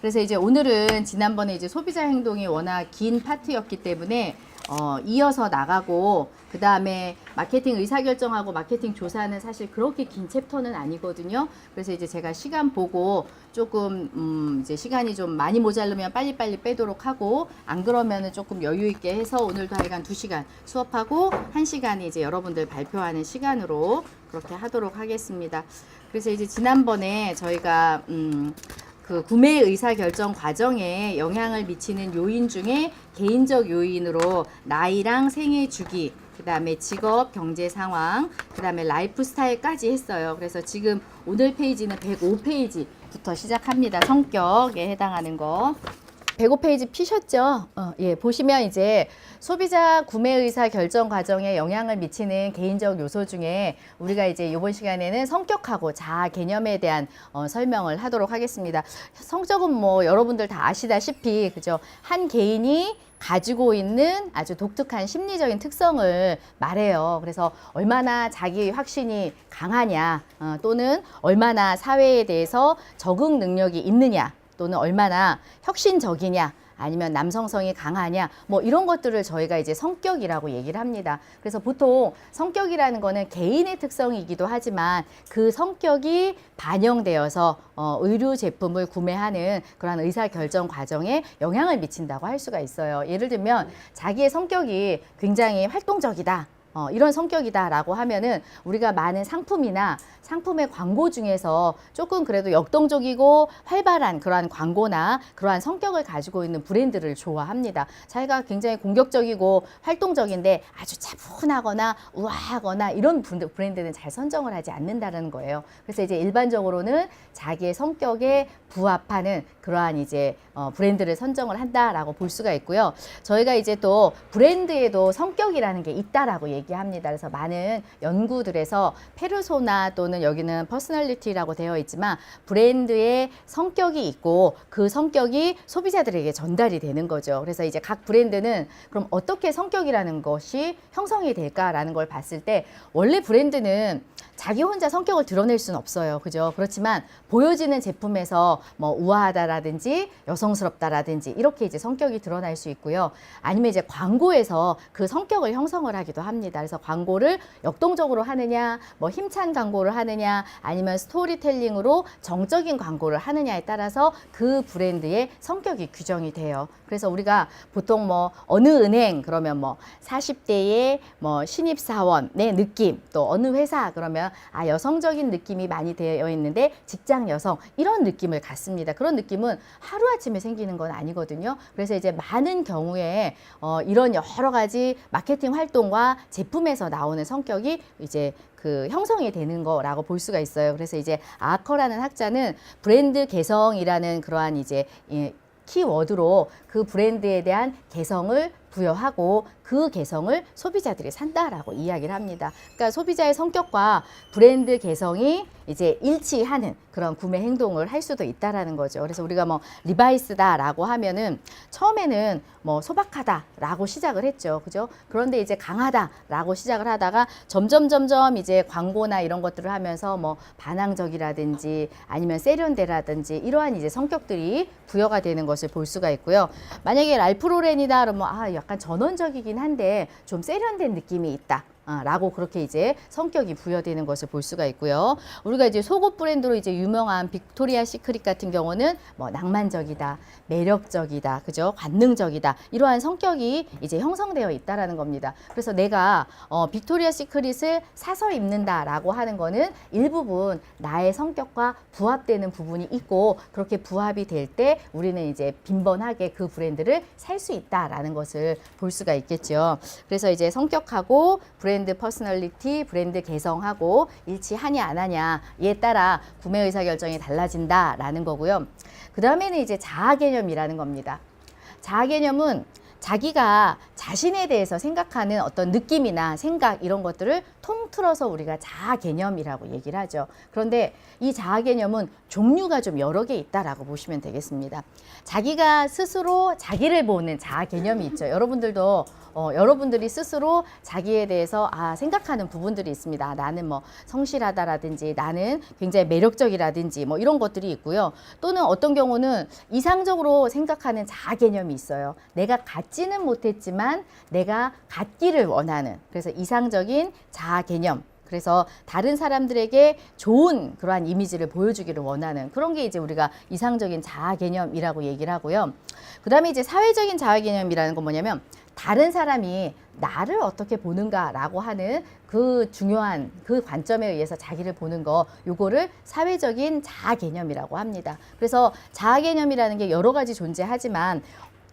그래서 이제 오늘은 지난번에 이제 소비자 행동이 워낙 긴 파트였기 때문에 이어서 나가고, 그 다음에 마케팅 의사결정하고 마케팅 조사는 사실 그렇게 긴 챕터는 아니거든요. 그래서 이제 제가 시간 보고 조금 이제 시간이 좀 많이 모자르면 빨리빨리 빼도록 하고, 안 그러면은 조금 여유 있게 해서 오늘도 하여간 2시간 수업하고 1시간이 이제 여러분들 발표하는 시간으로 그렇게 하도록 하겠습니다. 그래서 이제 지난번에 저희가 그 구매 의사결정 과정에 영향을 미치는 요인 중에 개인적 요인으로 나이랑 생애 주기, 그 다음에 직업, 경제 상황, 그 다음에 라이프 스타일까지 했어요. 그래서 지금 오늘 페이지는 105페이지부터 시작합니다. 성격에 해당하는 거. 105페이지 피셨죠? 예, 보시면 이제 소비자 구매 의사 결정 과정에 영향을 미치는 개인적 요소 중에 우리가 이제 이번 시간에는 성격하고 자아 개념에 대한 설명을 하도록 하겠습니다. 성격은 뭐 여러분들 다 아시다시피, 그죠? 한 개인이 가지고 있는 아주 독특한 심리적인 특성을 말해요. 그래서 얼마나 자기 확신이 강하냐, 또는 얼마나 사회에 대해서 적응 능력이 있느냐, 또는 얼마나 혁신적이냐, 아니면 남성성이 강하냐, 뭐 이런 것들을 저희가 이제 성격이라고 얘기를 합니다. 그래서 보통 성격이라는 거는 개인의 특성이기도 하지만 그 성격이 반영되어서 의류 제품을 구매하는 그런 의사결정 과정에 영향을 미친다고 할 수가 있어요. 예를 들면 자기의 성격이 굉장히 활동적이다, 이런 성격이다라고 하면은 우리가 많은 상품이나 상품의 광고 중에서 조금 그래도 역동적이고 활발한 그러한 광고나 그러한 성격을 가지고 있는 브랜드를 좋아합니다. 자기가 굉장히 공격적이고 활동적인데 아주 차분하거나 우아하거나 이런 브랜드는 잘 선정을 하지 않는다는 거예요. 그래서 이제 일반적으로는 자기의 성격에 부합하는 그러한 이제 브랜드를 선정을 한다라고 볼 수가 있고요. 저희가 이제 또 브랜드에도 성격이라는 게 있다라고 얘기합니다. 그래서 많은 연구들에서 페르소나 또는 여기는 퍼스널리티라고 되어 있지만 브랜드의 성격이 있고 그 성격이 소비자들에게 전달이 되는 거죠. 그래서 이제 각 브랜드는 그럼 어떻게 성격이라는 것이 형성이 될까라는 걸 봤을 때, 원래 브랜드는 자기 혼자 성격을 드러낼 수는 없어요. 그죠? 그렇지만 보여지는 제품에서 뭐 우아하다라든지 여성스럽다라든지 이렇게 이제 성격이 드러날 수 있고요. 아니면 이제 광고에서 그 성격을 형성을 하기도 합니다. 그래서 광고를 역동적으로 하느냐, 뭐 힘찬 광고를 하느냐, 아니면 스토리텔링으로 정적인 광고를 하느냐에 따라서 그 브랜드의 성격이 규정이 돼요. 그래서 우리가 보통 뭐 어느 은행 그러면 뭐 40대의 뭐 신입사원의 느낌, 또 어느 회사 그러면 여성적인 느낌이 많이 되어 있는데 직장 여성, 이런 느낌을 갖습니다. 그런 느낌은 하루아침에 생기는 건 아니거든요. 그래서 이제 많은 경우에 이런 여러 가지 마케팅 활동과 제품에서 나오는 성격이 이제 그 형성이 되는 거라고 볼 수가 있어요. 그래서 이제 아커라는 학자는 브랜드 개성이라는 그러한 이제 키워드로 그 브랜드에 대한 개성을 부여하고 그 개성을 소비자들이 산다라고 이야기를 합니다. 그러니까 소비자의 성격과 브랜드 개성이 이제 일치하는 그런 구매 행동을 할 수도 있다라는 거죠. 그래서 우리가 뭐 리바이스다라고 하면은 처음에는 뭐 소박하다라고 시작을 했죠. 그죠? 그런데 이제 강하다라고 시작을 하다가 점점 이제 광고나 이런 것들을 하면서 뭐 반항적이라든지 아니면 세련되라든지 이러한 이제 성격들이 부여가 되는 것을 볼 수가 있고요. 만약에 랄프 로렌이다 그러면 약간 전원적이긴 한데 좀 세련된 느낌이 있다, 라고 그렇게 이제 성격이 부여되는 것을 볼 수가 있고요. 우리가 이제 속옷 브랜드로 이제 유명한 빅토리아 시크릿 같은 경우는 뭐 낭만적이다, 매력적이다, 그죠? 관능적이다, 이러한 성격이 이제 형성되어 있다라는 겁니다. 그래서 내가 빅토리아 시크릿을 사서 입는다라고 하는 거는 일부분 나의 성격과 부합되는 부분이 있고, 그렇게 부합이 될 때 우리는 이제 빈번하게 그 브랜드를 살 수 있다라는 것을 볼 수가 있겠죠. 그래서 이제 성격하고 브랜드 퍼스널리티, 브랜드 개성하고 일치하냐 안 하냐에 따라 구매 의사결정이 달라진다라는 거고요. 그 다음에는 이제 자아 개념이라는 겁니다. 자아 개념은 자기가 자신에 대해서 생각하는 어떤 느낌이나 생각, 이런 것들을 통틀어서 우리가 자아 개념이라고 얘기를 하죠. 그런데 이 자아 개념은 종류가 좀 여러 개 있다라고 보시면 되겠습니다. 자기가 스스로 자기를 보는 자아 개념이 있죠. 여러분들도 여러분들이 스스로 자기에 대해서 생각하는 부분들이 있습니다. 나는 뭐 성실하다라든지 나는 굉장히 매력적이라든지 뭐 이런 것들이 있고요. 또는 어떤 경우는 이상적으로 생각하는 자아 개념이 있어요. 내가 갖지는 못했지만 내가 갖기를 원하는, 그래서 이상적인 자아 개념. 그래서 다른 사람들에게 좋은 그러한 이미지를 보여주기를 원하는 그런 게 이제 우리가 이상적인 자아 개념이라고 얘기를 하고요. 그 다음에 이제 사회적인 자아 개념이라는 건 뭐냐면 다른 사람이 나를 어떻게 보는가라고 하는 그 중요한 그 관점에 의해서 자기를 보는 거, 요거를 사회적인 자아 개념이라고 합니다. 그래서 자아 개념이라는 게 여러 가지 존재하지만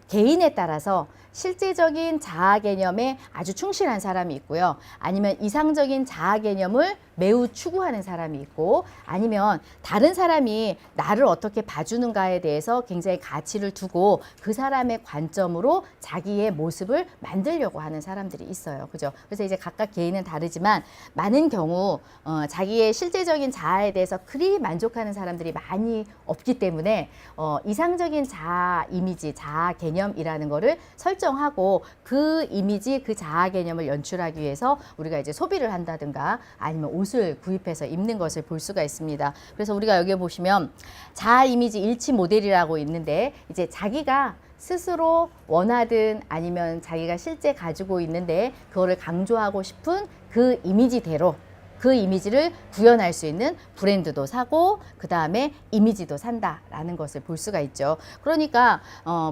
개인에 따라서 실제적인 자아 개념에 아주 충실한 사람이 있고요. 아니면 이상적인 자아 개념을 매우 추구하는 사람이 있고, 아니면 다른 사람이 나를 어떻게 봐주는가에 대해서 굉장히 가치를 두고 그 사람의 관점으로 자기의 모습을 만들려고 하는 사람들이 있어요. 그죠? 그래서 이제 각각 개인은 다르지만 많은 경우 자기의 실제적인 자아에 대해서 그리 만족하는 사람들이 많이 없기 때문에 이상적인 자아 이미지, 자아 개념이라는 거를 설정하고 그 이미지, 그 자아 개념을 연출하기 위해서 우리가 이제 소비를 한다든가 아니면 옷을 구입해서 입는 것을 볼 수가 있습니다. 그래서 우리가 여기 보시면 자아 이미지 일치 모델이라고 있는데, 이제 자기가 스스로 원하든 아니면 자기가 실제 가지고 있는데 그거를 강조하고 싶은 그 이미지대로 그 이미지를 구현할 수 있는 브랜드도 사고 그 다음에 이미지도 산다라는 것을 볼 수가 있죠. 그러니까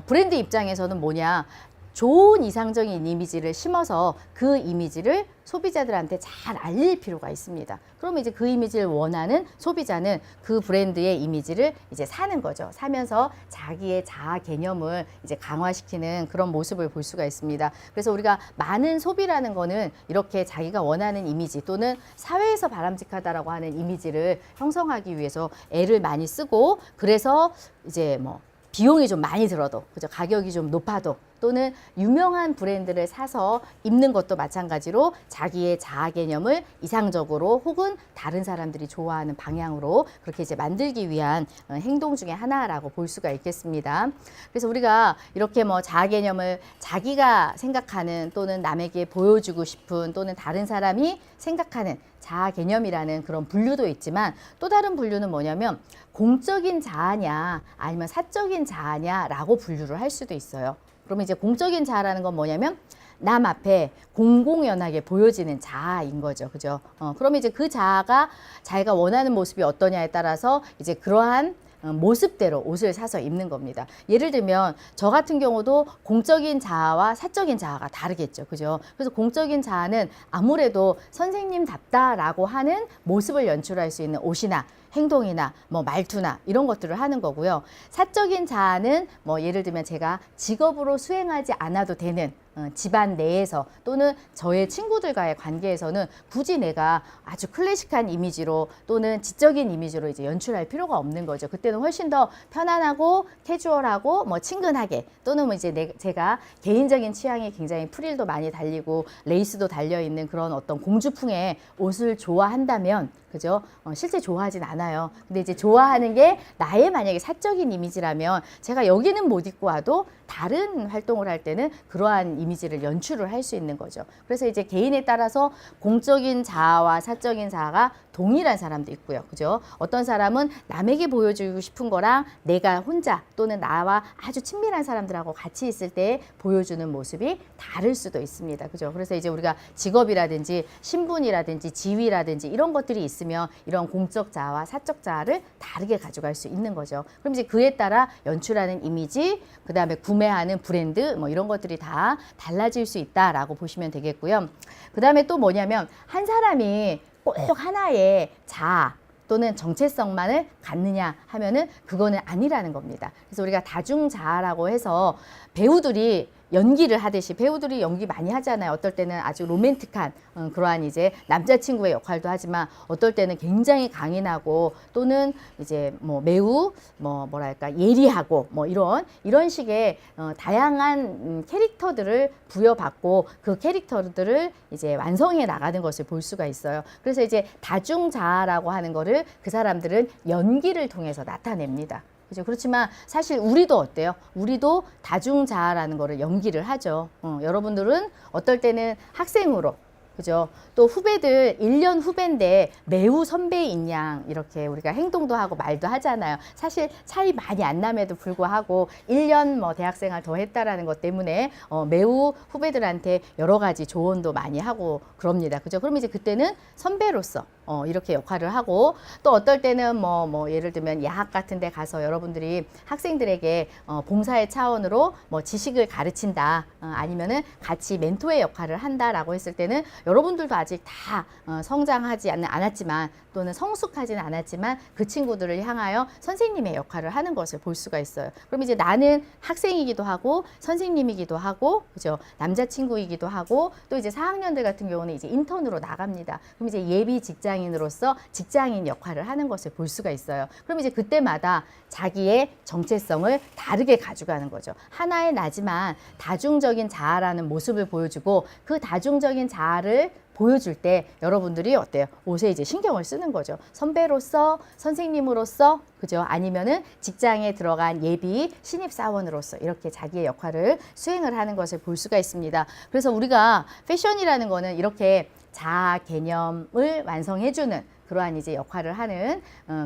브랜드 입장에서는 뭐냐, 좋은 이상적인 이미지를 심어서 그 이미지를 소비자들한테 잘 알릴 필요가 있습니다. 그러면 이제 그 이미지를 원하는 소비자는 그 브랜드의 이미지를 이제 사는 거죠. 사면서 자기의 자아 개념을 이제 강화시키는 그런 모습을 볼 수가 있습니다. 그래서 우리가 많은 소비라는 거는 이렇게 자기가 원하는 이미지 또는 사회에서 바람직하다라고 하는 이미지를 형성하기 위해서 애를 많이 쓰고, 그래서 이제 뭐 비용이 좀 많이 들어도, 그죠? 가격이 좀 높아도, 또는 유명한 브랜드를 사서 입는 것도 마찬가지로 자기의 자아 개념을 이상적으로 혹은 다른 사람들이 좋아하는 방향으로 그렇게 이제 만들기 위한 행동 중에 하나라고 볼 수가 있겠습니다. 그래서 우리가 이렇게 뭐 자아 개념을 자기가 생각하는 또는 남에게 보여주고 싶은 또는 다른 사람이 생각하는 자아 개념이라는 그런 분류도 있지만, 또 다른 분류는 뭐냐면 공적인 자아냐 아니면 사적인 자아냐라고 분류를 할 수도 있어요. 그러면 이제 공적인 자아라는 건 뭐냐면 남 앞에 공공연하게 보여지는 자아인 거죠. 그죠? 그러면 이제 그 자아가 자기가 원하는 모습이 어떠냐에 따라서 이제 그러한 모습대로 옷을 사서 입는 겁니다. 예를 들면 저 같은 경우도 공적인 자아와 사적인 자아가 다르겠죠. 그죠? 그래서 공적인 자아는 아무래도 선생님답다라고 하는 모습을 연출할 수 있는 옷이나 행동이나 뭐 말투나 이런 것들을 하는 거고요. 사적인 자아는 뭐 예를 들면 제가 직업으로 수행하지 않아도 되는 집안 내에서 또는 저의 친구들과의 관계에서는 굳이 내가 아주 클래식한 이미지로 또는 지적인 이미지로 이제 연출할 필요가 없는 거죠. 그때는 훨씬 더 편안하고 캐주얼하고 뭐 친근하게, 또는 뭐 이제 제가 개인적인 취향이 굉장히 프릴도 많이 달리고 레이스도 달려 있는 그런 어떤 공주풍의 옷을 좋아한다면, 그죠? 실제 좋아하진 않아요. 근데 이제 좋아하는 게 나의 만약에 사적인 이미지라면 제가 여기는 못 입고 와도 다른 활동을 할 때는 그러한 이미지를 연출을 할 수 있는 거죠. 그래서 이제 개인에 따라서 공적인 자아와 사적인 자아가 동일한 사람도 있고요. 그죠? 어떤 사람은 남에게 보여주고 싶은 거랑 내가 혼자 또는 나와 아주 친밀한 사람들하고 같이 있을 때 보여주는 모습이 다를 수도 있습니다. 그죠? 그래서 이제 우리가 직업이라든지 신분이라든지 지위라든지 이런 것들이 있으면 이런 공적 자아와 사적 자아를 다르게 가져갈 수 있는 거죠. 그럼 이제 그에 따라 연출하는 이미지, 그 다음에 구매하는 브랜드 뭐 이런 것들이 다 달라질 수 있다라고 보시면 되겠고요. 그 다음에 또 뭐냐면 한 사람이 꼭 하나의 자아 또는 정체성만을 갖느냐 하면은 그거는 아니라는 겁니다. 그래서 우리가 다중자아라고 해서 배우들이 연기를 하듯이 배우들이 연기 많이 하잖아요. 어떨 때는 아주 로맨틱한 그러한 이제 남자친구의 역할도 하지만 어떨 때는 굉장히 강인하고 또는 이제 뭐 매우 뭐랄까 예리하고 뭐 이런 식의 다양한 캐릭터들을 부여받고 그 캐릭터들을 이제 완성해 나가는 것을 볼 수가 있어요. 그래서 이제 다중자아라고 하는 거를 그 사람들은 연기를 통해서 나타냅니다. 그죠? 그렇지만 사실 우리도 어때요? 우리도 다중자아라는 거를 연기를 하죠. 여러분들은 어떨 때는 학생으로, 그죠? 또 후배들 1년 후배인데 매우 선배인 양 이렇게 우리가 행동도 하고 말도 하잖아요. 사실 차이 많이 안 남에도 불구하고 1년 뭐 대학생활 더 했다라는 것 때문에 매우 후배들한테 여러 가지 조언도 많이 하고 그럽니다. 그죠? 그럼 이제 그때는 선배로서 이렇게 역할을 하고 또 어떨 때는 뭐 예를 들면 야학 같은 데 가서 여러분들이 학생들에게 봉사의 차원으로 뭐 지식을 가르친다 아니면은 같이 멘토의 역할을 한다라고 했을 때는 여러분들도 아직 다 성장하지 않았지만 또는 성숙하지는 않았지만 그 친구들을 향하여 선생님의 역할을 하는 것을 볼 수가 있어요. 그럼 이제 나는 학생이기도 하고 선생님이기도 하고 그죠? 남자친구이기도 하고 또 이제 4학년들 같은 경우는 이제 인턴으로 나갑니다. 그럼 이제 예비 직장인으로서 직장인 역할을 하는 것을 볼 수가 있어요. 그럼 이제 그때마다 자기의 정체성을 다르게 가져가는 거죠. 하나의 나지만 다중적인 자아라는 모습을 보여주고 그 다중적인 자아를 보여줄 때 여러분들이 어때요? 옷에 이제 신경을 쓰는 거죠. 선배로서, 선생님으로서, 그죠? 아니면은 직장에 들어간 예비 신입사원으로서 이렇게 자기의 역할을 수행을 하는 것을 볼 수가 있습니다. 그래서 우리가 패션이라는 거는 이렇게 자아 개념을 완성해주는 그러한 이제 역할을 하는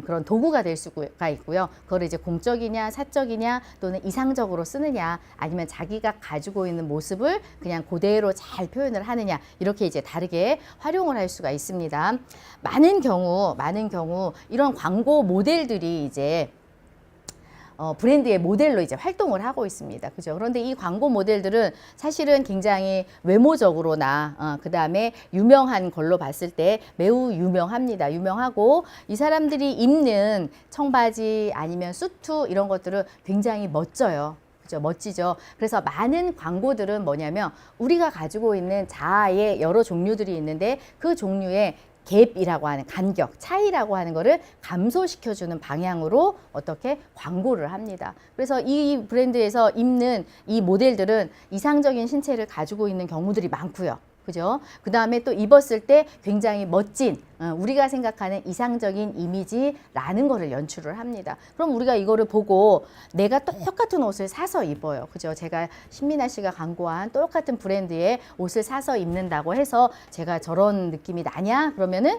그런 도구가 될 수가 있고요. 그걸 이제 공적이냐, 사적이냐, 또는 이상적으로 쓰느냐, 아니면 자기가 가지고 있는 모습을 그냥 그대로 잘 표현을 하느냐, 이렇게 이제 다르게 활용을 할 수가 있습니다. 많은 경우 이런 광고 모델들이 이제 브랜드의 모델로 이제 활동을 하고 있습니다. 그죠? 그런데 이 광고 모델들은 사실은 굉장히 외모적으로나 그 다음에 유명한 걸로 봤을 때 매우 유명합니다. 유명하고 이 사람들이 입는 청바지 아니면 수트 이런 것들은 굉장히 멋져요. 그죠? 멋지죠. 그래서 많은 광고들은 뭐냐면 우리가 가지고 있는 자아의 여러 종류들이 있는데 그 종류의 갭이라고 하는 간격, 차이라고 하는 거를 감소시켜주는 방향으로 어떻게 광고를 합니다. 그래서 이 브랜드에서 입는 이 모델들은 이상적인 신체를 가지고 있는 경우들이 많고요. 그죠? 그 다음에 또 입었을 때 굉장히 멋진 우리가 생각하는 이상적인 이미지라는 거를 연출을 합니다. 그럼 우리가 이거를 보고 내가 똑같은 옷을 사서 입어요. 그죠? 제가 신민아 씨가 광고한 똑같은 브랜드의 옷을 사서 입는다고 해서 제가 저런 느낌이 나냐? 그러면은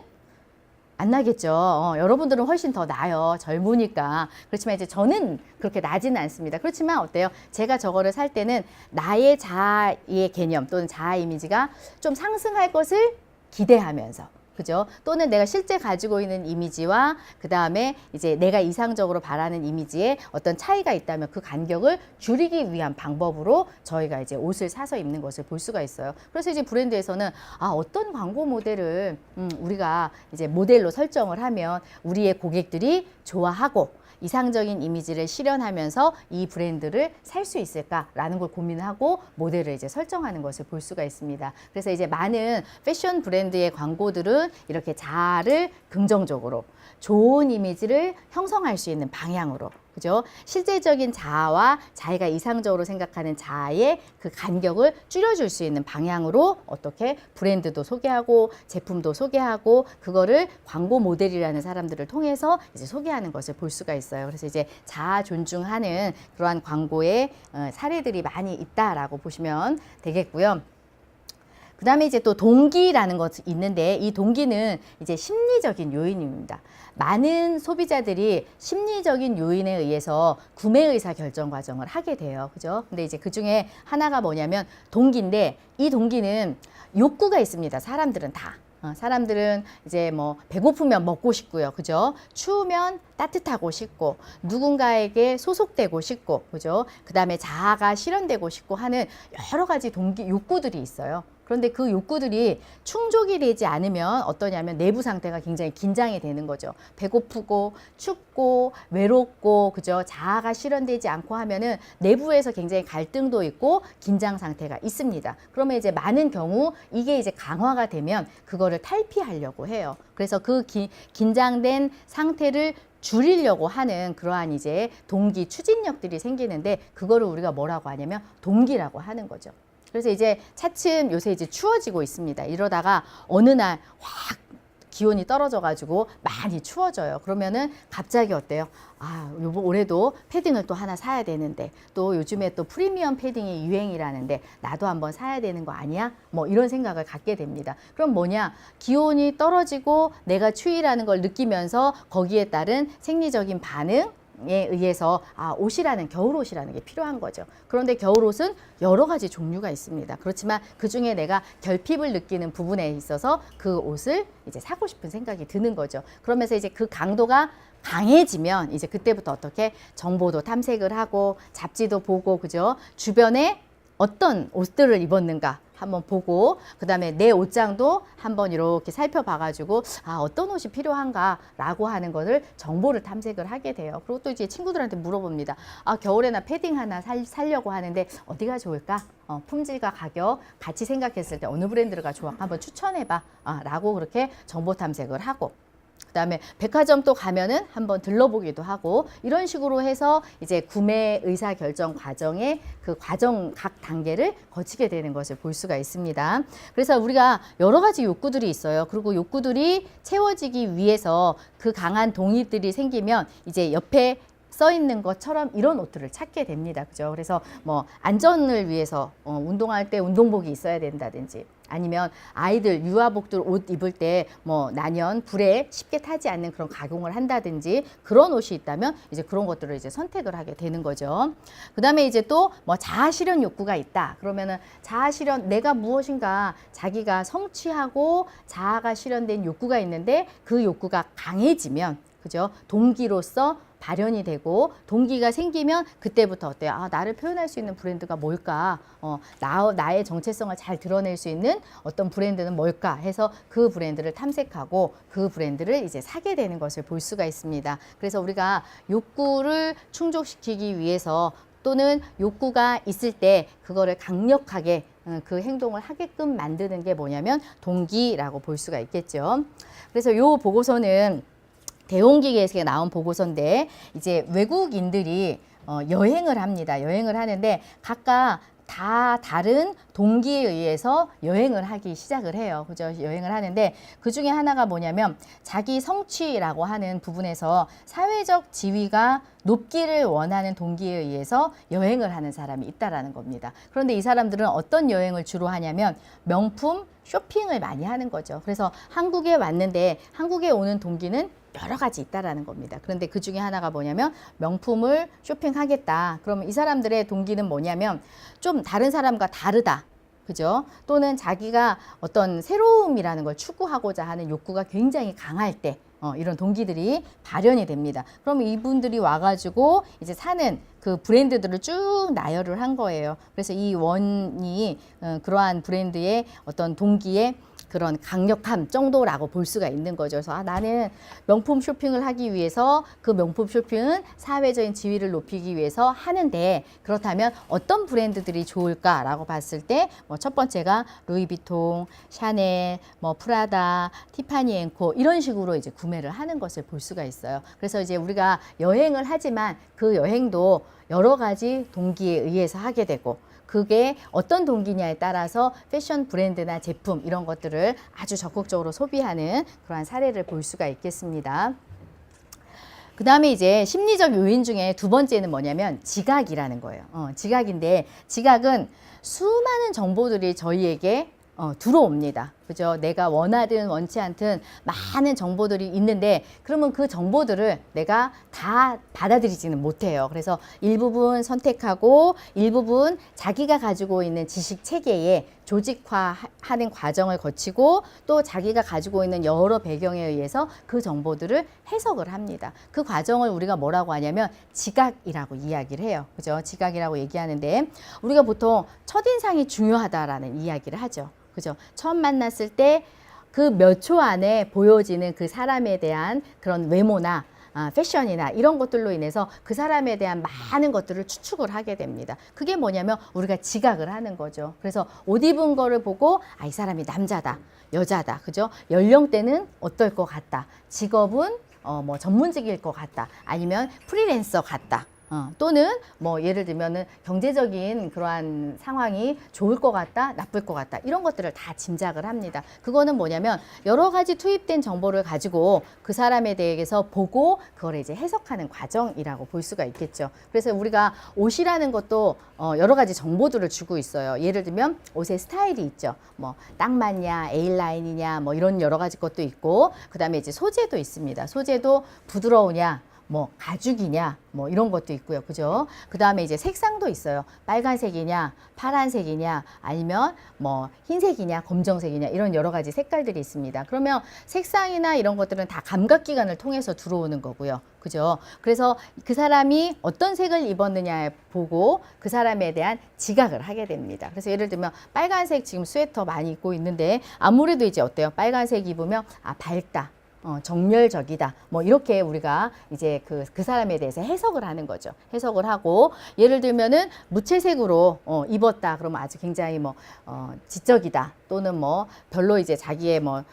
안 나겠죠. 여러분들은 훨씬 더 나아요. 젊으니까. 그렇지만 이제 저는 그렇게 나지는 않습니다. 그렇지만 어때요? 제가 저거를 살 때는 나의 자아의 개념 또는 자아 이미지가 좀 상승할 것을 기대하면서 그죠? 또는 내가 실제 가지고 있는 이미지와 그 다음에 이제 내가 이상적으로 바라는 이미지에 어떤 차이가 있다면 그 간격을 줄이기 위한 방법으로 저희가 이제 옷을 사서 입는 것을 볼 수가 있어요. 그래서 이제 브랜드에서는 어떤 광고 모델을 우리가 이제 모델로 설정을 하면 우리의 고객들이 좋아하고 이상적인 이미지를 실현하면서 이 브랜드를 살 수 있을까라는 걸 고민하고 모델을 이제 설정하는 것을 볼 수가 있습니다. 그래서 이제 많은 패션 브랜드의 광고들은 이렇게 자아를 긍정적으로 좋은 이미지를 형성할 수 있는 방향으로 그죠? 실제적인 자아와 자기가 이상적으로 생각하는 자아의 그 간격을 줄여줄 수 있는 방향으로 어떻게 브랜드도 소개하고 제품도 소개하고 그거를 광고 모델이라는 사람들을 통해서 이제 소개하는 것을 볼 수가 있어요. 그래서 이제 자아 존중하는 그러한 광고의 사례들이 많이 있다라고 보시면 되겠고요. 그 다음에 이제 또 동기라는 것이 있는데 이 동기는 이제 심리적인 요인입니다. 많은 소비자들이 심리적인 요인에 의해서 구매 의사 결정 과정을 하게 돼요. 그죠? 근데 이제 그 중에 하나가 뭐냐면 동기인데 이 동기는 욕구가 있습니다. 사람들은 다. 사람들은 이제 뭐 배고프면 먹고 싶고요. 그죠? 추우면 따뜻하고 싶고 누군가에게 소속되고 싶고 그죠? 그다음에 자아가 실현되고 싶고 하는 여러 가지 동기 욕구들이 있어요. 그런데 그 욕구들이 충족이 되지 않으면 어떠냐면 내부 상태가 굉장히 긴장이 되는 거죠. 배고프고 춥고 외롭고 그죠? 자아가 실현되지 않고 하면은 내부에서 굉장히 갈등도 있고 긴장 상태가 있습니다. 그러면 이제 많은 경우 이게 이제 강화가 되면 그거를 탈피하려고 해요. 그래서 그 긴장된 상태를 줄이려고 하는 그러한 이제 동기, 추진력들이 생기는데 그거를 우리가 뭐라고 하냐면 동기라고 하는 거죠. 그래서 이제 차츰 요새 이제 추워지고 있습니다. 이러다가 어느 날 확 기온이 떨어져 가지고 많이 추워져요. 그러면은 갑자기 어때요? 아, 올해도 패딩을 또 하나 사야 되는데 또 요즘에 또 프리미엄 패딩이 유행이라는데 나도 한번 사야 되는 거 아니야? 뭐 이런 생각을 갖게 됩니다. 그럼 뭐냐? 기온이 떨어지고 내가 추위라는 걸 느끼면서 거기에 따른 생리적인 반응 에 의해서 옷이라는 겨울옷이라는 게 필요한 거죠. 그런데 겨울옷은 여러 가지 종류가 있습니다. 그렇지만 그중에 내가 결핍을 느끼는 부분에 있어서 그 옷을 이제 사고 싶은 생각이 드는 거죠. 그러면서 이제 그 강도가 강해지면 이제 그때부터 어떻게 정보도 탐색을 하고 잡지도 보고 그죠? 주변에 어떤 옷들을 입었는가 한번 보고 그다음에 내 옷장도 한번 이렇게 살펴봐가지고 어떤 옷이 필요한가라고 하는 것을 정보를 탐색을 하게 돼요. 그리고 또 이제 친구들한테 물어봅니다. 겨울에 나 패딩 하나 살려고 하는데 어디가 좋을까? 품질과 가격 같이 생각했을 때 어느 브랜드가 좋아? 한번 추천해봐. 라고 그렇게 정보 탐색을 하고 그다음에 백화점 또 가면은 한번 들러보기도 하고 이런 식으로 해서 이제 구매 의사 결정 과정의 그 과정 각 단계를 거치게 되는 것을 볼 수가 있습니다. 그래서 우리가 여러 가지 욕구들이 있어요. 그리고 욕구들이 채워지기 위해서 그 강한 동의들이 생기면 이제 옆에 써 있는 것처럼 이런 옷들을 찾게 됩니다. 그죠? 그래서 뭐 안전을 위해서 운동할 때 운동복이 있어야 된다든지 아니면 아이들 유아복들 옷 입을 때 뭐 난연 불에 쉽게 타지 않는 그런 가공을 한다든지 그런 옷이 있다면 이제 그런 것들을 이제 선택을 하게 되는 거죠. 그다음에 이제 또 뭐 자아 실현 욕구가 있다. 그러면은 자아 실현 내가 무엇인가 자기가 성취하고 자아가 실현된 욕구가 있는데 그 욕구가 강해지면 그죠? 동기로서 발현이 되고 동기가 생기면 그때부터 어때요? 나를 표현할 수 있는 브랜드가 뭘까? 나의 정체성을 잘 드러낼 수 있는 어떤 브랜드는 뭘까? 해서 그 브랜드를 탐색하고 그 브랜드를 이제 사게 되는 것을 볼 수가 있습니다. 그래서 우리가 욕구를 충족시키기 위해서 또는 욕구가 있을 때 그거를 강력하게 그 행동을 하게끔 만드는 게 뭐냐면 동기라고 볼 수가 있겠죠. 그래서 이 보고서는 대홍기계에서 나온 보고서인데 이제 외국인들이 여행을 합니다. 여행을 하는데 각각 다 다른 동기에 의해서 여행을 하기 시작을 해요. 그죠? 여행을 하는데 그 중에 하나가 뭐냐면 자기 성취라고 하는 부분에서 사회적 지위가 높기를 원하는 동기에 의해서 여행을 하는 사람이 있다라는 겁니다. 그런데 이 사람들은 어떤 여행을 주로 하냐면 명품 쇼핑을 많이 하는 거죠. 그래서 한국에 왔는데 한국에 오는 동기는 여러 가지 있다라는 겁니다. 그런데 그 중에 하나가 뭐냐면 명품을 쇼핑하겠다. 그러면 이 사람들의 동기는 뭐냐면 좀 다른 사람과 다르다. 그죠? 또는 자기가 어떤 새로움이라는 걸 추구하고자 하는 욕구가 굉장히 강할 때 이런 동기들이 발현이 됩니다. 그럼 이분들이 와가지고 이제 사는 그 브랜드들을 쭉 나열을 한 거예요. 그래서 이 원이 그러한 브랜드의 어떤 동기의 그런 강력함 정도라고 볼 수가 있는 거죠. 그래서 나는 명품 쇼핑을 하기 위해서 그 명품 쇼핑은 사회적인 지위를 높이기 위해서 하는데 그렇다면 어떤 브랜드들이 좋을까라고 봤을 때 뭐 첫 번째가 루이비통, 샤넬, 뭐 프라다, 티파니 앤코 이런 식으로 이제 구매를 하는 것을 볼 수가 있어요. 그래서 이제 우리가 여행을 하지만 그 여행도 여러 가지 동기에 의해서 하게 되고 그게 어떤 동기냐에 따라서 패션 브랜드나 제품 이런 것들을 아주 적극적으로 소비하는 그러한 사례를 볼 수가 있겠습니다. 그 다음에 이제 심리적 요인 중에 두 번째는 뭐냐면 지각이라는 거예요. 지각인데 지각은 수많은 정보들이 저희에게 들어옵니다. 그죠? 내가 원하든 원치 않든 많은 정보들이 있는데 그러면 그 정보들을 내가 다 받아들이지는 못해요. 그래서 일부분 선택하고 일부분 자기가 가지고 있는 지식 체계에 조직화하는 과정을 거치고 또 자기가 가지고 있는 여러 배경에 의해서 그 정보들을 해석을 합니다. 그 과정을 우리가 뭐라고 하냐면 지각이라고 이야기를 해요. 그죠? 지각이라고 얘기하는데 우리가 보통 첫인상이 중요하다라는 이야기를 하죠. 그죠? 처음 만났을 때 그 몇 초 안에 보여지는 그 사람에 대한 그런 외모나 패션이나 이런 것들로 인해서 그 사람에 대한 많은 것들을 추측을 하게 됩니다. 그게 뭐냐면 우리가 지각을 하는 거죠. 그래서 옷 입은 거를 보고 이 사람이 남자다, 여자다, 그죠? 연령대는 어떨 것 같다, 직업은 뭐 전문직일 것 같다, 아니면 프리랜서 같다. 또는 뭐 예를 들면은 경제적인 그러한 상황이 좋을 것 같다, 나쁠 것 같다, 이런 것들을 다 짐작을 합니다. 그거는 뭐냐면 여러 가지 투입된 정보를 가지고 그 사람에 대해서 보고 그걸 이제 해석하는 과정이라고 볼 수가 있겠죠. 그래서 우리가 옷이라는 것도 여러 가지 정보들을 주고 있어요. 예를 들면 옷의 스타일이 있죠. 뭐 딱 맞냐, A라인이냐, 뭐 이런 여러 가지 것도 있고, 그 다음에 이제 소재도 있습니다. 소재도 부드러우냐, 뭐 가죽이냐, 뭐 이런 것도 있고요. 그죠? 그 다음에 이제 색상도 있어요. 빨간색이냐, 파란색이냐, 아니면 뭐 흰색이냐, 검정색이냐, 이런 여러 가지 색깔들이 있습니다. 그러면 색상이나 이런 것들은 다 감각기관을 통해서 들어오는 거고요. 그죠? 그래서 그 사람이 어떤 색을 입었느냐에 보고 그 사람에 대한 지각을 하게 됩니다. 그래서 예를 들면 빨간색 지금 스웨터 많이 입고 있는데 아무래도 이제 어때요? 빨간색 입으면 밝다, 정열적이다, 뭐 이렇게 우리가 이제 그 사람에 대해서 해석을 하는 거죠. 해석을 하고, 예를 들면은 무채색으로 입었다 그러면 아주 굉장히 뭐 지적이다, 또는 뭐 별로 이제 자기의 뭐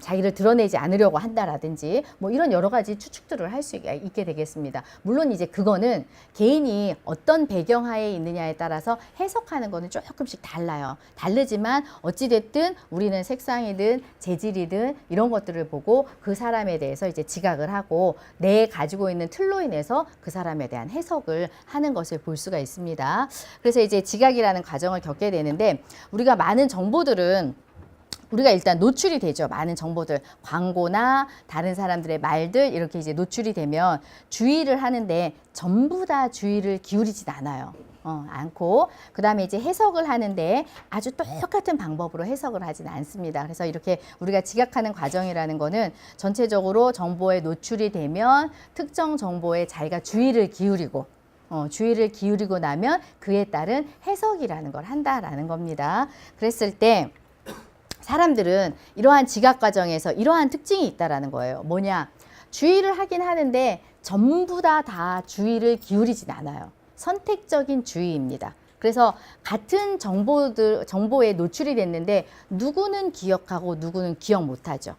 자기를 드러내지 않으려고 한다라든지 뭐 이런 여러 가지 추측들을 할 수 있게 되겠습니다. 물론 이제 그거는 개인이 어떤 배경하에 있느냐에 따라서 해석하는 거는 조금씩 달라요. 다르지만 어찌됐든 우리는 색상이든 재질이든 이런 것들을 보고 그 사람에 대해서 이제 지각을 하고 내 가지고 있는 틀로 인해서 그 사람에 대한 해석을 하는 것을 볼 수가 있습니다. 그래서 이제 지각이라는 과정을 겪게 되는데, 우리가 많은 정보들은 우리가 일단 노출이 되죠. 많은 정보들, 광고나 다른 사람들의 말들, 이렇게 이제 노출이 되면 주의를 하는데 전부 다 주의를 기울이진 않아요. 않고, 그 다음에 이제 해석을 하는데 아주 똑같은 방법으로 해석을 하진 않습니다. 그래서 이렇게 우리가 지각하는 과정이라는 거는 전체적으로 정보에 노출이 되면 특정 정보에 자기가 주의를 기울이고 나면 그에 따른 해석이라는 걸 한다라는 겁니다. 그랬을 때 사람들은 이러한 지각 과정에서 이러한 특징이 있다라는 거예요. 뭐냐? 주의를 하긴 하는데 전부 다 주의를 기울이진 않아요. 선택적인 주의입니다. 그래서 같은 정보에 노출이 됐는데 누구는 기억하고 누구는 기억 못하죠.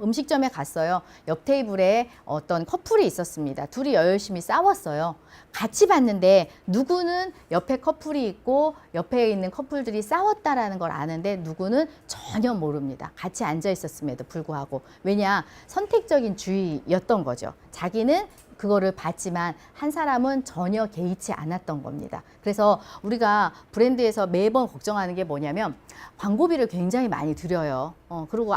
음식점에 갔어요. 옆 테이블에 어떤 커플이 있었습니다. 둘이 열심히 싸웠어요. 같이 봤는데 누구는 옆에 커플이 있고 옆에 있는 커플들이 싸웠다라는 걸 아는데 누구는 전혀 모릅니다. 같이 앉아 있었음에도 불구하고. 왜냐? 선택적인 주의였던 거죠. 자기는 그거를 봤지만 한 사람은 전혀 개의치 않았던 겁니다. 그래서 우리가 브랜드에서 매번 걱정하는 게 뭐냐면 광고비를 굉장히 많이 들여요. 그리고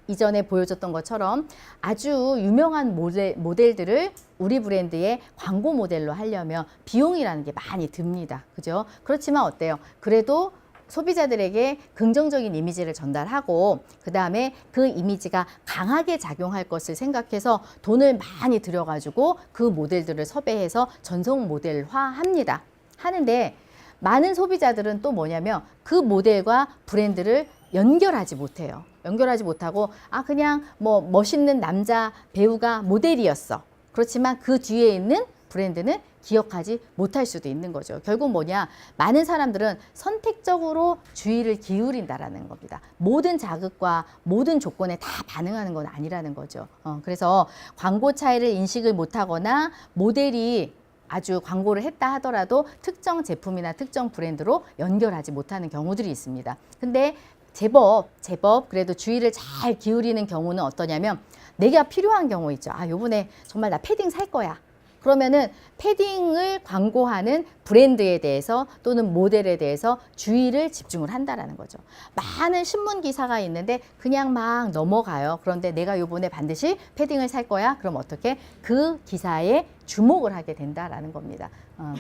이전에 보여줬던 것처럼 아주 유명한 모델들을 우리 브랜드의 광고 모델로 하려면 비용이라는 게 많이 듭니다. 그죠? 그렇지만 어때요? 그래도 소비자들에게 긍정적인 이미지를 전달하고 그 다음에 그 이미지가 강하게 작용할 것을 생각해서 돈을 많이 들여가지고 그 모델들을 섭외해서 전속 모델화합니다. 하는데 많은 소비자들은 또 뭐냐면 그 모델과 브랜드를 연결하지 못해요. 연결하지 못하고 그냥 뭐 멋있는 남자 배우가 모델이었어. 그렇지만 그 뒤에 있는 브랜드는 기억하지 못할 수도 있는 거죠. 결국 뭐냐? 많은 사람들은 선택적으로 주의를 기울인다라는 겁니다. 모든 자극과 모든 조건에 다 반응하는 건 아니라는 거죠. 그래서 광고 차이를 인식을 못하거나 모델이 아주 광고를 했다 하더라도 특정 제품이나 특정 브랜드로 연결하지 못하는 경우들이 있습니다. 근데 제법 그래도 주의를 잘 기울이는 경우는 어떠냐면 내가 필요한 경우 있죠. 요번에 정말 나 패딩 살 거야. 그러면은 패딩을 광고하는 브랜드에 대해서 또는 모델에 대해서 주의를 집중을 한다라는 거죠. 많은 신문 기사가 있는데 그냥 막 넘어가요. 그런데 내가 요번에 반드시 패딩을 살 거야. 그럼 어떻게? 그 기사에 주목을 하게 된다라는 겁니다.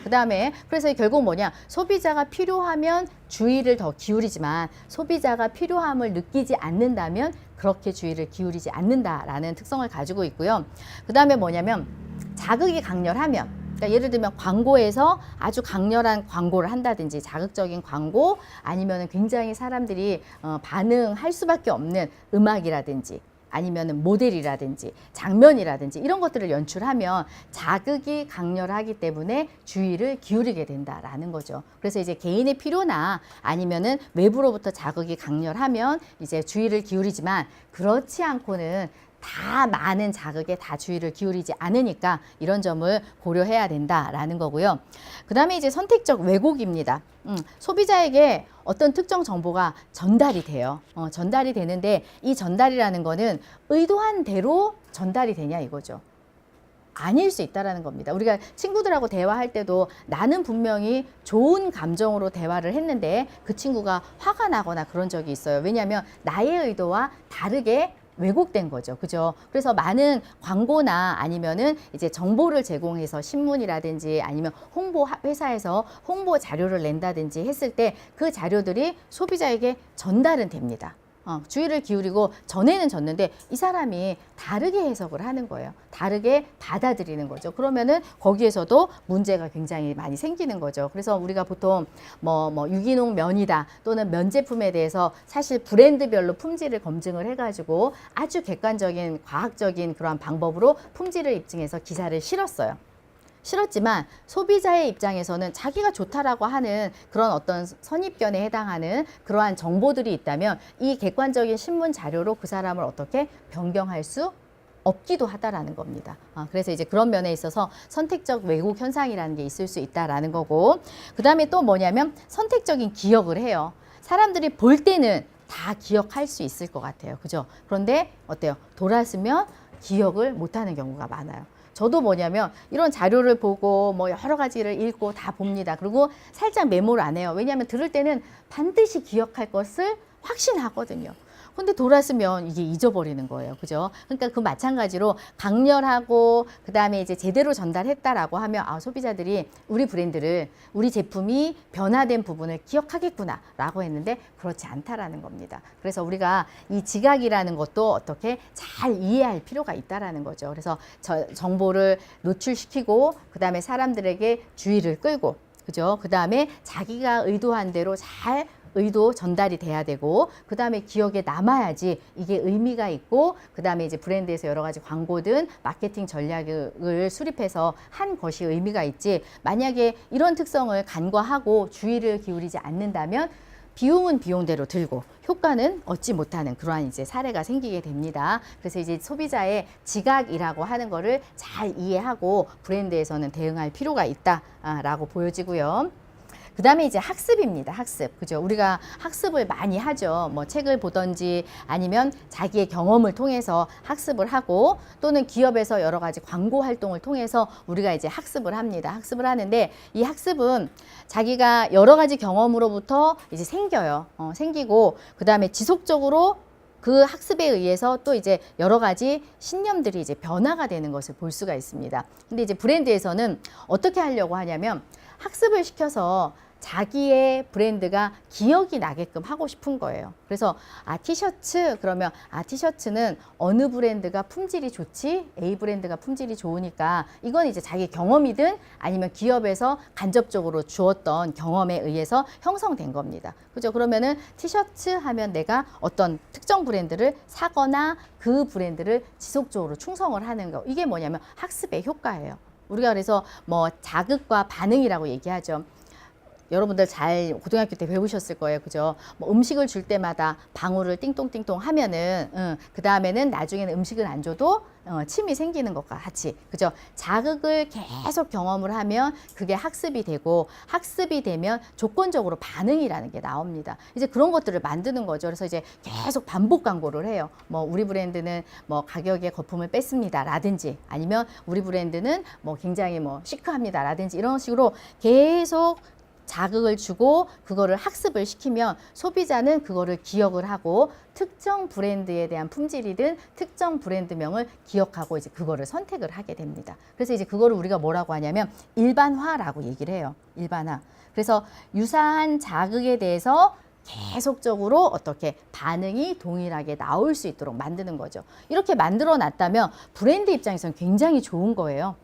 그 다음에 그래서 결국 뭐냐, 소비자가 필요하면 주의를 더 기울이지만 소비자가 필요함을 느끼지 않는다면 그렇게 주의를 기울이지 않는다라는 특성을 가지고 있고요. 그 다음에 뭐냐면 자극이 강렬하면, 그러니까 예를 들면 광고에서 아주 강렬한 광고를 한다든지 자극적인 광고, 아니면 굉장히 사람들이 반응할 수밖에 없는 음악이라든지 아니면 모델이라든지 장면이라든지 이런 것들을 연출하면 자극이 강렬하기 때문에 주의를 기울이게 된다라는 거죠. 그래서 이제 개인의 필요나 아니면은 외부로부터 자극이 강렬하면 이제 주의를 기울이지만 그렇지 않고는 다 많은 자극에 다 주의를 기울이지 않으니까 이런 점을 고려해야 된다라는 거고요. 그 다음에 이제 선택적 왜곡입니다. 소비자에게 어떤 특정 정보가 전달이 돼요. 전달이 되는데 이 전달이라는 거는 의도한 대로 전달이 되냐 이거죠. 아닐 수 있다라는 겁니다. 우리가 친구들하고 대화할 때도 나는 분명히 좋은 감정으로 대화를 했는데 그 친구가 화가 나거나 그런 적이 있어요. 왜냐하면 나의 의도와 다르게 왜곡된 거죠. 그죠? 그래서 많은 광고나 아니면은 이제 정보를 제공해서 신문이라든지 아니면 홍보 회사에서 홍보 자료를 낸다든지 했을 때 그 자료들이 소비자에게 전달은 됩니다. 주의를 기울이고 전에는 졌는데 이 사람이 다르게 해석을 하는 거예요. 다르게 받아들이는 거죠. 그러면은 거기에서도 문제가 굉장히 많이 생기는 거죠. 그래서 우리가 보통 유기농 면이다 또는 면 제품에 대해서 사실 브랜드별로 품질을 검증을 해가지고 아주 객관적인 과학적인 그러한 방법으로 품질을 입증해서 기사를 실었어요. 싫었지만 소비자의 입장에서는 자기가 좋다라고 하는 그런 어떤 선입견에 해당하는 그러한 정보들이 있다면 이 객관적인 신문 자료로 그 사람을 어떻게 변경할 수 없기도 하다라는 겁니다. 그래서 이제 그런 면에 있어서 선택적 왜곡 현상이라는 게 있을 수 있다라는 거고, 그 다음에 또 뭐냐면 선택적인 기억을 해요. 사람들이 볼 때는 다 기억할 수 있을 것 같아요. 그죠? 그런데 어때요? 돌아서면 기억을 못하는 경우가 많아요. 저도 뭐냐면 이런 자료를 보고 뭐 여러 가지를 읽고 다 봅니다. 그리고 살짝 메모를 안 해요. 왜냐하면 들을 때는 반드시 기억할 것을 확신하거든요. 근데 돌았으면 이게 잊어버리는 거예요. 그죠? 그러니까 그 마찬가지로 강렬하고 그 다음에 이제 제대로 전달했다라고 하면 소비자들이 우리 브랜드를, 우리 제품이 변화된 부분을 기억하겠구나 라고 했는데 그렇지 않다라는 겁니다. 그래서 우리가 이 지각이라는 것도 어떻게 잘 이해할 필요가 있다라는 거죠. 그래서 정보를 노출시키고 그 다음에 사람들에게 주의를 끌고, 그죠? 그 다음에 자기가 의도한 대로 잘 의도 전달이 돼야 되고, 그 다음에 기억에 남아야지 이게 의미가 있고, 그 다음에 이제 브랜드에서 여러 가지 광고든 마케팅 전략을 수립해서 한 것이 의미가 있지, 만약에 이런 특성을 간과하고 주의를 기울이지 않는다면 비용은 비용대로 들고 효과는 얻지 못하는 그러한 이제 사례가 생기게 됩니다. 그래서 이제 소비자의 지각이라고 하는 거를 잘 이해하고 브랜드에서는 대응할 필요가 있다라고 보여지고요. 그 다음에 이제 학습입니다. 학습. 그죠? 우리가 학습을 많이 하죠. 뭐 책을 보던지 아니면 자기의 경험을 통해서 학습을 하고, 또는 기업에서 여러 가지 광고 활동을 통해서 우리가 이제 학습을 합니다. 학습을 하는데 이 학습은 자기가 여러 가지 경험으로부터 이제 생겨요. 생기고 그 다음에 지속적으로 그 학습에 의해서 또 이제 여러 가지 신념들이 이제 변화가 되는 것을 볼 수가 있습니다. 근데 이제 브랜드에서는 어떻게 하려고 하냐면 학습을 시켜서 자기의 브랜드가 기억이 나게끔 하고 싶은 거예요. 그래서 티셔츠, 그러면 티셔츠는 어느 브랜드가 품질이 좋지? A 브랜드가 품질이 좋으니까 이건 이제 자기 경험이든 아니면 기업에서 간접적으로 주었던 경험에 의해서 형성된 겁니다. 그죠? 그러면은 티셔츠 하면 내가 어떤 특정 브랜드를 사거나 그 브랜드를 지속적으로 충성을 하는 거. 이게 뭐냐면 학습의 효과예요. 우리가 그래서 뭐 자극과 반응이라고 얘기하죠. 여러분들 잘 고등학교 때 배우셨을 거예요. 그죠? 뭐 음식을 줄 때마다 방울을 띵동띵동 하면은 그 다음에는 나중에는 음식을 안 줘도 침이 생기는 것과 같이, 그죠? 자극을 계속 경험을 하면 그게 학습이 되고, 학습이 되면 조건적으로 반응이라는 게 나옵니다. 이제 그런 것들을 만드는 거죠. 그래서 이제 계속 반복 광고를 해요. 뭐 우리 브랜드는 뭐 가격에 거품을 뺐습니다 라든지, 아니면 우리 브랜드는 뭐 굉장히 뭐 시크합니다 라든지, 이런 식으로 계속 자극을 주고 그거를 학습을 시키면 소비자는 그거를 기억을 하고 특정 브랜드에 대한 품질이든 특정 브랜드명을 기억하고 이제 그거를 선택을 하게 됩니다. 그래서 이제 그거를 우리가 뭐라고 하냐면 일반화라고 얘기를 해요. 일반화. 그래서 유사한 자극에 대해서 계속적으로 어떻게 반응이 동일하게 나올 수 있도록 만드는 거죠. 이렇게 만들어 놨다면 브랜드 입장에서는 굉장히 좋은 거예요.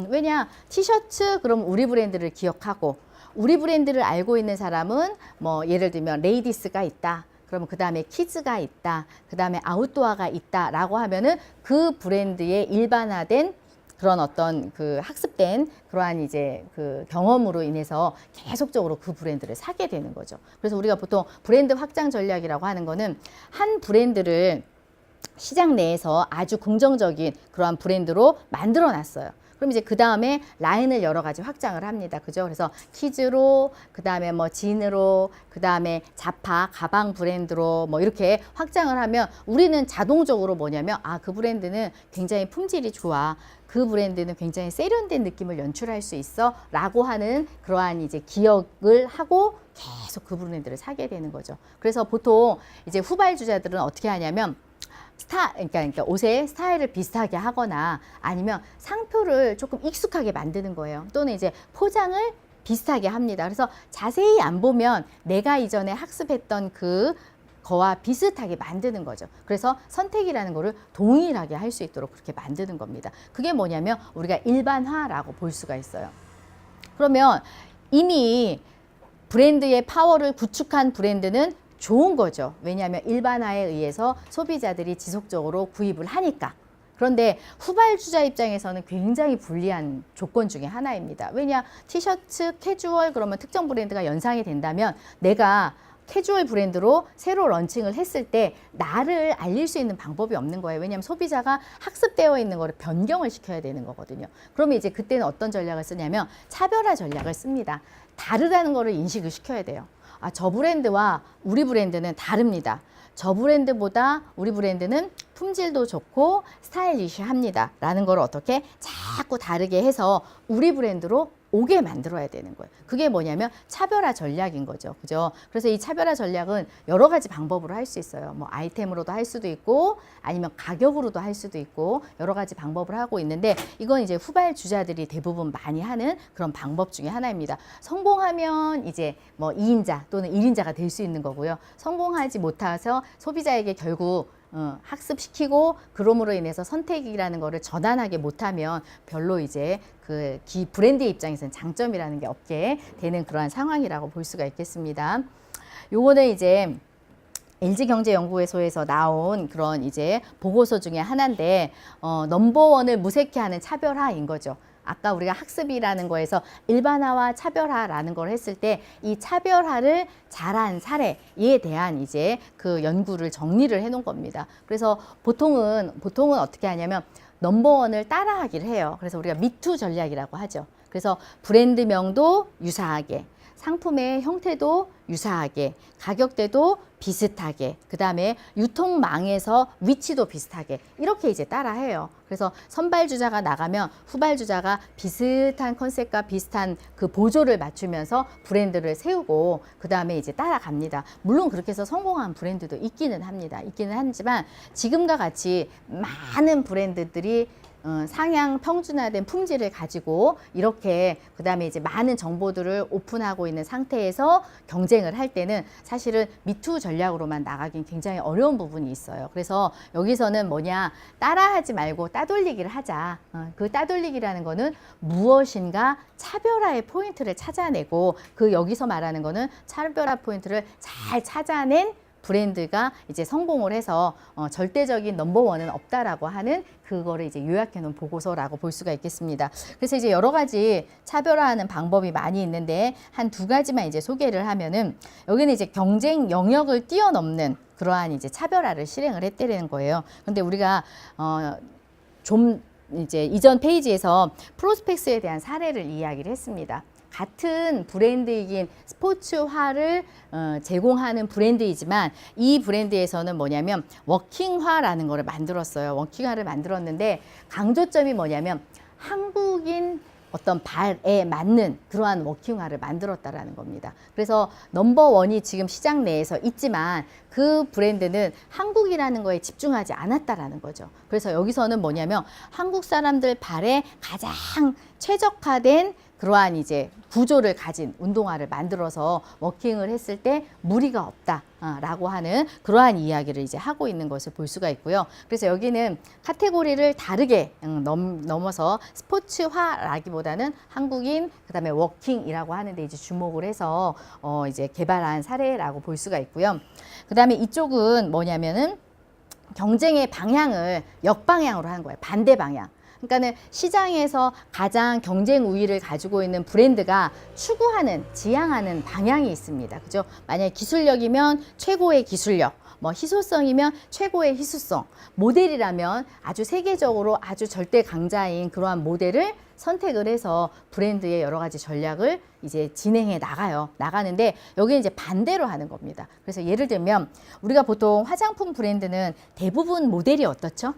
왜냐, 티셔츠 그럼 우리 브랜드를 기억하고, 우리 브랜드를 알고 있는 사람은 뭐 예를 들면 레이디스가 있다. 그러면 그 다음에 키즈가 있다. 그 다음에 아웃도어가 있다. 라고 하면은 그 브랜드의 일반화된 그런 어떤 그 학습된 그러한 이제 그 경험으로 인해서 계속적으로 그 브랜드를 사게 되는 거죠. 그래서 우리가 보통 브랜드 확장 전략이라고 하는 거는 한 브랜드를 시장 내에서 아주 긍정적인 그러한 브랜드로 만들어 놨어요. 그럼 이제 그 다음에 라인을 여러 가지 확장을 합니다. 그죠? 그래서 키즈로, 그 다음에 뭐 진으로, 그 다음에 자파, 가방 브랜드로 뭐 이렇게 확장을 하면 우리는 자동적으로 뭐냐면, 아, 그 브랜드는 굉장히 품질이 좋아. 그 브랜드는 굉장히 세련된 느낌을 연출할 수 있어. 라고 하는 그러한 이제 기억을 하고 계속 그 브랜드를 사게 되는 거죠. 그래서 보통 이제 후발주자들은 어떻게 하냐면, 그러니까 옷의 스타일을 비슷하게 하거나 아니면 상표를 조금 익숙하게 만드는 거예요. 또는 이제 포장을 비슷하게 합니다. 그래서 자세히 안 보면 내가 이전에 학습했던 그 거와 비슷하게 만드는 거죠. 그래서 선택이라는 거를 동일하게 할 수 있도록 그렇게 만드는 겁니다. 그게 뭐냐면 우리가 일반화라고 볼 수가 있어요. 그러면 이미 브랜드의 파워를 구축한 브랜드는 좋은 거죠. 왜냐하면 일반화에 의해서 소비자들이 지속적으로 구입을 하니까. 그런데 후발주자 입장에서는 굉장히 불리한 조건 중에 하나입니다. 왜냐, 티셔츠, 캐주얼 그러면 특정 브랜드가 연상이 된다면 내가 캐주얼 브랜드로 새로 런칭을 했을 때 나를 알릴 수 있는 방법이 없는 거예요. 왜냐하면 소비자가 학습되어 있는 거를 변경을 시켜야 되는 거거든요. 그러면 이제 그때는 어떤 전략을 쓰냐면 차별화 전략을 씁니다. 다르다는 거를 인식을 시켜야 돼요. 아, 저 브랜드와 우리 브랜드는 다릅니다. 저 브랜드보다 우리 브랜드는 품질도 좋고 스타일리시합니다. 라는 걸 어떻게 자꾸 다르게 해서 우리 브랜드로 오게 만들어야 되는 거예요. 그게 뭐냐면 차별화 전략인 거죠. 그죠? 그래서 이 차별화 전략은 여러 가지 방법으로 할 수 있어요. 뭐 아이템으로도 할 수도 있고 아니면 가격으로도 할 수도 있고 여러 가지 방법을 하고 있는데 이건 이제 후발주자들이 대부분 많이 하는 그런 방법 중에 하나입니다. 성공하면 이제 뭐 2인자 또는 1인자가 될 수 있는 거고요. 성공하지 못해서 소비자에게 결국 학습시키고 그럼으로 인해서 선택이라는 거를 전환하게 못하면 별로 이제 그 브랜드의 입장에서는 장점이라는 게 없게 되는 그러한 상황이라고 볼 수가 있겠습니다. 요거는 이제 LG경제연구소에서 나온 그런 이제 보고서 중에 하나인데 넘버원을 무색해하는 차별화인 거죠. 아까 우리가 학습이라는 거에서 일반화와 차별화라는 걸 했을 때 이 차별화를 잘한 사례에 대한 이제 그 연구를 정리를 해 놓은 겁니다. 그래서 보통은 어떻게 하냐면 넘버원을 따라하기를 해요. 그래서 우리가 미투 전략이라고 하죠. 그래서 브랜드명도 유사하게, 상품의 형태도 유사하게, 가격대도 비슷하게, 그 다음에 유통망에서 위치도 비슷하게 이렇게 이제 따라해요. 그래서 선발주자가 나가면 후발주자가 비슷한 컨셉과 비슷한 그 보조를 맞추면서 브랜드를 세우고 그 다음에 이제 따라갑니다. 물론 그렇게 해서 성공한 브랜드도 있기는 합니다. 있기는 하지만 지금과 같이 많은 브랜드들이 상향 평준화된 품질을 가지고 이렇게 그다음에 이제 많은 정보들을 오픈하고 있는 상태에서 경쟁을 할 때는 사실은 미투 전략으로만 나가긴 굉장히 어려운 부분이 있어요. 그래서 여기서는 뭐냐, 따라하지 말고 따돌리기를 하자. 그 따돌리기라는 거는 무엇인가 차별화의 포인트를 찾아내고 그 여기서 말하는 거는 차별화 포인트를 잘 찾아낸 브랜드가 이제 성공을 해서 절대적인 넘버원은 없다라고 하는 그거를 이제 요약해 놓은 보고서라고 볼 수가 있겠습니다. 그래서 이제 여러 가지 차별화하는 방법이 많이 있는데 한 두 가지만 이제 소개를 하면은 여기는 이제 경쟁 영역을 뛰어넘는 그러한 이제 차별화를 실행을 했다는 거예요. 근데 우리가 좀 이제 이전 페이지에서 프로스펙스에 대한 사례를 이야기를 했습니다. 같은 브랜드이긴 스포츠화를 제공하는 브랜드이지만 이 브랜드에서는 뭐냐면 워킹화라는 거를 만들었어요. 워킹화를 만들었는데 강조점이 뭐냐면 한국인 어떤 발에 맞는 그러한 워킹화를 만들었다라는 겁니다. 그래서 넘버원이 지금 시장 내에서 있지만 그 브랜드는 한국이라는 거에 집중하지 않았다라는 거죠. 그래서 여기서는 뭐냐면 한국 사람들 발에 가장 최적화된 그러한 이제 구조를 가진 운동화를 만들어서 워킹을 했을 때 무리가 없다라고 하는 그러한 이야기를 이제 하고 있는 것을 볼 수가 있고요. 그래서 여기는 카테고리를 다르게 넘어서 스포츠화라기보다는 한국인 그다음에 워킹이라고 하는데 이제 주목을 해서 이제 개발한 사례라고 볼 수가 있고요. 그다음에 이쪽은 뭐냐면은 경쟁의 방향을 역방향으로 하는 거예요. 반대 방향. 그러니까는 시장에서 가장 경쟁 우위를 가지고 있는 브랜드가 추구하는, 지향하는 방향이 있습니다. 그죠? 만약에 기술력이면 최고의 기술력, 뭐 희소성이면 최고의 희소성, 모델이라면 아주 세계적으로 아주 절대 강자인 그러한 모델을 선택을 해서 브랜드의 여러 가지 전략을 이제 진행해 나가는데 여기는 이제 반대로 하는 겁니다. 그래서 예를 들면 우리가 보통 화장품 브랜드는 대부분 모델이 어떻죠?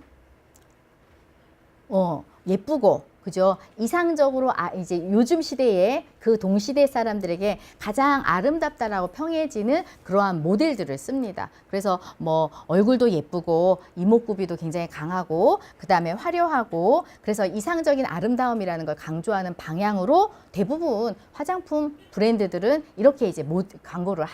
예쁘고, 그죠? 이상적으로 이제 요즘 시대에 그 동시대 사람들에게 가장 아름답다라고 평해지는 그러한 모델들을 씁니다. 그래서 뭐 얼굴도 예쁘고 이목구비도 굉장히 강하고 그다음에 화려하고 그래서 이상적인 아름다움이라는 걸 강조하는 방향으로 대부분 화장품 브랜드들은 이렇게 이제 광고를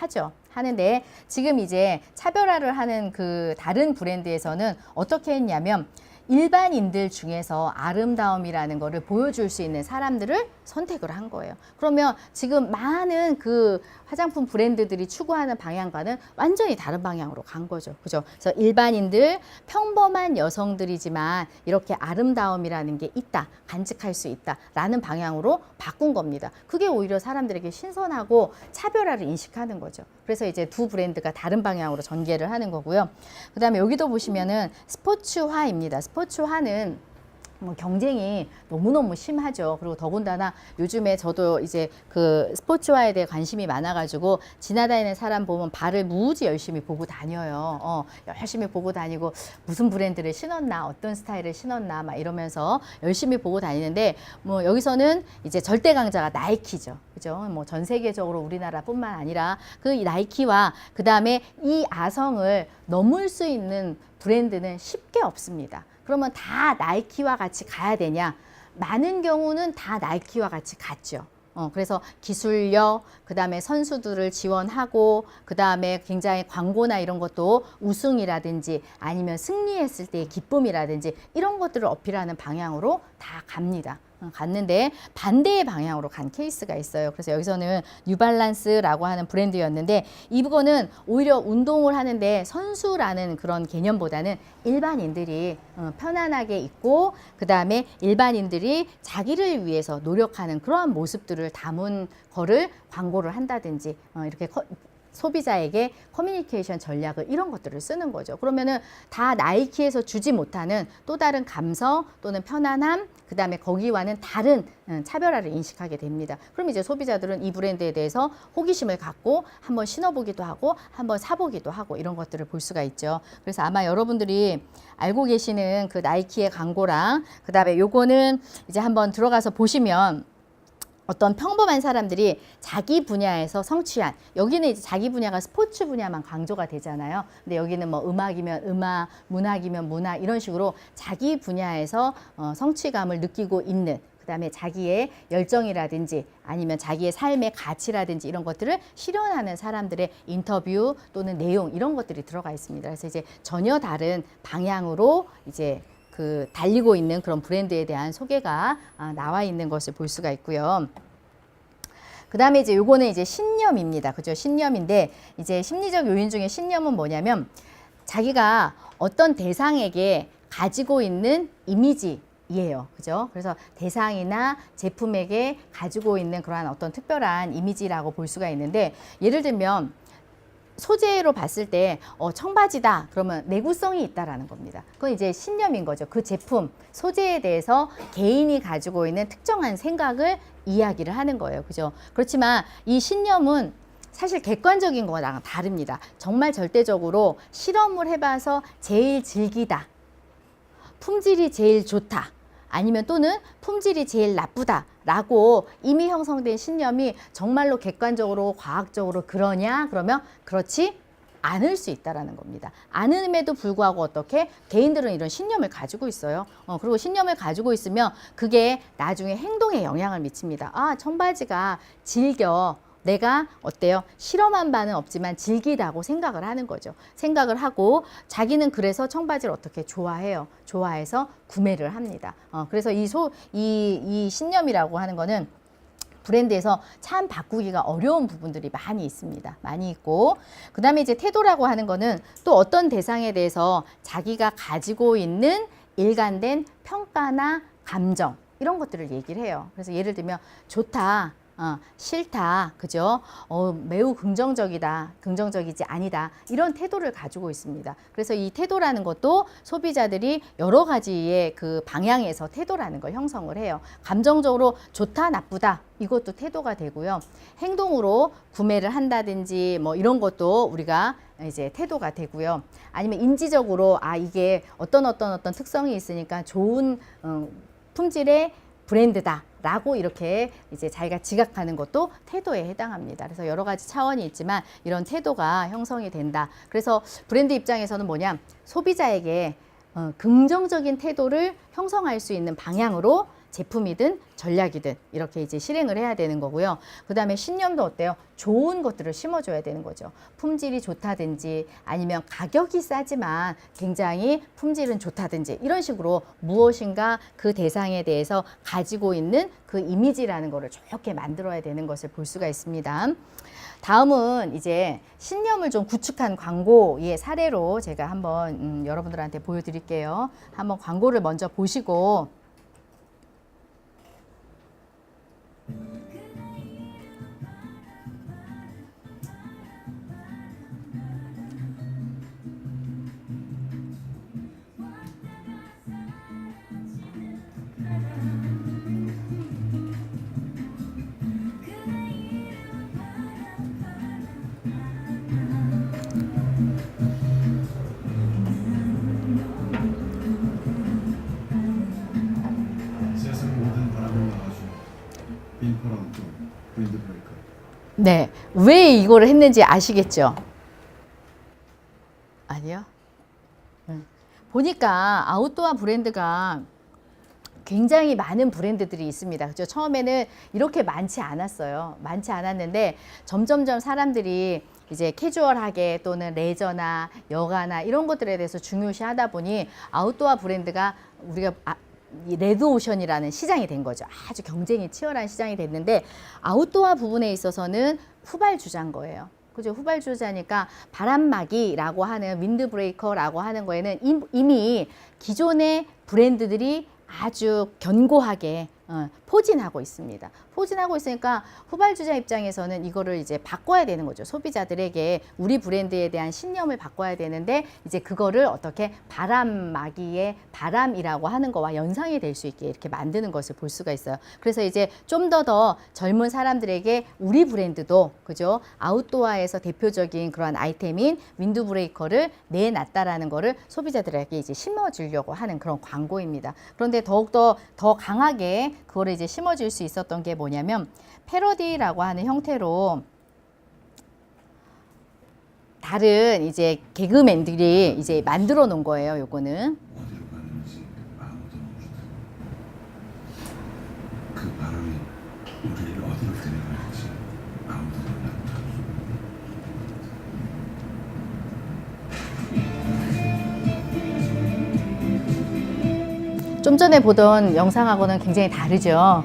하는데 지금 이제 차별화를 하는 그 다른 브랜드에서는 어떻게 했냐면 일반인들 중에서 아름다움이라는 거를 보여줄 수 있는 사람들을 선택을 한 거예요. 그러면 지금 많은 그 화장품 브랜드들이 추구하는 방향과는 완전히 다른 방향으로 간 거죠. 그죠? 그래서 일반인들, 평범한 여성들이지만 이렇게 아름다움이라는 게 있다, 간직할 수 있다 라는 방향으로 바꾼 겁니다. 그게 오히려 사람들에게 신선하고 차별화를 인식하는 거죠. 그래서 이제 두 브랜드가 다른 방향으로 전개를 하는 거고요. 그 다음에 여기도 보시면은 스포츠화입니다. 스포츠화는 뭐 경쟁이 너무너무 심하죠. 그리고 더군다나 요즘에 저도 이제 그 스포츠화에 대해 관심이 많아가지고 지나다니는 사람 보면 발을 무지 열심히 보고 다녀요. 열심히 보고 다니고 무슨 브랜드를 신었나, 어떤 스타일을 신었나 막 이러면서 열심히 보고 다니는데 뭐 여기서는 이제 절대 강자가 나이키죠. 그죠? 뭐 전 세계적으로 우리나라뿐만 아니라 그 나이키와 그 다음에 이 아성을 넘을 수 있는 브랜드는 쉽게 없습니다. 그러면 다 나이키와 같이 가야 되냐? 많은 경우는 다 나이키와 같이 갔죠. 그래서 기술력, 그 다음에 선수들을 지원하고, 그 다음에 굉장히 광고나 이런 것도 우승이라든지 아니면 승리했을 때의 기쁨이라든지 이런 것들을 어필하는 방향으로 다 갑니다. 갔는데 반대의 방향으로 간 케이스가 있어요. 그래서 여기서는 뉴발란스라고 하는 브랜드였는데 이거는 오히려 운동을 하는데 선수라는 그런 개념보다는 일반인들이 편안하게 입고 그 다음에 일반인들이 자기를 위해서 노력하는 그러한 모습들을 담은 거를 광고를 한다든지 이렇게 소비자에게 커뮤니케이션 전략을 이런 것들을 쓰는 거죠. 그러면은 다 나이키에서 주지 못하는 또 다른 감성 또는 편안함 그 다음에 거기와는 다른 차별화를 인식하게 됩니다. 그럼 이제 소비자들은 이 브랜드에 대해서 호기심을 갖고 한번 신어보기도 하고 한번 사보기도 하고 이런 것들을 볼 수가 있죠. 그래서 아마 여러분들이 알고 계시는 그 나이키의 광고랑 그 다음에 요거는 이제 한번 들어가서 보시면 어떤 평범한 사람들이 자기 분야에서 성취한 여기는 이제 자기 분야가 스포츠 분야만 강조가 되잖아요. 근데 여기는 뭐 음악이면 음악, 문학이면 문학 이런 식으로 자기 분야에서 성취감을 느끼고 있는 그다음에 자기의 열정이라든지 아니면 자기의 삶의 가치라든지 이런 것들을 실현하는 사람들의 인터뷰 또는 내용 이런 것들이 들어가 있습니다. 그래서 이제 전혀 다른 방향으로 이제 그 달리고 있는 그런 브랜드에 대한 소개가 나와 있는 것을 볼 수가 있고요. 그 다음에 이제 요거는 이제 신념입니다. 그죠? 신념인데 이제 심리적 요인 중에 신념은 뭐냐면 자기가 어떤 대상에게 가지고 있는 이미지예요. 그죠? 그래서 대상이나 제품에게 가지고 있는 그러한 어떤 특별한 이미지라고 볼 수가 있는데 예를 들면 소재로 봤을 때 청바지다 그러면 내구성이 있다라는 겁니다. 그건 이제 신념인 거죠. 그 제품 소재에 대해서 개인이 가지고 있는 특정한 생각을 이야기를 하는 거예요. 그죠? 그렇지만 이 신념은 사실 객관적인 거랑 다릅니다. 정말 절대적으로 실험을 해봐서 제일 즐기다, 품질이 제일 좋다, 아니면 또는 품질이 제일 나쁘다 라고 이미 형성된 신념이 정말로 객관적으로 과학적으로 그러냐? 그러면 그렇지 않을 수 있다라는 겁니다. 않음에도 불구하고 어떻게 개인들은 이런 신념을 가지고 있어요. 그리고 신념을 가지고 있으면 그게 나중에 행동에 영향을 미칩니다. 아, 청바지가 즐겨. 내가 어때요? 실험한 바는 없지만 즐기다고 생각을 하는 거죠. 생각을 하고 자기는 그래서 청바지를 어떻게 좋아해요. 좋아해서 구매를 합니다. 그래서 이 신념이라고 하는 거는 브랜드에서 참 바꾸기가 어려운 부분들이 많이 있습니다. 많이 있고 그 다음에 이제 태도라고 하는 거는 또 어떤 대상에 대해서 자기가 가지고 있는 일관된 평가나 감정 이런 것들을 얘기를 해요. 그래서 예를 들면 좋다. 싫다, 그죠? 매우 긍정적이다, 긍정적이지 아니다 이런 태도를 가지고 있습니다. 그래서 이 태도라는 것도 소비자들이 여러 가지의 그 방향에서 태도라는 걸 형성을 해요. 감정적으로 좋다, 나쁘다 이것도 태도가 되고요. 행동으로 구매를 한다든지 뭐 이런 것도 우리가 이제 태도가 되고요. 아니면 인지적으로 이게 어떤 특성이 있으니까 좋은 품질의 브랜드다. 라고 이렇게 이제 자기가 지각하는 것도 태도에 해당합니다. 그래서 여러 가지 차원이 있지만 이런 태도가 형성이 된다. 그래서 브랜드 입장에서는 뭐냐? 소비자에게 긍정적인 태도를 형성할 수 있는 방향으로 제품이든 전략이든 이렇게 이제 실행을 해야 되는 거고요. 그 다음에 신념도 어때요? 좋은 것들을 심어줘야 되는 거죠. 품질이 좋다든지 아니면 가격이 싸지만 굉장히 품질은 좋다든지 이런 식으로 무엇인가 그 대상에 대해서 가지고 있는 그 이미지라는 거를 좋게 만들어야 되는 것을 볼 수가 있습니다. 다음은 이제 신념을 좀 구축한 광고의 사례로 제가 한번 여러분들한테 보여드릴게요. 한번 광고를 먼저 보시고 네, 왜 이거를 했는지 아시겠죠? 아니요? 보니까 아웃도어 브랜드가 굉장히 많은 브랜드들이 있습니다. 그죠? 처음에는 이렇게 많지 않았어요. 많지 않았는데 점점점 사람들이 이제 캐주얼하게 또는 레저나 여가나 이런 것들에 대해서 중요시 하다 보니 아웃도어 브랜드가 우리가 이 레드오션이라는 시장이 된 거죠. 아주 경쟁이 치열한 시장이 됐는데 아웃도어 부분에 있어서는 후발주자인 거예요. 그죠? 후발주자니까 바람막이라고 하는 윈드브레이커라고 하는 거에는 이미 기존의 브랜드들이 아주 견고하게 포진하고 있습니다. 포진하고 있으니까 후발주자 입장에서는 이거를 이제 바꿔야 되는 거죠. 소비자들에게 우리 브랜드에 대한 신념을 바꿔야 되는데 이제 그거를 어떻게 바람막이의 바람이라고 하는 거와 연상이 될 수 있게 이렇게 만드는 것을 볼 수가 있어요. 그래서 이제 좀 더 젊은 사람들에게 우리 브랜드도 그죠? 아웃도어에서 대표적인 그런 아이템인 윈드브레이커를 내놨다라는 거를 소비자들에게 이제 심어주려고 하는 그런 광고입니다. 그런데 더욱더 더 강하게 그거를 이제 심어줄 수 있었던 게 뭐냐면 패러디라고 하는 형태로 다른 이제 개그맨들이 이제 만들어 놓은 거예요. 요거는 어디로 가는지 아무도 모르다. 그 바람이 우리를 어디로 데려갈지 아무도 몰랐다. 좀 전에 보던 영상하고는 굉장히 다르죠.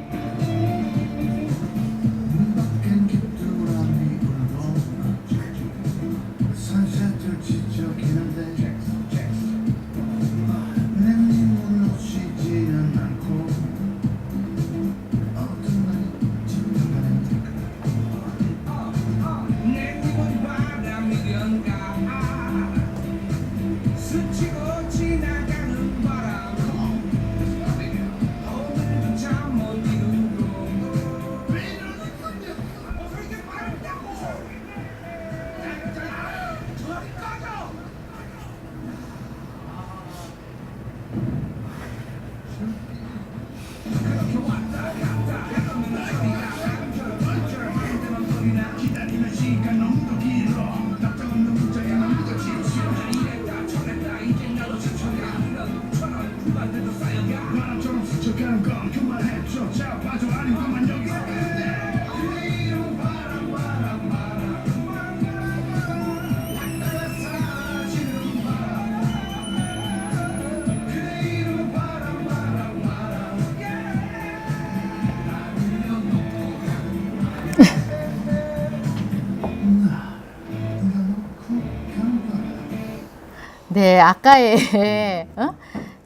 네, 아까의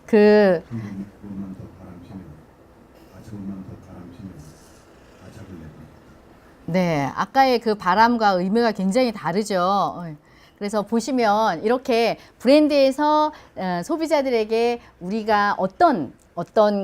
그 조금만 더 바람치면 조금만 더 바람치면 바짝을 내버리겠다. 네, 아까의 그 바람과 의미가 굉장히 다르죠. 그래서 보시면 이렇게 브랜드에서 소비자들에게 우리가 어떤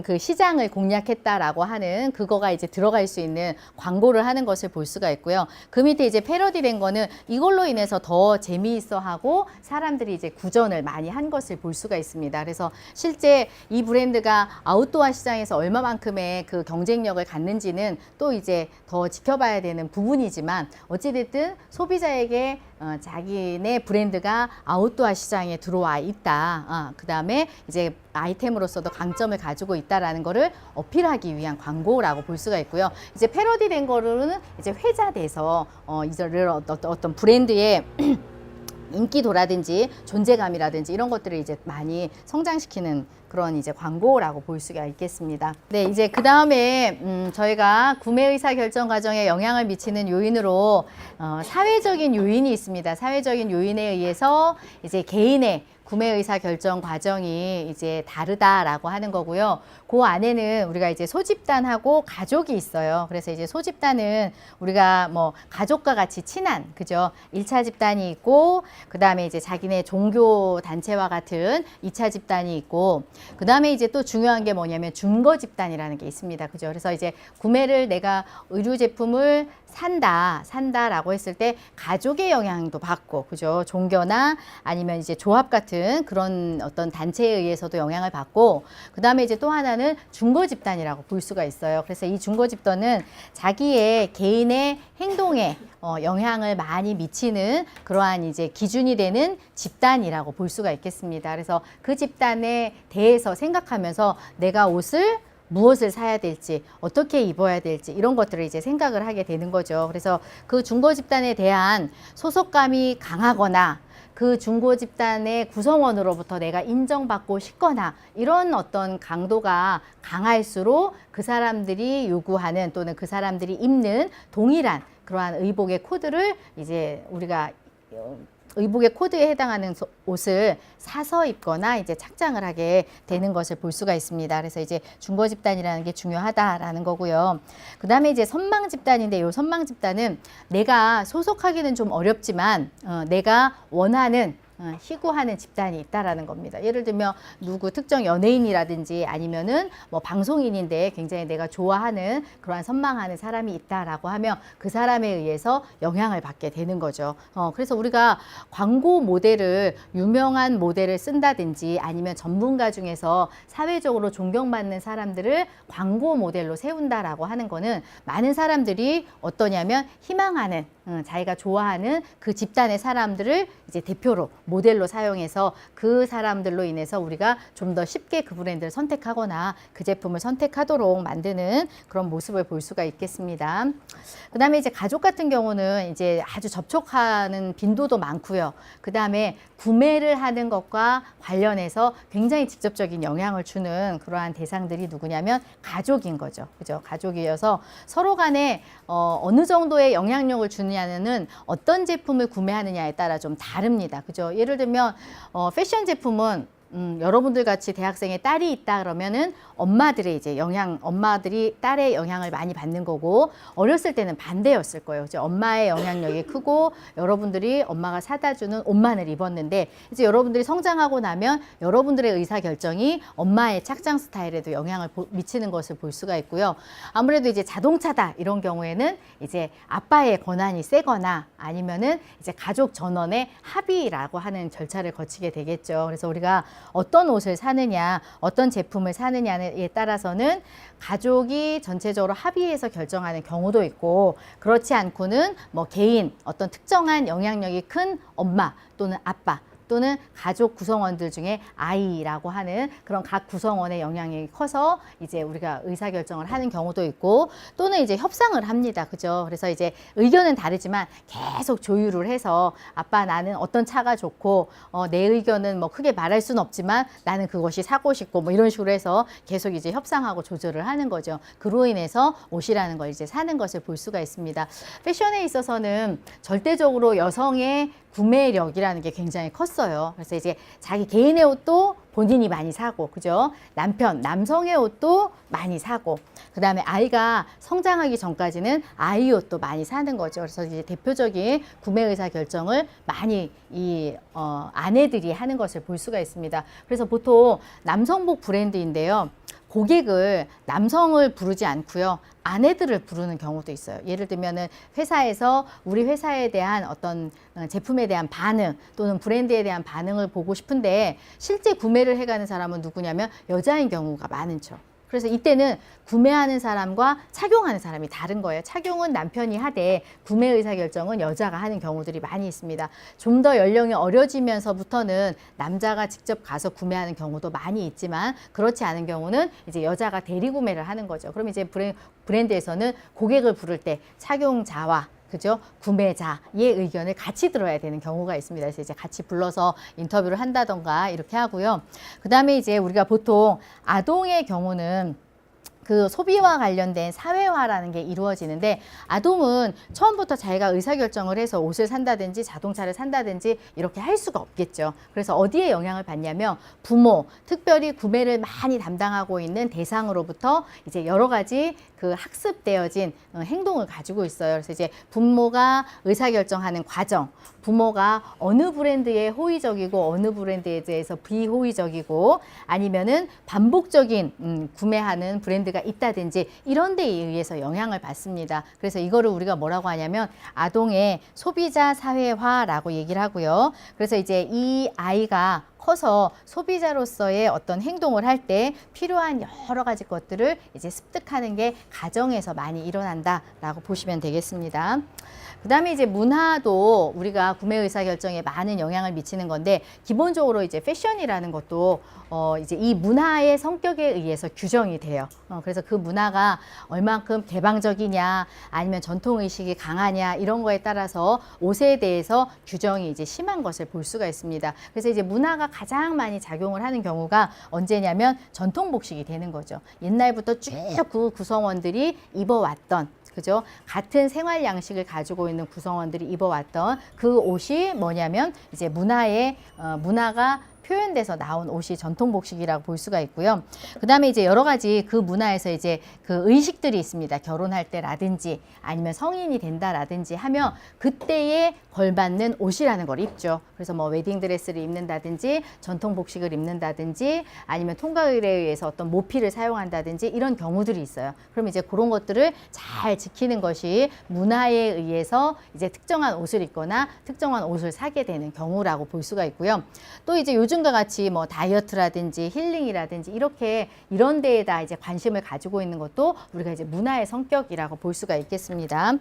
그 시장을 공략했다라고 하는 그거가 이제 들어갈 수 있는 광고를 하는 것을 볼 수가 있고요. 그 밑에 이제 패러디 된 거는 이걸로 인해서 더 재미있어 하고 사람들이 이제 구전을 많이 한 것을 볼 수가 있습니다. 그래서 실제 이 브랜드가 아웃도어 시장에서 얼마만큼의 그 경쟁력을 갖는지는 또 이제 더 지켜봐야 되는 부분이지만 어찌됐든 소비자에게 자기네 브랜드가 아웃도어 시장에 들어와 있다. 그 다음에 이제 아이템으로서도 강점을 가지고 있다라는 거를 어필하기 위한 광고라고 볼 수가 있고요. 이제 패러디 된 거로는 이제 회자돼서 이제를 어떤 브랜드의 인기도라든지 존재감이라든지 이런 것들을 이제 많이 성장시키는 그런 이제 광고라고 볼 수가 있겠습니다. 네, 이제 그 다음에 저희가 구매 의사 결정 과정에 영향을 미치는 요인으로 사회적인 요인이 있습니다. 사회적인 요인에 의해서 이제 개인의 구매 의사 결정 과정이 이제 다르다라고 하는 거고요. 그 안에는 우리가 이제 소집단하고 가족이 있어요. 그래서 이제 소집단은 우리가 뭐 가족과 같이 친한, 그죠? 1차 집단이 있고, 그 다음에 이제 자기네 종교 단체와 같은 2차 집단이 있고, 그 다음에 이제 또 중요한 게 뭐냐면 준거 집단이라는 게 있습니다. 그죠? 그래서 이제 구매를 내가 의류 제품을 산다라고 했을 때 가족의 영향도 받고, 그죠? 종교나 아니면 이제 조합 같은 그런 어떤 단체에 의해서도 영향을 받고, 그 다음에 이제 또 하나는 준거 집단이라고 볼 수가 있어요. 그래서 이 준거 집단은 자기의 개인의 행동에 영향을 많이 미치는 그러한 이제 기준이 되는 집단이라고 볼 수가 있겠습니다. 그래서 그 집단에 대해서 생각하면서 내가 옷을 무엇을 사야 될지, 어떻게 입어야 될지 이런 것들을 이제 생각을 하게 되는 거죠. 그래서 그 중고 집단에 대한 소속감이 강하거나 그 중고 집단의 구성원으로부터 내가 인정받고 싶거나 이런 어떤 강도가 강할수록 그 사람들이 요구하는 또는 그 사람들이 입는 동일한 그러한 의복의 코드를 이제 우리가 의복의 코드에 해당하는 옷을 사서 입거나 이제 착장을 하게 되는 것을 볼 수가 있습니다. 그래서 이제 준거 집단이라는 게 중요하다라는 거고요. 그 다음에 이제 선망 집단인데 이 선망 집단은 내가 소속하기는 좀 어렵지만 내가 원하는 희구하는 집단이 있다라는 겁니다. 예를 들면 누구 특정 연예인이라든지 아니면은 뭐 방송인인데 굉장히 내가 좋아하는 그러한 선망하는 사람이 있다라고 하면 그 사람에 의해서 영향을 받게 되는 거죠. 그래서 우리가 광고 모델을 유명한 모델을 쓴다든지 아니면 전문가 중에서 사회적으로 존경받는 사람들을 광고 모델로 세운다라고 하는 거는 많은 사람들이 어떠냐면 희망하는 자기가 좋아하는 그 집단의 사람들을 이제 대표로 모델로 사용해서 그 사람들로 인해서 우리가 좀 더 쉽게 그 브랜드를 선택하거나 그 제품을 선택하도록 만드는 그런 모습을 볼 수가 있겠습니다. 그 다음에 이제 가족 같은 경우는 이제 아주 접촉하는 빈도도 많고요. 그 다음에 구매를 하는 것과 관련해서 굉장히 직접적인 영향을 주는 그러한 대상들이 누구냐면 가족인 거죠. 그죠? 가족이어서 서로 간에 어느 정도의 영향력을 주느냐는 어떤 제품을 구매하느냐에 따라 좀 다릅니다. 그죠? 예를 들면 패션 제품은 여러분들 같이 대학생의 딸이 있다 그러면은 엄마들의 이제 엄마들이 딸의 영향을 많이 받는 거고 어렸을 때는 반대였을 거예요. 이제 엄마의 영향력이 크고 여러분들이 엄마가 사다 주는 옷만을 입었는데 이제 여러분들이 성장하고 나면 여러분들의 의사 결정이 엄마의 착장 스타일에도 영향을 미치는 것을 볼 수가 있고요. 아무래도 이제 자동차다 이런 경우에는 이제 아빠의 권한이 세거나 아니면은 이제 가족 전원의 합의라고 하는 절차를 거치게 되겠죠. 그래서 우리가 어떤 옷을 사느냐, 어떤 제품을 사느냐에 따라서는 가족이 전체적으로 합의해서 결정하는 경우도 있고, 그렇지 않고는 뭐 개인 어떤 특정한 영향력이 큰 엄마 또는 아빠 또는 가족 구성원들 중에 아이라고 하는 그런 각 구성원의 영향이 커서 이제 우리가 의사결정을 하는 경우도 있고, 또는 이제 협상을 합니다. 그죠? 그래서 이제 의견은 다르지만 계속 조율을 해서 아빠 나는 어떤 차가 좋고, 내 의견은 뭐 크게 말할 수는 없지만 나는 그것이 사고 싶고 뭐 이런 식으로 해서 계속 이제 협상하고 조절을 하는 거죠. 그로 인해서 옷이라는 걸 이제 사는 것을 볼 수가 있습니다. 패션에 있어서는 절대적으로 여성의 구매력이라는 게 굉장히 컸어요. 그래서 이제 자기 개인의 옷도 본인이 많이 사고, 그죠? 남성의 옷도 많이 사고, 그 다음에 아이가 성장하기 전까지는 아이 옷도 많이 사는 거죠. 그래서 이제 대표적인 구매 의사 결정을 많이 아내들이 하는 것을 볼 수가 있습니다. 그래서 보통 남성복 브랜드인데요. 고객을 남성을 부르지 않고요. 아내들을 부르는 경우도 있어요. 예를 들면은 회사에서 우리 회사에 대한 어떤 제품에 대한 반응 또는 브랜드에 대한 반응을 보고 싶은데 실제 구매를 해가는 사람은 누구냐면 여자인 경우가 많죠. 그래서 이때는 구매하는 사람과 착용하는 사람이 다른 거예요. 착용은 남편이 하되 구매 의사결정은 여자가 하는 경우들이 많이 있습니다. 좀 더 연령이 어려지면서부터는 남자가 직접 가서 구매하는 경우도 많이 있지만, 그렇지 않은 경우는 이제 여자가 대리 구매를 하는 거죠. 그럼 이제 브랜드에서는 고객을 부를 때 착용자와 그죠? 구매자의 의견을 같이 들어야 되는 경우가 있습니다. 그래서 이제 같이 불러서 인터뷰를 한다던가 이렇게 하고요. 그 다음에 이제 우리가 보통 아동의 경우는 그 소비와 관련된 사회화라는 게 이루어지는데, 아동은 처음부터 자기가 의사결정을 해서 옷을 산다든지 자동차를 산다든지 이렇게 할 수가 없겠죠. 그래서 어디에 영향을 받냐면 부모, 특별히 구매를 많이 담당하고 있는 대상으로부터 이제 여러 가지 그 학습되어진 행동을 가지고 있어요. 그래서 이제 부모가 의사결정하는 과정, 부모가 어느 브랜드에 호의적이고 어느 브랜드에 대해서 비호의적이고, 아니면은 반복적인 구매하는 브랜드가 있다든지 이런 데에 의해서 영향을 받습니다. 그래서 이거를 우리가 뭐라고 하냐면 아동의 소비자 사회화라고 얘기를 하고요. 그래서 이제 이 아이가 커서 소비자로서의 어떤 행동을 할 때 필요한 여러 가지 것들을 이제 습득하는 게 가정에서 많이 일어난다라고 보시면 되겠습니다. 그 다음에 이제 문화도 우리가 구매 의사 결정에 많은 영향을 미치는 건데, 기본적으로 이제 패션이라는 것도 이제 이 문화의 성격에 의해서 규정이 돼요. 그래서 그 문화가 얼만큼 개방적이냐, 아니면 전통의식이 강하냐, 이런 거에 따라서 옷에 대해서 규정이 이제 심한 것을 볼 수가 있습니다. 그래서 이제 문화가 가장 많이 작용을 하는 경우가 언제냐면 전통복식이 되는 거죠. 옛날부터 쭉 그 구성원들이 입어왔던, 그죠? 같은 생활 양식을 가지고 있는 구성원들이 입어왔던 그 옷이 뭐냐면 이제 문화가 표현돼서 나온 옷이 전통복식이라고 볼 수가 있고요. 그 다음에 이제 여러 가지 그 문화에서 이제 그 의식들이 있습니다. 결혼할 때라든지 아니면 성인이 된다라든지 하면 그때에 걸맞는 옷이라는 걸 입죠. 그래서 뭐 웨딩드레스를 입는다든지 전통복식을 입는다든지 아니면 통과의례에 의해서 어떤 모피를 사용한다든지 이런 경우들이 있어요. 그럼 이제 그런 것들을 잘 지키는 것이 문화에 의해서 이제 특정한 옷을 입거나 특정한 옷을 사게 되는 경우라고 볼 수가 있고요. 또 이제 요즘과 같이 뭐 다이어트라든지 힐링이라든지 이렇게 이런 데에다 이제 관심을 가지고 있는 것도 우리가 이제 문화의 성격이라고 볼 수가 있겠습니다.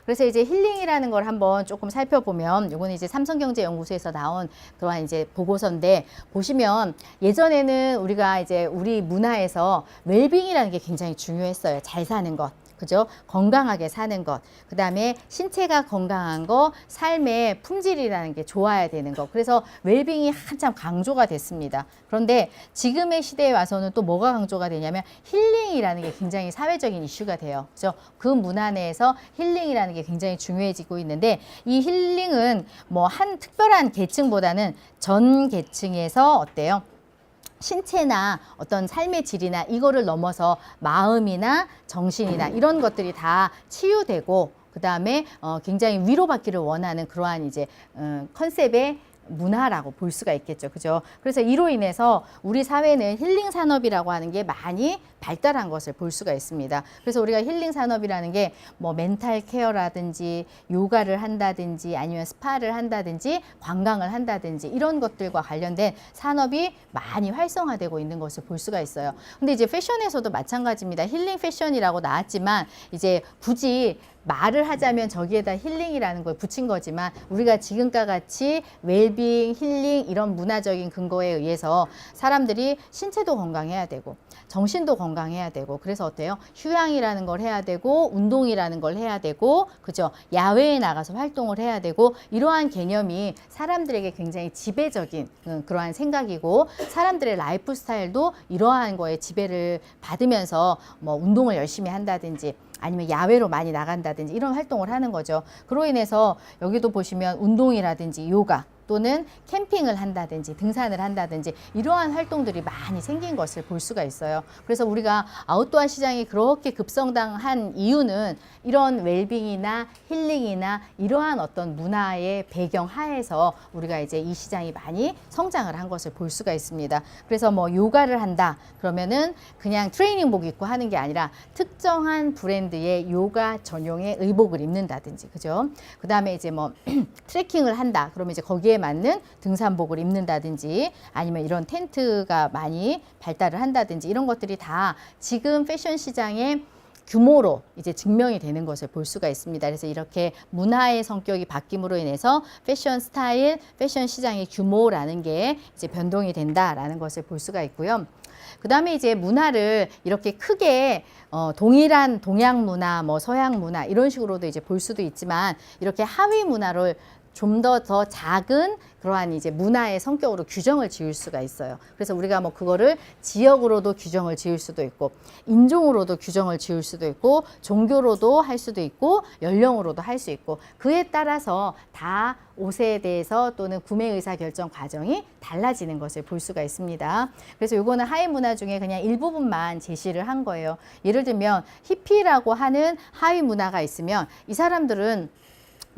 그래서 이제 힐링이라는 걸 한번 조금 살펴보면, 이거는 이제 삼성경제연구소에서 나온 그러한 이제 보고서인데, 보시면 예전에는 우리가 이제 우리 문화에서 웰빙이라는 게 굉장히 중요했어요. 잘 사는 것. 그죠? 건강하게 사는 것. 그 다음에 신체가 건강한 거, 삶의 품질이라는 게 좋아야 되는 것. 그래서 웰빙이 한참 강조가 됐습니다. 그런데 지금의 시대에 와서는 또 뭐가 강조가 되냐면 힐링이라는 게 굉장히 사회적인 이슈가 돼요. 그죠? 그 문화 내에서 힐링이라는 게 굉장히 중요해지고 있는데, 이 힐링은 뭐 한 특별한 계층보다는 전 계층에서 어때요? 신체나 어떤 삶의 질이나 이거를 넘어서 마음이나 정신이나 이런 것들이 다 치유되고, 그 다음에 굉장히 위로받기를 원하는 그러한 이제 컨셉의 문화라고 볼 수가 있겠죠. 그죠? 그래서 이로 인해서 우리 사회는 힐링 산업이라고 하는 게 많이 발달한 것을 볼 수가 있습니다. 그래서 우리가 힐링 산업이라는 게 뭐 멘탈 케어라든지 요가를 한다든지 아니면 스파를 한다든지 관광을 한다든지 이런 것들과 관련된 산업이 많이 활성화되고 있는 것을 볼 수가 있어요. 근데 이제 패션에서도 마찬가지입니다. 힐링 패션이라고 나왔지만 이제 굳이 말을 하자면 저기에다 힐링이라는 걸 붙인 거지만 우리가 지금과 같이 웰빙, 힐링 이런 문화적인 근거에 의해서 사람들이 신체도 건강해야 되고 정신도 건강해야 되고 그래서 어때요? 휴양이라는 걸 해야 되고 운동이라는 걸 해야 되고 그죠? 야외에 나가서 활동을 해야 되고 이러한 개념이 사람들에게 굉장히 지배적인 그러한 생각이고 사람들의 라이프 스타일도 이러한 거에 지배를 받으면서 뭐 운동을 열심히 한다든지 아니면 야외로 많이 나간다든지 이런 활동을 하는 거죠. 그로 인해서 여기도 보시면 운동이라든지 요가 또는 캠핑을 한다든지 등산을 한다든지 이러한 활동들이 많이 생긴 것을 볼 수가 있어요. 그래서 우리가 아웃도어 시장이 그렇게 급성장한 이유는 이런 웰빙이나 힐링이나 이러한 어떤 문화의 배경 하에서 우리가 이제 이 시장이 많이 성장을 한 것을 볼 수가 있습니다. 그래서 뭐 요가를 한다 그러면은 그냥 트레이닝복 입고 하는 게 아니라 특정한 브랜드의 요가 전용의 의복을 입는다든지 그죠? 그다음에 이제 뭐 트레킹을 한다 그러면 이제 거기에 맞는 등산복을 입는다든지 아니면 이런 텐트가 많이 발달을 한다든지 이런 것들이 다 지금 패션 시장의 규모로 이제 증명이 되는 것을 볼 수가 있습니다. 그래서 이렇게 문화의 성격이 바뀜으로 인해서 패션 스타일, 패션 시장의 규모라는 게 이제 변동이 된다라는 것을 볼 수가 있고요. 그 다음에 이제 문화를 이렇게 크게 동일한 동양 문화, 뭐 서양 문화 이런 식으로도 이제 볼 수도 있지만 이렇게 하위 문화를 좀 더 작은 그러한 이제 문화의 성격으로 규정을 지을 수가 있어요. 그래서 우리가 뭐 그거를 지역으로도 규정을 지을 수도 있고 인종으로도 규정을 지을 수도 있고 종교로도 할 수도 있고 연령으로도 할 수 있고 그에 따라서 다 옷에 대해서 또는 구매 의사 결정 과정이 달라지는 것을 볼 수가 있습니다. 그래서 요거는 하위 문화 중에 그냥 일부분만 제시를 한 거예요. 예를 들면 히피라고 하는 하위 문화가 있으면 이 사람들은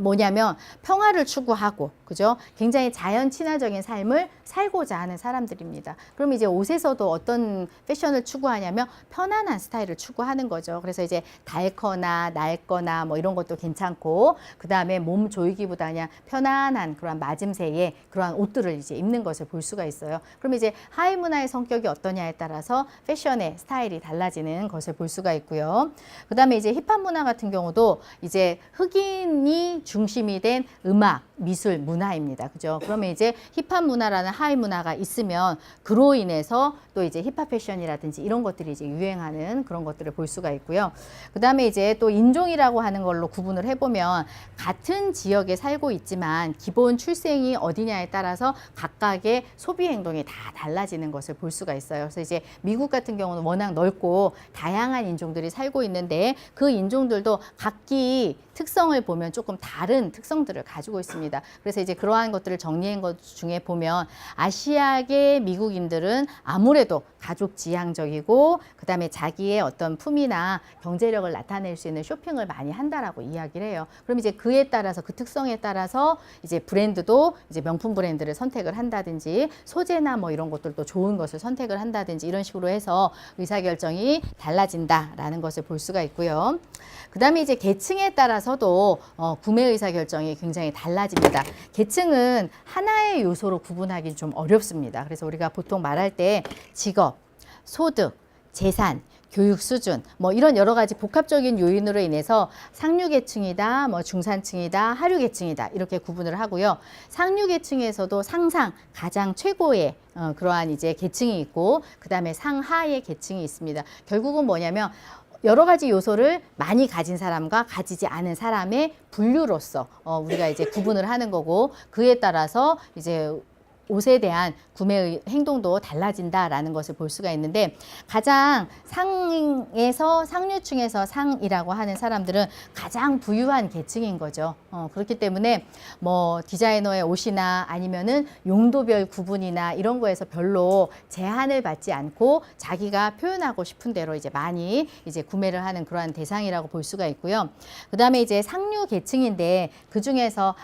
뭐냐면 평화를 추구하고 그죠? 굉장히 자연 친화적인 삶을 살고자 하는 사람들입니다. 그럼 이제 옷에서도 어떤 패션을 추구하냐면 편안한 스타일을 추구하는 거죠. 그래서 이제 닳거나 낡거나 뭐 이런 것도 괜찮고 그 다음에 몸 조이기보다 그냥 편안한 그런 맞음새의 그러한 옷들을 이제 입는 것을 볼 수가 있어요. 그럼 이제 하위 문화의 성격이 어떠냐에 따라서 패션의 스타일이 달라지는 것을 볼 수가 있고요. 그 다음에 이제 힙합 문화 같은 경우도 이제 흑인이 중심이 된 음악, 미술, 문화입니다. 그죠? 그러면 이제 힙합 문화라는 하위 문화가 있으면 그로 인해서 또 이제 힙합 패션이라든지 이런 것들이 이제 유행하는 그런 것들을 볼 수가 있고요. 그 다음에 이제 또 인종이라고 하는 걸로 구분을 해보면 같은 지역에 살고 있지만 기본 출생이 어디냐에 따라서 각각의 소비 행동이 다 달라지는 것을 볼 수가 있어요. 그래서 이제 미국 같은 경우는 워낙 넓고 다양한 인종들이 살고 있는데 그 인종들도 각기 특성을 보면 조금 다른 특성들을 가지고 있습니다. 그래서 이제 그러한 것들을 정리한 것 중에 보면 아시아계 미국인들은 아무래도 가족 지향적이고 그다음에 자기의 어떤 품이나 경제력을 나타낼 수 있는 쇼핑을 많이 한다라고 이야기를 해요. 그럼 이제 그에 따라서 그 특성에 따라서 이제 브랜드도 이제 명품 브랜드를 선택을 한다든지 소재나 뭐 이런 것들도 좋은 것을 선택을 한다든지 이런 식으로 해서 의사결정이 달라진다라는 것을 볼 수가 있고요. 그다음에 이제 계층에 따라서도 구매 의사결정이 굉장히 달라집니다. 계층은 하나의 요소로 구분하기 좀 어렵습니다. 그래서 우리가 보통 말할 때 직업, 소득, 재산, 교육 수준 뭐 이런 여러 가지 복합적인 요인으로 인해서 상류계층이다, 뭐 중산층이다, 하류계층이다 이렇게 구분을 하고요. 상류계층에서도 상상 가장 최고의 그러한 이제 계층이 있고 그 다음에 상하의 계층이 있습니다. 결국은 뭐냐면 여러 가지 요소를 많이 가진 사람과 가지지 않은 사람의 분류로서 우리가 이제 구분을 하는 거고 그에 따라서 이제 옷에 대한 구매 행동도 달라진다라는 것을 볼 수가 있는데, 가장 상에서 상류층에서 상이라고 하는 사람들은 가장 부유한 계층인 거죠. 그렇기 때문에 뭐 디자이너의 옷이나 아니면은 용도별 구분이나 이런 거에서 별로 제한을 받지 않고 자기가 표현하고 싶은 대로 이제 많이 이제 구매를 하는 그러한 대상이라고 볼 수가 있고요. 그다음에 이제 상류 계층인데, 그 중에서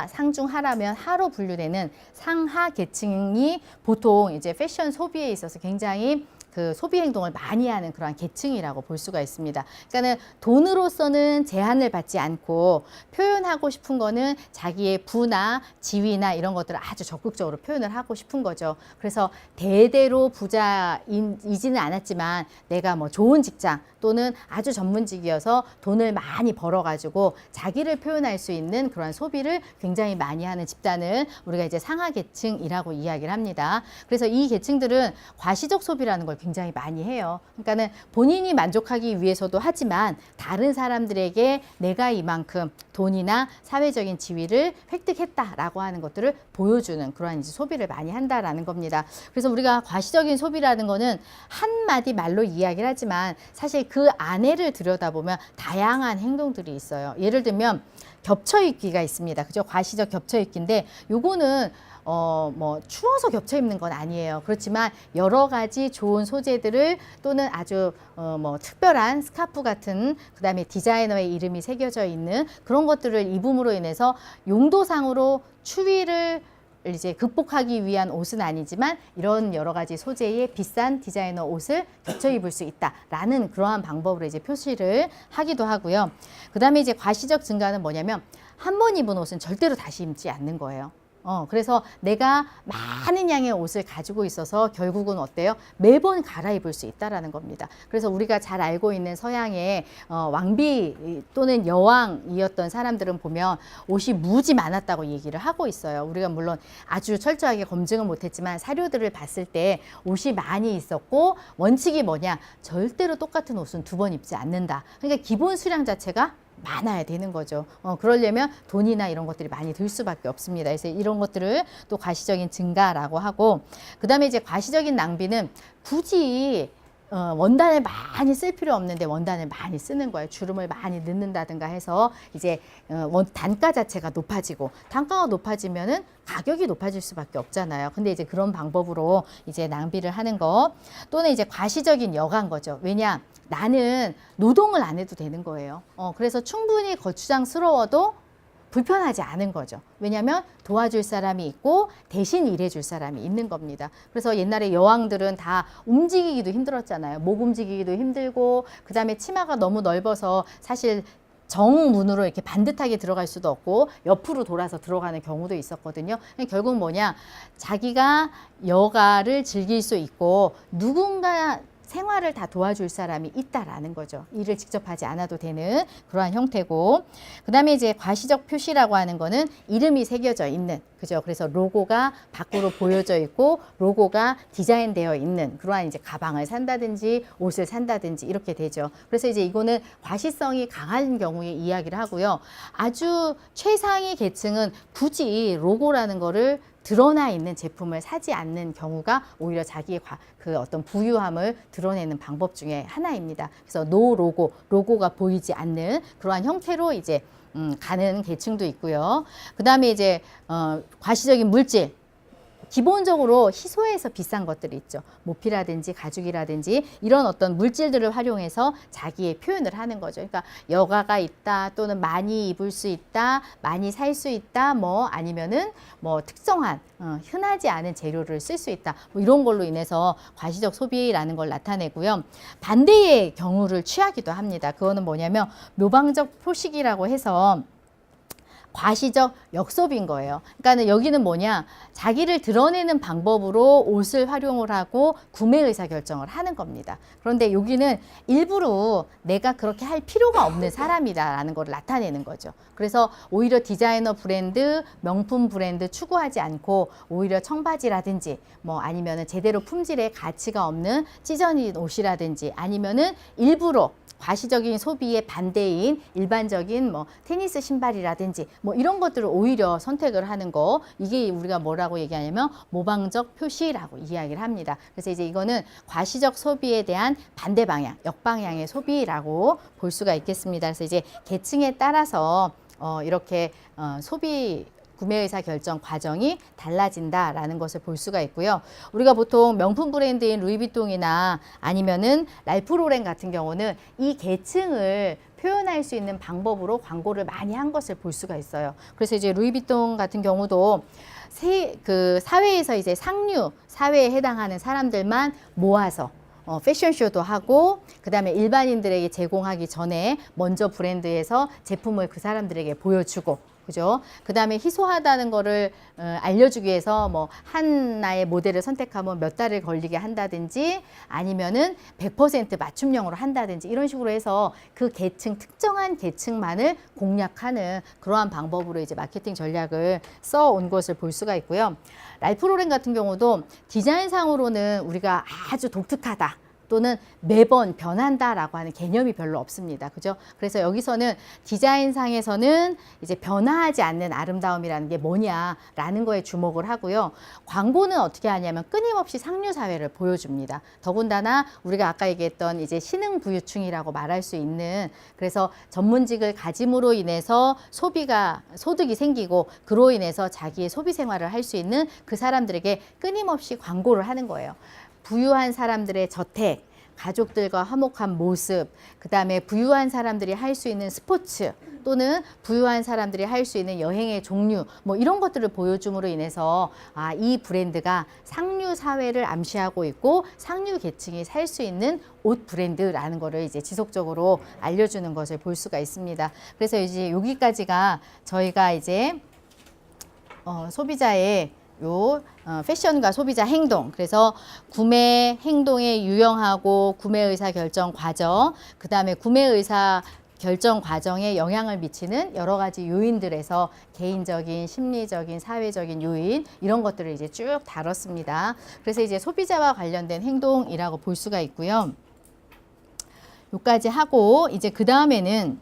상중 하라면 하로 분류되는 상하 계층이 보통 이제 패션 소비에 있어서 굉장히 그 소비 행동을 많이 하는 그러한 계층이라고 볼 수가 있습니다. 그러니까는 돈으로서는 제한을 받지 않고 표현하고 싶은 거는 자기의 부나 지위나 이런 것들을 아주 적극적으로 표현을 하고 싶은 거죠. 그래서 대대로 부자이지는 않았지만 내가 뭐 좋은 직장 또는 아주 전문직이어서 돈을 많이 벌어가지고 자기를 표현할 수 있는 그런 소비를 굉장히 많이 하는 집단을 우리가 이제 상하 계층이라고 이야기를 합니다. 그래서 이 계층들은 과시적 소비라는 걸 굉장히 많이 해요. 그러니까는 본인이 만족하기 위해서도 하지만 다른 사람들에게 내가 이만큼 돈이나 사회적인 지위를 획득했다라고 하는 것들을 보여주는 그러한 이제 소비를 많이 한다라는 겁니다. 그래서 우리가 과시적인 소비라는 거는 한마디 말로 이야기를 하지만 사실 그 안에를 들여다보면 다양한 행동들이 있어요. 예를 들면 겹쳐입기가 있습니다. 그죠? 과시적 겹쳐입기인데 요거는 뭐 추워서 겹쳐 입는 건 아니에요. 그렇지만 여러 가지 좋은 소재들을 또는 아주 뭐 특별한 스카프 같은, 그다음에 디자이너의 이름이 새겨져 있는 그런 것들을 입음으로 인해서 용도상으로 추위를 이제 극복하기 위한 옷은 아니지만 이런 여러 가지 소재의 비싼 디자이너 옷을 겹쳐 입을 수 있다라는 그러한 방법으로 이제 표시를 하기도 하고요. 그다음에 이제 과시적 증가는 뭐냐면 한 번 입은 옷은 절대로 다시 입지 않는 거예요. 그래서 내가 많은 양의 옷을 가지고 있어서 결국은 어때요? 매번 갈아입을 수 있다라는 겁니다. 그래서 우리가 잘 알고 있는 서양의 왕비 또는 여왕이었던 사람들은 보면 옷이 무지 많았다고 얘기를 하고 있어요. 우리가 물론 아주 철저하게 검증을 못했지만 사료들을 봤을 때 옷이 많이 있었고, 원칙이 뭐냐? 절대로 똑같은 옷은 두 번 입지 않는다. 그러니까 기본 수량 자체가 많아야 되는 거죠. 그러려면 돈이나 이런 것들이 많이 들 수밖에 없습니다. 그래서 이런 것들을 또 과시적인 증가라고 하고, 그 다음에 이제 과시적인 낭비는 굳이 원단을 많이 쓸 필요 없는데 원단을 많이 쓰는 거예요. 주름을 많이 넣는다든가 해서 이제 단가 자체가 높아지고, 단가가 높아지면은 가격이 높아질 수밖에 없잖아요. 근데 이제 그런 방법으로 이제 낭비를 하는 거, 또는 이제 과시적인 여간 거죠. 왜냐? 나는 노동을 안 해도 되는 거예요. 그래서 충분히 거추장스러워도 불편하지 않은 거죠. 왜냐하면 도와줄 사람이 있고 대신 일해줄 사람이 있는 겁니다. 그래서 옛날에 여왕들은 다 움직이기도 힘들었잖아요. 목 움직이기도 힘들고, 그 다음에 치마가 너무 넓어서 사실 정문으로 이렇게 반듯하게 들어갈 수도 없고 옆으로 돌아서 들어가는 경우도 있었거든요. 결국 뭐냐? 자기가 여가를 즐길 수 있고 누군가 생활을 다 도와줄 사람이 있다라는 거죠. 일을 직접 하지 않아도 되는 그러한 형태고, 그 다음에 이제 과시적 표시라고 하는 거는 이름이 새겨져 있는, 그죠? 그래서 로고가 밖으로 보여져 있고 로고가 디자인되어 있는 그러한 이제 가방을 산다든지 옷을 산다든지 이렇게 되죠. 그래서 이제 이거는 과시성이 강한 경우에 이야기를 하고요. 아주 최상위 계층은 굳이 로고라는 거를 드러나 있는 제품을 사지 않는 경우가 오히려 자기의 그 어떤 부유함을 드러내는 방법 중에 하나입니다. 그래서 노 로고, 로고가 보이지 않는 그러한 형태로 이제 가는 계층도 있고요. 그 다음에 이제 과시적인 물질. 기본적으로 희소해서 비싼 것들이 있죠. 모피라든지 가죽이라든지 이런 어떤 물질들을 활용해서 자기의 표현을 하는 거죠. 그러니까 여가가 있다, 또는 많이 입을 수 있다, 많이 살 수 있다, 뭐 아니면은 뭐 특정한 흔하지 않은 재료를 쓸 수 있다, 뭐 이런 걸로 인해서 과시적 소비라는 걸 나타내고요. 반대의 경우를 취하기도 합니다. 그거는 뭐냐면 묘방적 표식이라고 해서 과시적 역소비인 거예요. 그러니까 여기는 뭐냐, 자기를 드러내는 방법으로 옷을 활용을 하고 구매 의사결정을 하는 겁니다. 그런데 여기는 일부러 내가 그렇게 할 필요가 없는 사람이다라는 걸 나타내는 거죠. 그래서 오히려 디자이너 브랜드, 명품 브랜드 추구하지 않고 오히려 청바지라든지 뭐 아니면은 제대로 품질에 가치가 없는 찢어진 옷이라든지 아니면은 일부러 과시적인 소비의 반대인 일반적인 뭐 테니스 신발이라든지 뭐 이런 것들을 오히려 선택을 하는 거, 이게 우리가 뭐라고 얘기하냐면 모방적 표시라고 이야기를 합니다. 그래서 이제 이거는 과시적 소비에 대한 반대 방향, 역방향의 소비라고 볼 수가 있겠습니다. 그래서 이제 계층에 따라서 이렇게 소비 구매의사 결정 과정이 달라진다라는 것을 볼 수가 있고요. 우리가 보통 명품 브랜드인 루이비통이나 아니면은 랄프 로렌 같은 경우는 이 계층을 표현할 수 있는 방법으로 광고를 많이 한 것을 볼 수가 있어요. 그래서 이제 루이비통 같은 경우도 그 사회에서 이제 상류 사회에 해당하는 사람들만 모아서 패션쇼도 하고, 그 다음에 일반인들에게 제공하기 전에 먼저 브랜드에서 제품을 그 사람들에게 보여주고, 그죠? 그 다음에 희소하다는 거를 알려주기 위해서 뭐 하나의 모델을 선택하면 몇 달을 걸리게 한다든지, 아니면은 100% 맞춤형으로 한다든지, 이런 식으로 해서 그 계층, 특정한 계층만을 공략하는 그러한 방법으로 이제 마케팅 전략을 써온 것을 볼 수가 있고요. 랄프 로렌 같은 경우도 디자인상으로는 우리가 아주 독특하다, 또는 매번 변한다라고 하는 개념이 별로 없습니다. 그죠? 그래서 여기서는 디자인상에서는 이제 변화하지 않는 아름다움이라는 게 뭐냐라는 거에 주목을 하고요. 광고는 어떻게 하냐면 끊임없이 상류 사회를 보여줍니다. 더군다나 우리가 아까 얘기했던 이제 신흥부유층이라고 말할 수 있는, 그래서 전문직을 가짐으로 인해서 소득이 생기고 그로 인해서 자기의 소비 생활을 할 수 있는 그 사람들에게 끊임없이 광고를 하는 거예요. 부유한 사람들의 저택, 가족들과 화목한 모습, 그 다음에 부유한 사람들이 할 수 있는 스포츠, 또는 부유한 사람들이 할 수 있는 여행의 종류, 뭐 이런 것들을 보여줌으로 인해서 이 브랜드가 상류 사회를 암시하고 있고 상류 계층이 살 수 있는 옷 브랜드라는 거를 이제 지속적으로 알려주는 것을 볼 수가 있습니다. 그래서 이제 여기까지가 저희가 이제 소비자의 패션과 소비자 행동, 그래서 구매 행동의 유형하고 구매 의사 결정 과정, 그 다음에 구매 의사 결정 과정에 영향을 미치는 여러 가지 요인들에서 개인적인, 심리적인, 사회적인 요인, 이런 것들을 이제 쭉 다뤘습니다. 그래서 이제 소비자와 관련된 행동이라고 볼 수가 있고요. 여기까지 하고 이제 그 다음에는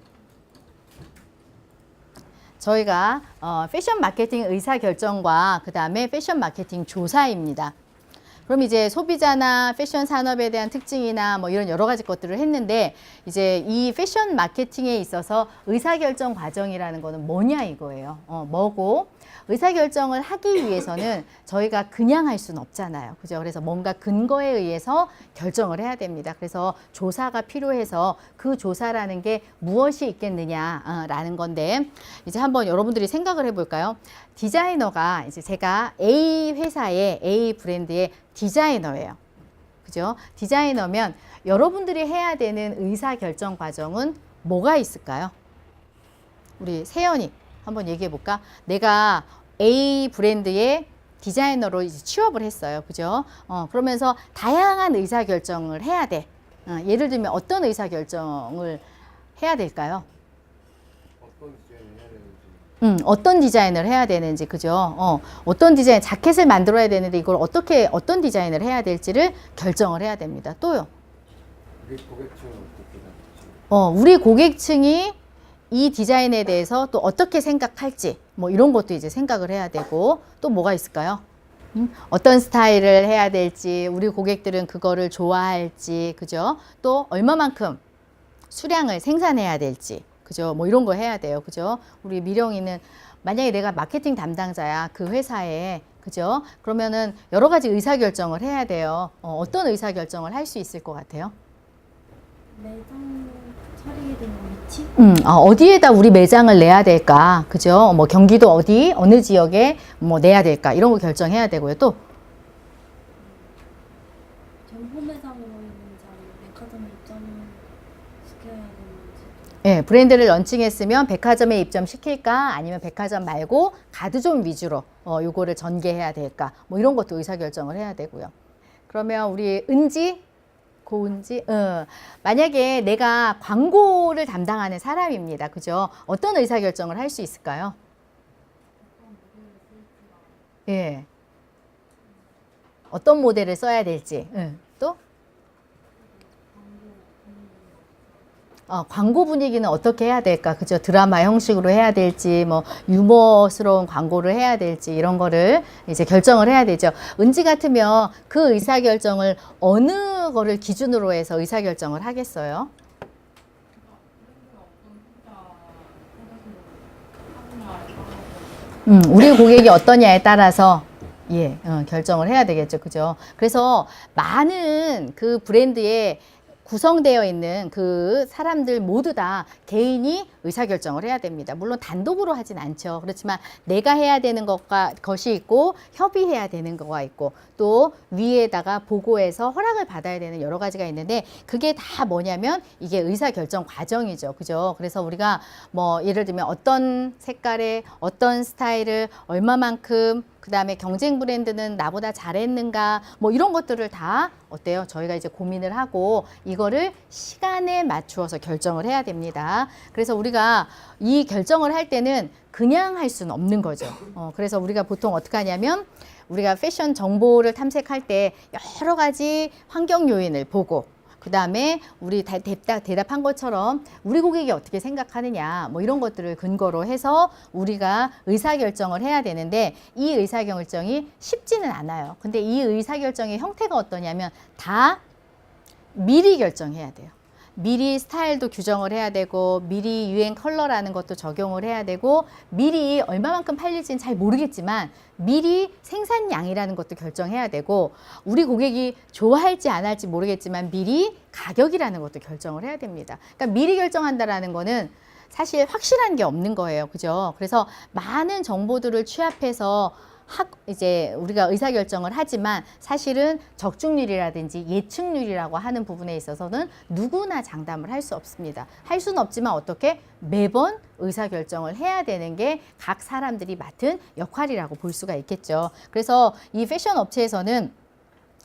저희가 패션 마케팅 의사결정과 그 다음에 패션 마케팅 조사입니다. 그럼 이제 소비자나 패션 산업에 대한 특징이나 뭐 이런 여러 가지 것들을 했는데, 이제 이 패션 마케팅에 있어서 의사결정 과정이라는 거는 뭐냐 이거예요. 뭐고, 의사결정을 하기 위해서는 저희가 그냥 할 수는 없잖아요. 그죠? 그래서 뭔가 근거에 의해서 결정을 해야 됩니다. 그래서 조사가 필요해서 그 조사라는 게 무엇이 있겠느냐라는 건데, 이제 한번 여러분들이 생각을 해볼까요? 디자이너가 이제 제가 A 회사의 A 브랜드의 디자이너예요. 그죠? 디자이너면 여러분들이 해야 되는 의사결정 과정은 뭐가 있을까요? 우리 세연이 한번 얘기해 볼까? 내가 A 브랜드의 디자이너로 이제 취업을 했어요. 그죠? 그러면서 다양한 의사결정을 해야 돼. 예를 들면 어떤 의사결정을 해야 될까요? 어떤 디자인을 해야 되는지, 그죠? 어떤 디자인, 자켓을 만들어야 되는데 이걸 어떤 디자인을 해야 될지를 결정을 해야 됩니다. 또요? 우리 고객층은 어떻게 생각할지. 우리 고객층이 이 디자인에 대해서 또 어떻게 생각할지, 뭐 이런 것도 이제 생각을 해야 되고, 또 뭐가 있을까요? 어떤 스타일을 해야 될지, 우리 고객들은 그거를 좋아할지, 그죠? 또 얼마만큼 수량을 생산해야 될지, 그죠? 뭐 이런 거 해야 돼요. 그죠? 우리 미령이는 만약에 내가 마케팅 담당자야, 그 회사에, 그죠? 그러면은 여러 가지 의사결정을 해야 돼요. 어떤 의사결정을 할 수 있을 것 같아요? 매장 차리게 되는 위치? 어디에다 우리 매장을 내야 될까? 그죠? 뭐 경기도 어느 지역에 뭐 내야 될까? 이런 거 결정해야 되고요. 또 점포 매장으로 있는지 아니면 백화점에 입점시켜야 되는지. 예, 브랜드를 런칭했으면 백화점에 입점시킬까? 아니면 백화점 말고 가드존 위주로 요거를 전개해야 될까? 뭐 이런 것도 의사결정을 해야 되고요. 그러면 우리 고은지, 만약에 내가 광고를 담당하는 사람입니다. 그죠? 어떤 의사결정을 할 수 있을까요? 예. 어떤 모델을 써야 될지. 또? 광고 분위기는 어떻게 해야 될까? 그죠? 드라마 형식으로 해야 될지, 뭐, 유머스러운 광고를 해야 될지, 이런 거를 이제 결정을 해야 되죠. 은지 같으면 그 의사결정을 어느 거를 기준으로 해서 의사결정을 하겠어요? 우리 고객이 어떠냐에 따라서 예, 결정을 해야 되겠죠. 그죠? 그래서 많은 그 브랜드에 구성되어 있는 그 사람들 모두 다 개인이 의사결정을 해야 됩니다. 물론 단독으로 하진 않죠. 그렇지만 내가 해야 되는 것이 있고 협의해야 되는 거가 있고 또 위에다가 보고해서 허락을 받아야 되는 여러 가지가 있는데 그게 다 뭐냐면 이게 의사결정 과정이죠. 그죠? 그래서 우리가 뭐 예를 들면 어떤 색깔의 어떤 스타일을 얼마만큼 그 다음에 경쟁 브랜드는 나보다 잘했는가 뭐 이런 것들을 다 어때요? 저희가 이제 고민을 하고 이거를 시간에 맞추어서 결정을 해야 됩니다. 그래서 우리가 이 결정을 할 때는 그냥 할 수는 없는 거죠. 그래서 우리가 보통 어떻게 하냐면 우리가 패션 정보를 탐색할 때 여러 가지 환경 요인을 보고 그 다음에 우리 대답한 것처럼 우리 고객이 어떻게 생각하느냐 뭐 이런 것들을 근거로 해서 우리가 의사결정을 해야 되는데 이 의사결정이 쉽지는 않아요. 근데 이 의사결정의 형태가 어떠냐면 다 미리 결정해야 돼요. 미리 스타일도 규정을 해야 되고 미리 유행 컬러라는 것도 적용을 해야 되고 미리 얼마만큼 팔릴지는 잘 모르겠지만 미리 생산량이라는 것도 결정해야 되고 우리 고객이 좋아할지 안 할지 모르겠지만 미리 가격이라는 것도 결정을 해야 됩니다. 그러니까 미리 결정한다라는 거는 사실 확실한 게 없는 거예요. 그죠? 그래서 많은 정보들을 취합해서 이제 우리가 의사결정을 하지만 사실은 적중률이라든지 예측률이라고 하는 부분에 있어서는 누구나 장담을 할 수 없습니다. 할 수는 없지만 어떻게 매번 의사결정을 해야 되는 게 각 사람들이 맡은 역할이라고 볼 수가 있겠죠. 그래서 이 패션 업체에서는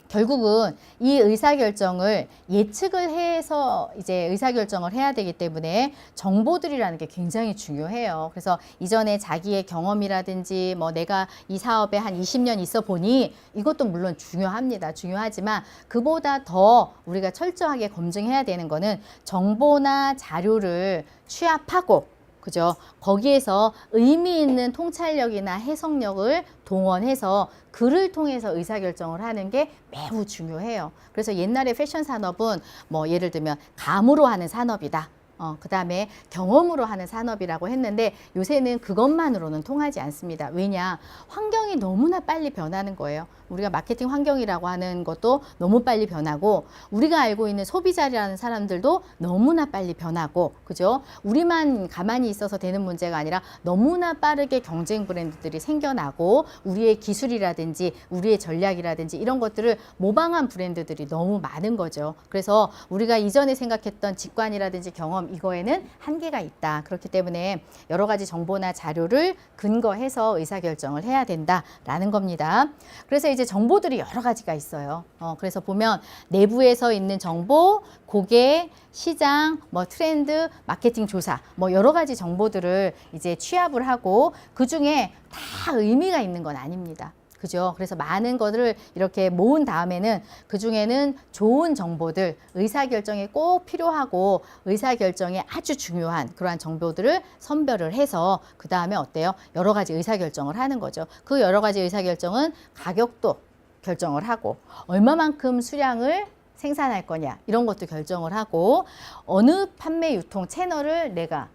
결국은 이 의사결정을 예측을 해서 이제 의사결정을 해야 되기 때문에 정보들이라는 게 굉장히 중요해요. 그래서 이전에 자기의 경험이라든지 뭐 내가 이 사업에 한 20년 있어 보니 이것도 물론 중요합니다. 중요하지만 그보다 더 우리가 철저하게 검증해야 되는 거는 정보나 자료를 취합하고 그죠? 거기에서 의미 있는 통찰력이나 해석력을 동원해서 글을 통해서 의사결정을 하는 게 매우 중요해요. 그래서 옛날에 패션 산업은 뭐 예를 들면 감으로 하는 산업이다. 그 다음에 경험으로 하는 산업이라고 했는데 요새는 그것만으로는 통하지 않습니다. 왜냐? 환경이 너무나 빨리 변하는 거예요. 우리가 마케팅 환경이라고 하는 것도 너무 빨리 변하고 우리가 알고 있는 소비자라는 사람들도 너무나 빨리 변하고 그죠? 우리만 가만히 있어서 되는 문제가 아니라 너무나 빠르게 경쟁 브랜드들이 생겨나고 우리의 기술이라든지 우리의 전략이라든지 이런 것들을 모방한 브랜드들이 너무 많은 거죠. 그래서 우리가 이전에 생각했던 직관이라든지 경험 이거에는 한계가 있다. 그렇기 때문에 여러 가지 정보나 자료를 근거해서 의사결정을 해야 된다라는 겁니다. 그래서 이제 정보들이 여러 가지가 있어요. 그래서 보면 내부에서 있는 정보, 고객, 시장, 뭐 트렌드, 마케팅 조사, 뭐 여러 가지 정보들을 이제 취합을 하고 그 중에 다 의미가 있는 건 아닙니다. 그죠? 그래서 많은 것을 이렇게 모은 다음에는 그 중에는 좋은 정보들, 의사결정에 꼭 필요하고 의사결정에 아주 중요한 그러한 정보들을 선별을 해서 그 다음에 어때요? 여러 가지 의사결정을 하는 거죠. 그 여러 가지 의사결정은 가격도 결정을 하고 얼마만큼 수량을 생산할 거냐 이런 것도 결정을 하고 어느 판매 유통 채널을 내가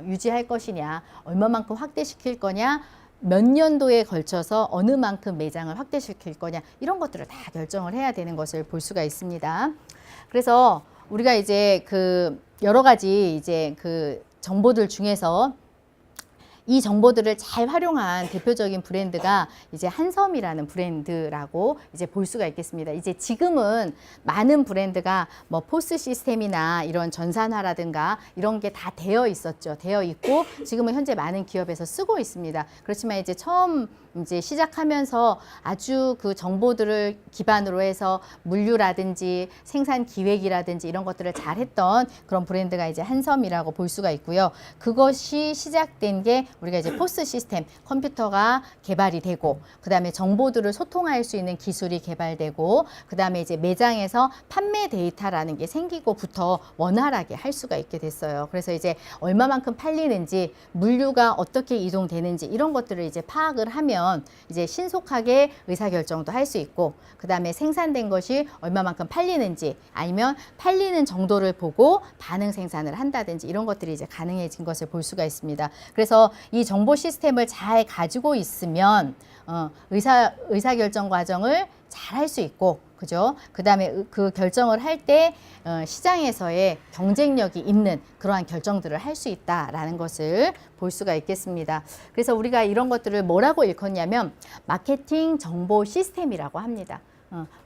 유지할 것이냐 얼마만큼 확대시킬 거냐 몇 년도에 걸쳐서 어느 만큼 매장을 확대시킬 거냐 이런 것들을 다 결정을 해야 되는 것을 볼 수가 있습니다. 그래서 우리가 이제 그 여러 가지 이제 그 정보들 중에서 이 정보들을 잘 활용한 대표적인 브랜드가 이제 한섬이라는 브랜드라고 이제 볼 수가 있겠습니다. 이제 지금은 많은 브랜드가 뭐 포스 시스템이나 이런 전산화라든가 이런 게 다 되어 있었죠. 되어 있고 지금은 현재 많은 기업에서 쓰고 있습니다. 그렇지만 이제 처음 이제 시작하면서 아주 그 정보들을 기반으로 해서 물류라든지 생산 기획이라든지 이런 것들을 잘 했던 그런 브랜드가 이제 한섬이라고 볼 수가 있고요. 그것이 시작된 게 우리가 이제 포스 시스템 컴퓨터가 개발이 되고 그다음에 정보들을 소통할 수 있는 기술이 개발되고 그다음에 이제 매장에서 판매 데이터라는 게 생기고부터 원활하게 할 수가 있게 됐어요. 그래서 이제 얼마만큼 팔리는지 물류가 어떻게 이동되는지 이런 것들을 이제 파악을 하면 이제 신속하게 의사결정도 할 수 있고 그다음에 생산된 것이 얼마만큼 팔리는지 아니면 팔리는 정도를 보고 반응 생산을 한다든지 이런 것들이 이제 가능해진 것을 볼 수가 있습니다. 그래서 이 정보 시스템을 잘 가지고 있으면 의사결정 과정을 잘 할 수 있고 그죠? 그다음에 그 결정을 할 때 시장에서의 경쟁력이 있는 그러한 결정들을 할 수 있다라는 것을 볼 수가 있겠습니다. 그래서 우리가 이런 것들을 뭐라고 일컫냐면 마케팅 정보 시스템이라고 합니다.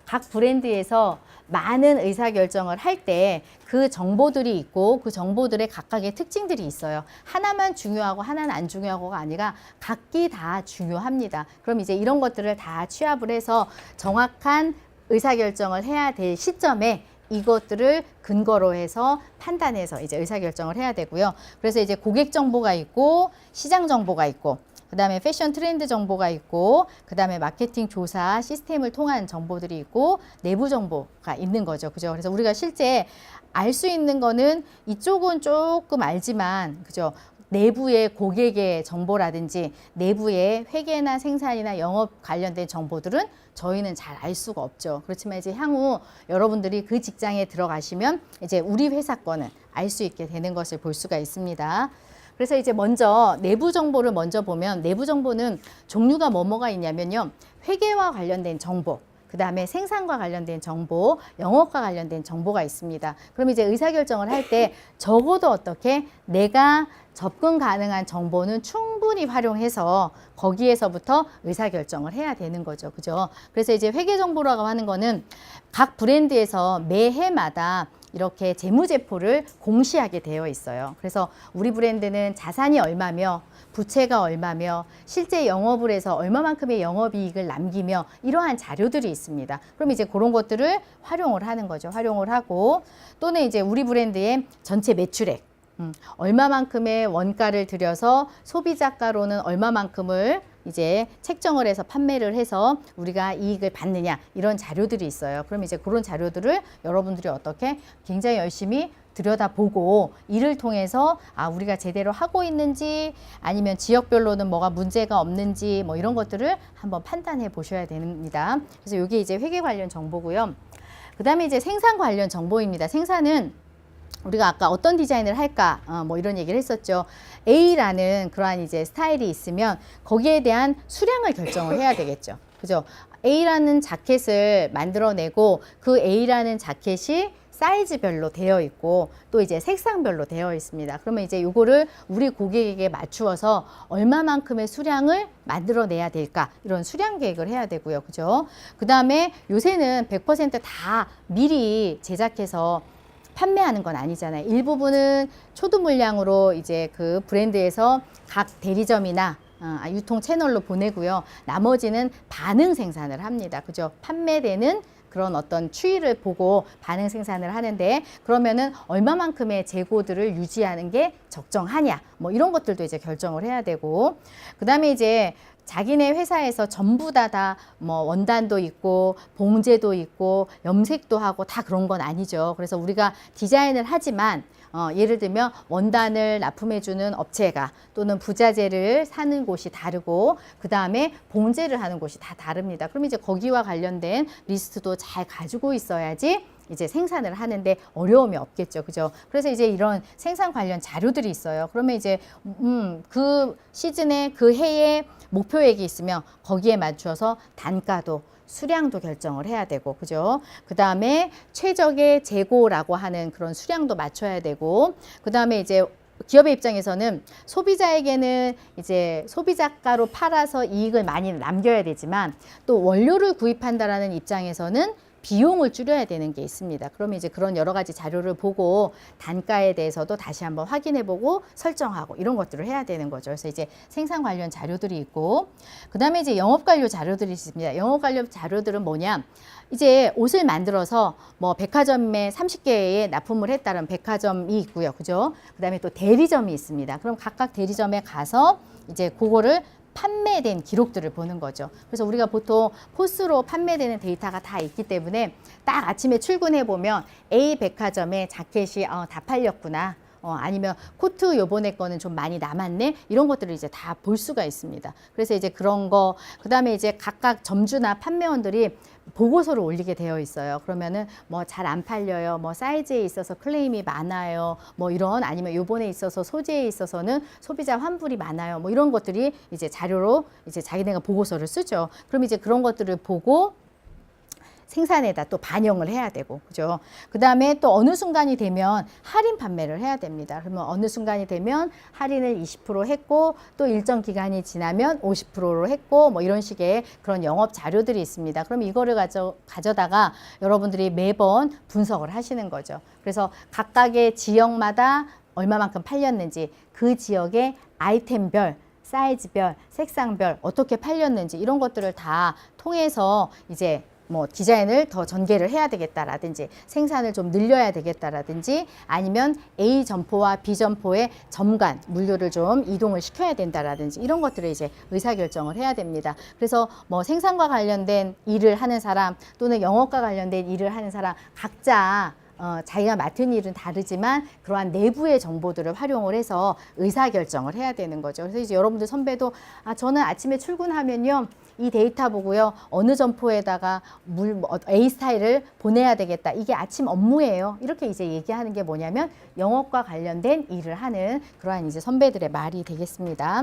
각 브랜드에서 많은 의사결정을 할 때 그 정보들이 있고 그 정보들의 각각의 특징들이 있어요. 하나만 중요하고 하나는 안 중요하고가 아니라 각기 다 중요합니다. 그럼 이제 이런 것들을 다 취합을 해서 정확한 의사결정을 해야 될 시점에 이것들을 근거로 해서 판단해서 이제 의사결정을 해야 되고요. 그래서 이제 고객 정보가 있고 시장 정보가 있고 그 다음에 패션 트렌드 정보가 있고 그 다음에 마케팅 조사 시스템을 통한 정보들이 있고 내부 정보가 있는 거죠. 그죠? 그래서 우리가 실제 알 수 있는 거는 이쪽은 조금 알지만 그죠? 내부의 고객의 정보라든지 내부의 회계나 생산이나 영업 관련된 정보들은 저희는 잘 알 수가 없죠. 그렇지만 이제 향후 여러분들이 그 직장에 들어가시면 이제 우리 회사 거는 알 수 있게 되는 것을 볼 수가 있습니다. 그래서 이제 먼저 내부 정보를 먼저 보면 내부 정보는 종류가 뭐가 있냐면요. 회계와 관련된 정보, 그 다음에 생산과 관련된 정보, 영업과 관련된 정보가 있습니다. 그럼 이제 의사결정을 할 때 적어도 어떻게 내가 접근 가능한 정보는 충분히 활용해서 거기에서부터 의사결정을 해야 되는 거죠. 그죠? 그래서 이제 회계 정보라고 하는 거는 각 브랜드에서 매해마다 이렇게 재무제표를 공시하게 되어 있어요. 그래서 우리 브랜드는 자산이 얼마며 부채가 얼마며 실제 영업을 해서 얼마만큼의 영업이익을 남기며 이러한 자료들이 있습니다. 그럼 이제 그런 것들을 활용을 하는 거죠. 활용을 하고 또는 이제 우리 브랜드의 전체 매출액 얼마만큼의 원가를 들여서 소비자가로는 얼마만큼을 이제 책정을 해서 판매를 해서 우리가 이익을 받느냐 이런 자료들이 있어요. 그럼 이제 그런 자료들을 여러분들이 어떻게 굉장히 열심히 들여다보고 이를 통해서 우리가 제대로 하고 있는지 아니면 지역별로는 뭐가 문제가 없는지 뭐 이런 것들을 한번 판단해 보셔야 됩니다. 그래서 이게 이제 회계 관련 정보고요. 그 다음에 이제 생산 관련 정보입니다. 생산은 우리가 아까 어떤 디자인을 할까 뭐 이런 얘기를 했었죠. A라는 그러한 이제 스타일이 있으면 거기에 대한 수량을 결정을 해야 되겠죠. 그죠? A라는 자켓을 만들어내고 그 A라는 자켓이 사이즈별로 되어 있고 또 이제 색상별로 되어 있습니다. 그러면 이제 요거를 우리 고객에게 맞추어서 얼마만큼의 수량을 만들어내야 될까 이런 수량 계획을 해야 되고요. 그죠? 그 다음에 요새는 100% 미리 제작해서 판매하는 건 아니잖아요. 일부분은 초도 물량으로 이제 그 브랜드에서 각 대리점이나 유통 채널로 보내고요. 나머지는 반응 생산을 합니다. 그죠? 판매되는 그런 어떤 추이를 보고 반응 생산을 하는데 그러면은 얼마만큼의 재고들을 유지하는 게 적정하냐 뭐 이런 것들도 이제 결정을 해야 되고 그다음에 이제 자기네 회사에서 전부 다 뭐 원단도 있고 봉제도 있고 염색도 하고 다 그런 건 아니죠. 그래서 우리가 디자인을 하지만 예를 들면 원단을 납품해주는 업체가 또는 부자재를 사는 곳이 다르고 그 다음에 봉제를 하는 곳이 다 다릅니다. 그럼 이제 거기와 관련된 리스트도 잘 가지고 있어야지 이제 생산을 하는데 어려움이 없겠죠. 그죠? 그래서 이제 이런 생산 관련 자료들이 있어요. 그러면 이제 그 시즌에 그 해에 목표액이 있으면 거기에 맞춰서 단가도 수량도 결정을 해야 되고 그죠? 그 다음에 최적의 재고라고 하는 그런 수량도 맞춰야 되고 그 다음에 이제 기업의 입장에서는 소비자에게는 이제 소비자가로 팔아서 이익을 많이 남겨야 되지만 또 원료를 구입한다라는 입장에서는 비용을 줄여야 되는 게 있습니다. 그러면 이제 그런 여러 가지 자료를 보고 단가에 대해서도 다시 한번 확인해보고 설정하고 이런 것들을 해야 되는 거죠. 그래서 이제 생산 관련 자료들이 있고, 그 다음에 이제 영업 관련 자료들이 있습니다. 영업 관련 자료들은 뭐냐? 이제 옷을 만들어서 뭐 백화점에 30개에 납품을 했다는 백화점이 있고요. 그죠? 그 다음에 또 대리점이 있습니다. 그럼 각각 대리점에 가서 이제 그거를 판매된 기록들을 보는 거죠. 그래서 우리가 보통 포스로 판매되는 데이터가 다 있기 때문에 딱 아침에 출근해 보면 A 백화점에 자켓이 다 팔렸구나. 아니면 코트 요번에 거는 좀 많이 남았네. 이런 것들을 이제 다 볼 수가 있습니다. 그래서 이제 그런 거, 그 다음에 이제 각각 점주나 판매원들이 보고서를 올리게 되어 있어요. 그러면은 뭐 잘 안 팔려요. 뭐 사이즈에 있어서 클레임이 많아요. 뭐 이런, 아니면 요번에 있어서 소재에 있어서는 소비자 환불이 많아요. 뭐 이런 것들이 이제 자료로 이제 자기네가 보고서를 쓰죠. 그럼 이제 그런 것들을 보고 생산에다 또 반영을 해야 되고, 그죠? 그 다음에 또 어느 순간이 되면 할인 판매를 해야 됩니다. 그러면 어느 순간이 되면 할인을 20% 했고, 또 일정 기간이 지나면 50%로 했고, 뭐 이런 식의 그런 영업 자료들이 있습니다. 그럼 이거를 가져다가 여러분들이 매번 분석을 하시는 거죠. 그래서 각각의 지역마다 얼마만큼 팔렸는지, 그 지역의 아이템별, 사이즈별, 색상별 어떻게 팔렸는지 이런 것들을 다 통해서 이제 뭐 디자인을 더 전개를 해야 되겠다라든지 생산을 좀 늘려야 되겠다라든지 아니면 A 점포와 B 점포의 점간 물류를 좀 이동을 시켜야 된다라든지 이런 것들을 이제 의사결정을 해야 됩니다. 그래서 뭐 생산과 관련된 일을 하는 사람 또는 영업과 관련된 일을 하는 사람 각자 자기가 맡은 일은 다르지만 그러한 내부의 정보들을 활용을 해서 의사결정을 해야 되는 거죠. 그래서 이제 여러분들 선배도 저는 아침에 출근하면요. 이 데이터 보고요. 어느 점포에다가 A 스타일을 보내야 되겠다. 이게 아침 업무예요. 이렇게 이제 얘기하는 게 뭐냐면 영업과 관련된 일을 하는 그러한 이제 선배들의 말이 되겠습니다.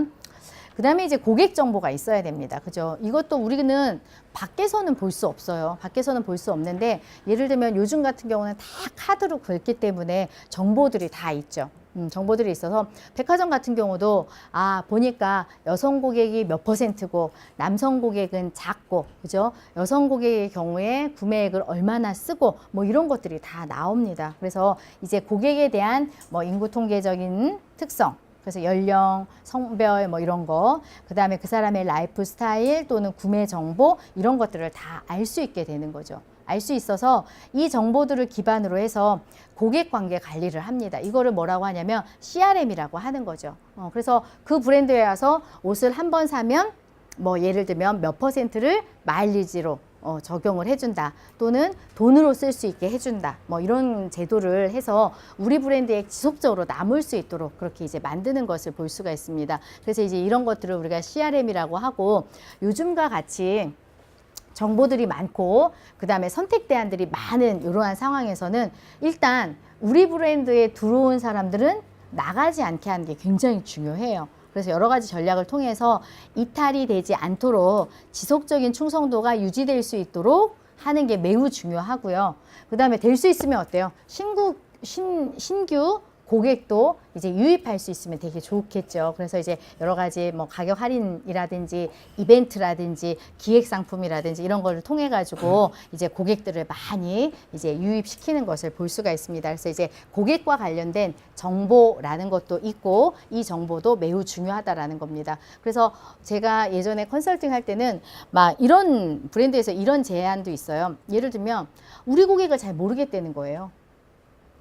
그 다음에 이제 고객 정보가 있어야 됩니다. 그죠? 이것도 우리는 밖에서는 볼 수 없어요. 밖에서는 볼 수 없는데 예를 들면 요즘 같은 경우는 다 카드로 긁기 때문에 정보들이 다 있죠. 정보들이 있어서 백화점 같은 경우도 보니까 여성 고객이 몇 %고 남성 고객은 작고 그죠? 여성 고객의 경우에 구매액을 얼마나 쓰고 뭐 이런 것들이 다 나옵니다. 그래서 이제 고객에 대한 뭐 인구 통계적인 특성 그래서 연령, 성별 뭐 이런 거, 그 다음에 그 사람의 라이프 스타일 또는 구매 정보 이런 것들을 다 알 수 있게 되는 거죠. 알 수 있어서 이 정보들을 기반으로 해서 고객 관계 관리를 합니다. 이거를 뭐라고 하냐면 CRM이라고 하는 거죠. 그래서 그 브랜드에 와서 옷을 한 번 사면 뭐 예를 들면 몇 %를 마일리지로 적용을 해준다 또는 돈으로 쓸 수 있게 해준다 뭐 이런 제도를 해서 우리 브랜드에 지속적으로 남을 수 있도록 그렇게 이제 만드는 것을 볼 수가 있습니다. 그래서 이제 이런 것들을 우리가 CRM이라고 하고 요즘과 같이 정보들이 많고 그 다음에 선택 대안들이 많은 이러한 상황에서는 일단 우리 브랜드에 들어온 사람들은 나가지 않게 하는 게 굉장히 중요해요. 그래서 여러 가지 전략을 통해서 이탈이 되지 않도록 지속적인 충성도가 유지될 수 있도록 하는 게 매우 중요하고요. 그 다음에 될 수 있으면 어때요? 신규 고객도 이제 유입할 수 있으면 되게 좋겠죠. 그래서 이제 여러 가지 뭐 가격 할인이라든지 이벤트라든지 기획 상품이라든지 이런 거를 통해 가지고 이제 고객들을 많이 이제 유입시키는 것을 볼 수가 있습니다. 그래서 이제 고객과 관련된 정보라는 것도 있고 이 정보도 매우 중요하다라는 겁니다. 그래서 제가 예전에 컨설팅 할 때는 막 이런 브랜드에서 이런 제안도 있어요. 예를 들면 우리 고객을 잘 모르겠다는 거예요.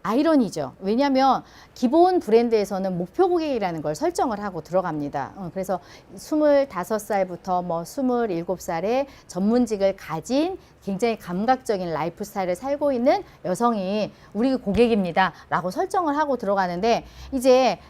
아이러니죠. 왜냐하면 기본 브랜드에서는 목표 고객이라는 걸 설정을 하고 들어갑니다. 그래서 25살부터 뭐 27살의 전문직을 가진 굉장히 감각적인 라이프 스타일을 살고 있는 여성이 우리 고객입니다. 라고 설정을 하고 들어가는데 이제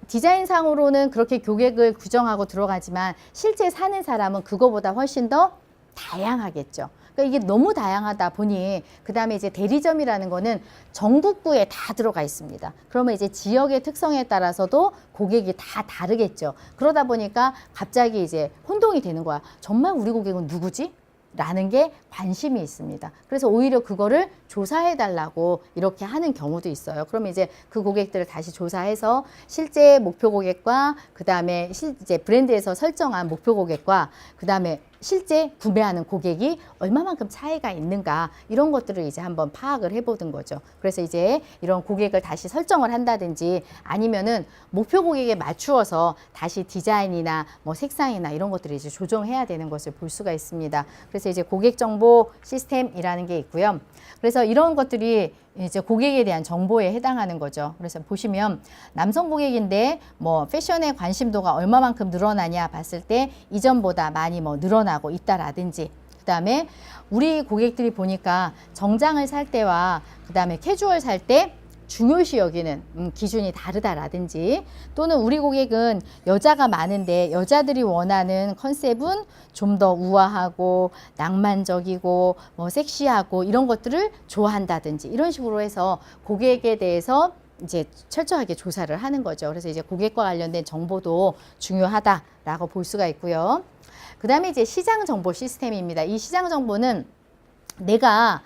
디자인상으로는 그렇게 고객을 규정하고 들어가지만 실제 사는 사람은 그거보다 훨씬 더 다양하겠죠. 그러니까 이게 너무 다양하다 보니 그 다음에 이제 대리점이라는 거는 전국구에 다 들어가 있습니다. 그러면 이제 지역의 특성에 따라서도 고객이 다 다르겠죠. 그러다 보니까 갑자기 이제 혼동이 되는 거야. 정말 우리 고객은 누구지? 라는 게 관심이 있습니다. 그래서 오히려 그거를 조사해 달라고 이렇게 하는 경우도 있어요. 그러면 이제 그 고객들을 다시 조사해서 실제 목표 고객과 그 다음에 이제 브랜드에서 설정한 목표 고객과 그 다음에 실제 구매하는 고객이 얼마만큼 차이가 있는가 이런 것들을 이제 한번 파악을 해보는 거죠. 그래서 이제 이런 고객을 다시 설정을 한다든지 아니면은 목표 고객에 맞추어서 다시 디자인이나 뭐 색상이나 이런 것들을 이제 조정해야 되는 것을 볼 수가 있습니다. 그래서 이제 고객 정보 시스템이라는 게 있고요. 그래서 이런 것들이 이제 고객에 대한 정보에 해당하는 거죠. 그래서 보시면 남성 고객인데 뭐 패션에 관심도가 얼마만큼 늘어나냐 봤을 때 이전보다 많이 뭐 늘어나고 있다라든지, 그다음에 우리 고객들이 보니까 정장을 살 때와 그다음에 캐주얼 살 때 중요시 여기는 기준이 다르다라든지, 또는 우리 고객은 여자가 많은데 여자들이 원하는 컨셉은 좀 더 우아하고 낭만적이고 뭐 섹시하고 이런 것들을 좋아한다든지, 이런 식으로 해서 고객에 대해서 이제 철저하게 조사를 하는 거죠. 그래서 이제 고객과 관련된 정보도 중요하다라고 볼 수가 있고요. 그 다음에 이제 시장 정보 시스템입니다. 이 시장 정보는 내가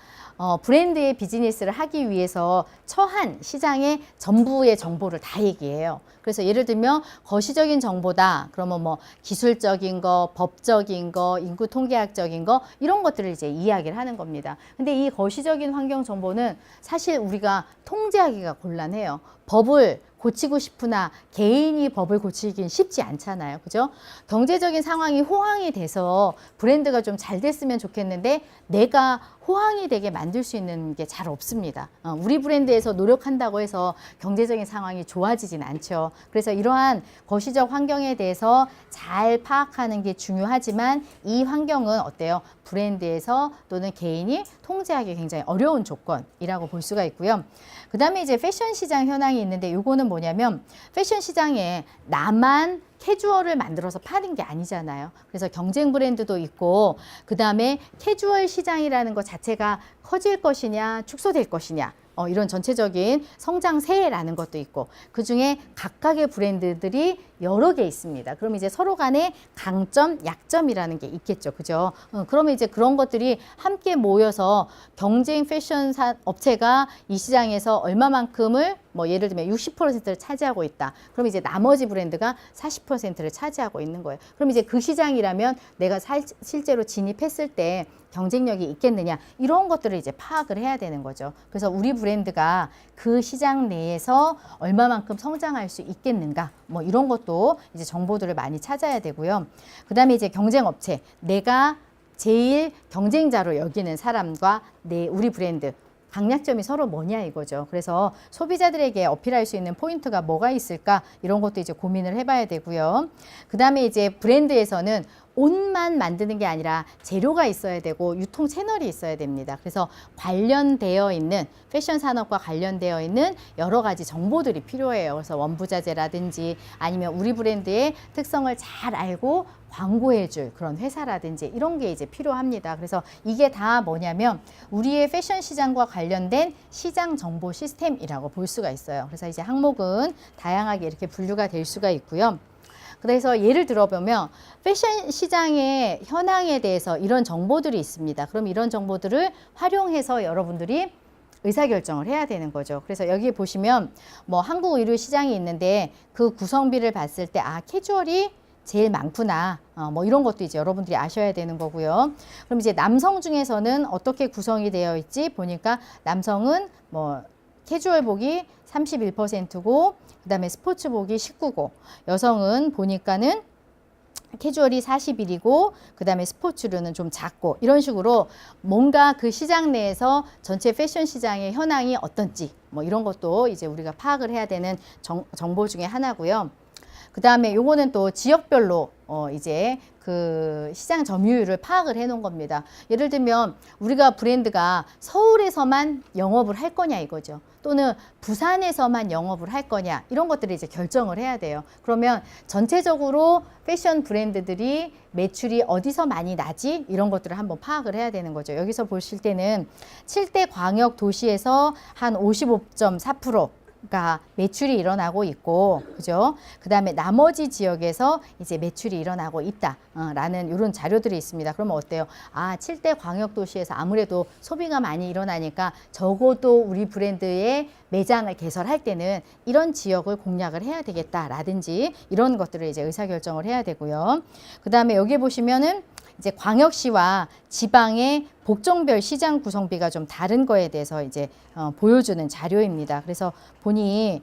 브랜드의 비즈니스를 하기 위해서 처한 시장의 전부의 정보를 다 얘기해요. 그래서 예를 들면 거시적인 정보다 그러면 뭐 기술적인 거, 법적인 거, 인구 통계학적인 거 이런 것들을 이제 이야기를 하는 겁니다. 근데 이 거시적인 환경 정보는 사실 우리가 통제하기가 곤란해요. 법을 고치고 싶으나 개인이 법을 고치긴 쉽지 않잖아요. 그죠? 경제적인 상황이 호황이 돼서 브랜드가 좀 잘 됐으면 좋겠는데 내가 호황이 되게 만들 수 있는 게 잘 없습니다. 우리 브랜드에서 노력한다고 해서 경제적인 상황이 좋아지진 않죠. 그래서 이러한 거시적 환경에 대해서 잘 파악하는 게 중요하지만 이 환경은 어때요? 브랜드에서 또는 개인이 통제하기 굉장히 어려운 조건이라고 볼 수가 있고요. 그 다음에 이제 패션 시장 현황이 있는데 요거는 뭐냐면 패션 시장에 나만 캐주얼을 만들어서 파는 게 아니잖아요. 그래서 경쟁 브랜드도 있고 그 다음에 캐주얼 시장이라는 것 자체가 커질 것이냐 축소될 것이냐 이런 전체적인 성장세라는 것도 있고 그중에 각각의 브랜드들이 여러 개 있습니다. 그럼 이제 서로 간에 강점, 약점이라는 게 있겠죠. 그죠? 그러면 이제 그런 것들이 함께 모여서 경쟁 패션 업체가 이 시장에서 얼마만큼을 뭐 예를 들면 60%를 차지하고 있다. 그럼 이제 나머지 브랜드가 40%를 차지하고 있는 거예요. 그럼 이제 그 시장이라면 내가 실제로 진입했을 때 경쟁력이 있겠느냐 이런 것들을 이제 파악을 해야 되는 거죠. 그래서 우리 브랜드가 그 시장 내에서 얼마만큼 성장할 수 있겠는가 뭐 이런 것도 이제 정보들을 많이 찾아야 되고요. 그 다음에 이제 경쟁 업체, 내가 제일 경쟁자로 여기는 사람과 우리 브랜드 강약점이 서로 뭐냐 이거죠. 그래서 소비자들에게 어필할 수 있는 포인트가 뭐가 있을까 이런 것도 이제 고민을 해봐야 되고요. 그 다음에 이제 브랜드에서는 옷만 만드는 게 아니라 재료가 있어야 되고 유통 채널이 있어야 됩니다. 그래서 관련되어 있는 패션 산업과 관련되어 있는 여러 가지 정보들이 필요해요. 그래서 원부자재라든지 아니면 우리 브랜드의 특성을 잘 알고 광고해줄 그런 회사라든지 이런 게 이제 필요합니다. 그래서 이게 다 뭐냐면 우리의 패션 시장과 관련된 시장 정보 시스템이라고 볼 수가 있어요. 그래서 이제 항목은 다양하게 이렇게 분류가 될 수가 있고요. 그래서 예를 들어보면 패션 시장의 현황에 대해서 이런 정보들이 있습니다. 그럼 이런 정보들을 활용해서 여러분들이 의사결정을 해야 되는 거죠. 그래서 여기 보시면 뭐 한국 의류 시장이 있는데 그 구성비를 봤을 때 캐주얼이 제일 많구나. 뭐 이런 것도 이제 여러분들이 아셔야 되는 거고요. 그럼 이제 남성 중에서는 어떻게 구성이 되어 있지 보니까 남성은 뭐 캐주얼복이 31%고 그다음에 스포츠복이 19고 여성은 보니까는 캐주얼이 41이고 그다음에 스포츠류는 좀 작고 이런 식으로 뭔가 그 시장 내에서 전체 패션 시장의 현황이 어떤지 뭐 이런 것도 이제 우리가 파악을 해야 되는 정보 중에 하나고요. 그 다음에 요거는 또 지역별로 이제 그 시장 점유율을 파악을 해 놓은 겁니다. 예를 들면 우리가 브랜드가 서울에서만 영업을 할 거냐 이거죠. 또는 부산에서만 영업을 할 거냐 이런 것들을 이제 결정을 해야 돼요. 그러면 전체적으로 패션 브랜드들이 매출이 어디서 많이 나지 이런 것들을 한번 파악을 해야 되는 거죠. 여기서 보실 때는 7대 광역 도시에서 한 55.4% 가 매출이 일어나고 있고, 그죠? 그 다음에 나머지 지역에서 이제 매출이 일어나고 있다. 라는 이런 자료들이 있습니다. 그러면 어때요? 7대 광역도시에서 아무래도 소비가 많이 일어나니까 적어도 우리 브랜드의 매장을 개설할 때는 이런 지역을 공략을 해야 되겠다라든지 이런 것들을 이제 의사결정을 해야 되고요. 그 다음에 여기 보시면은 이제 광역시와 지방의 복종별 시장 구성비가 좀 다른 거에 대해서 이제 보여주는 자료입니다. 그래서 보니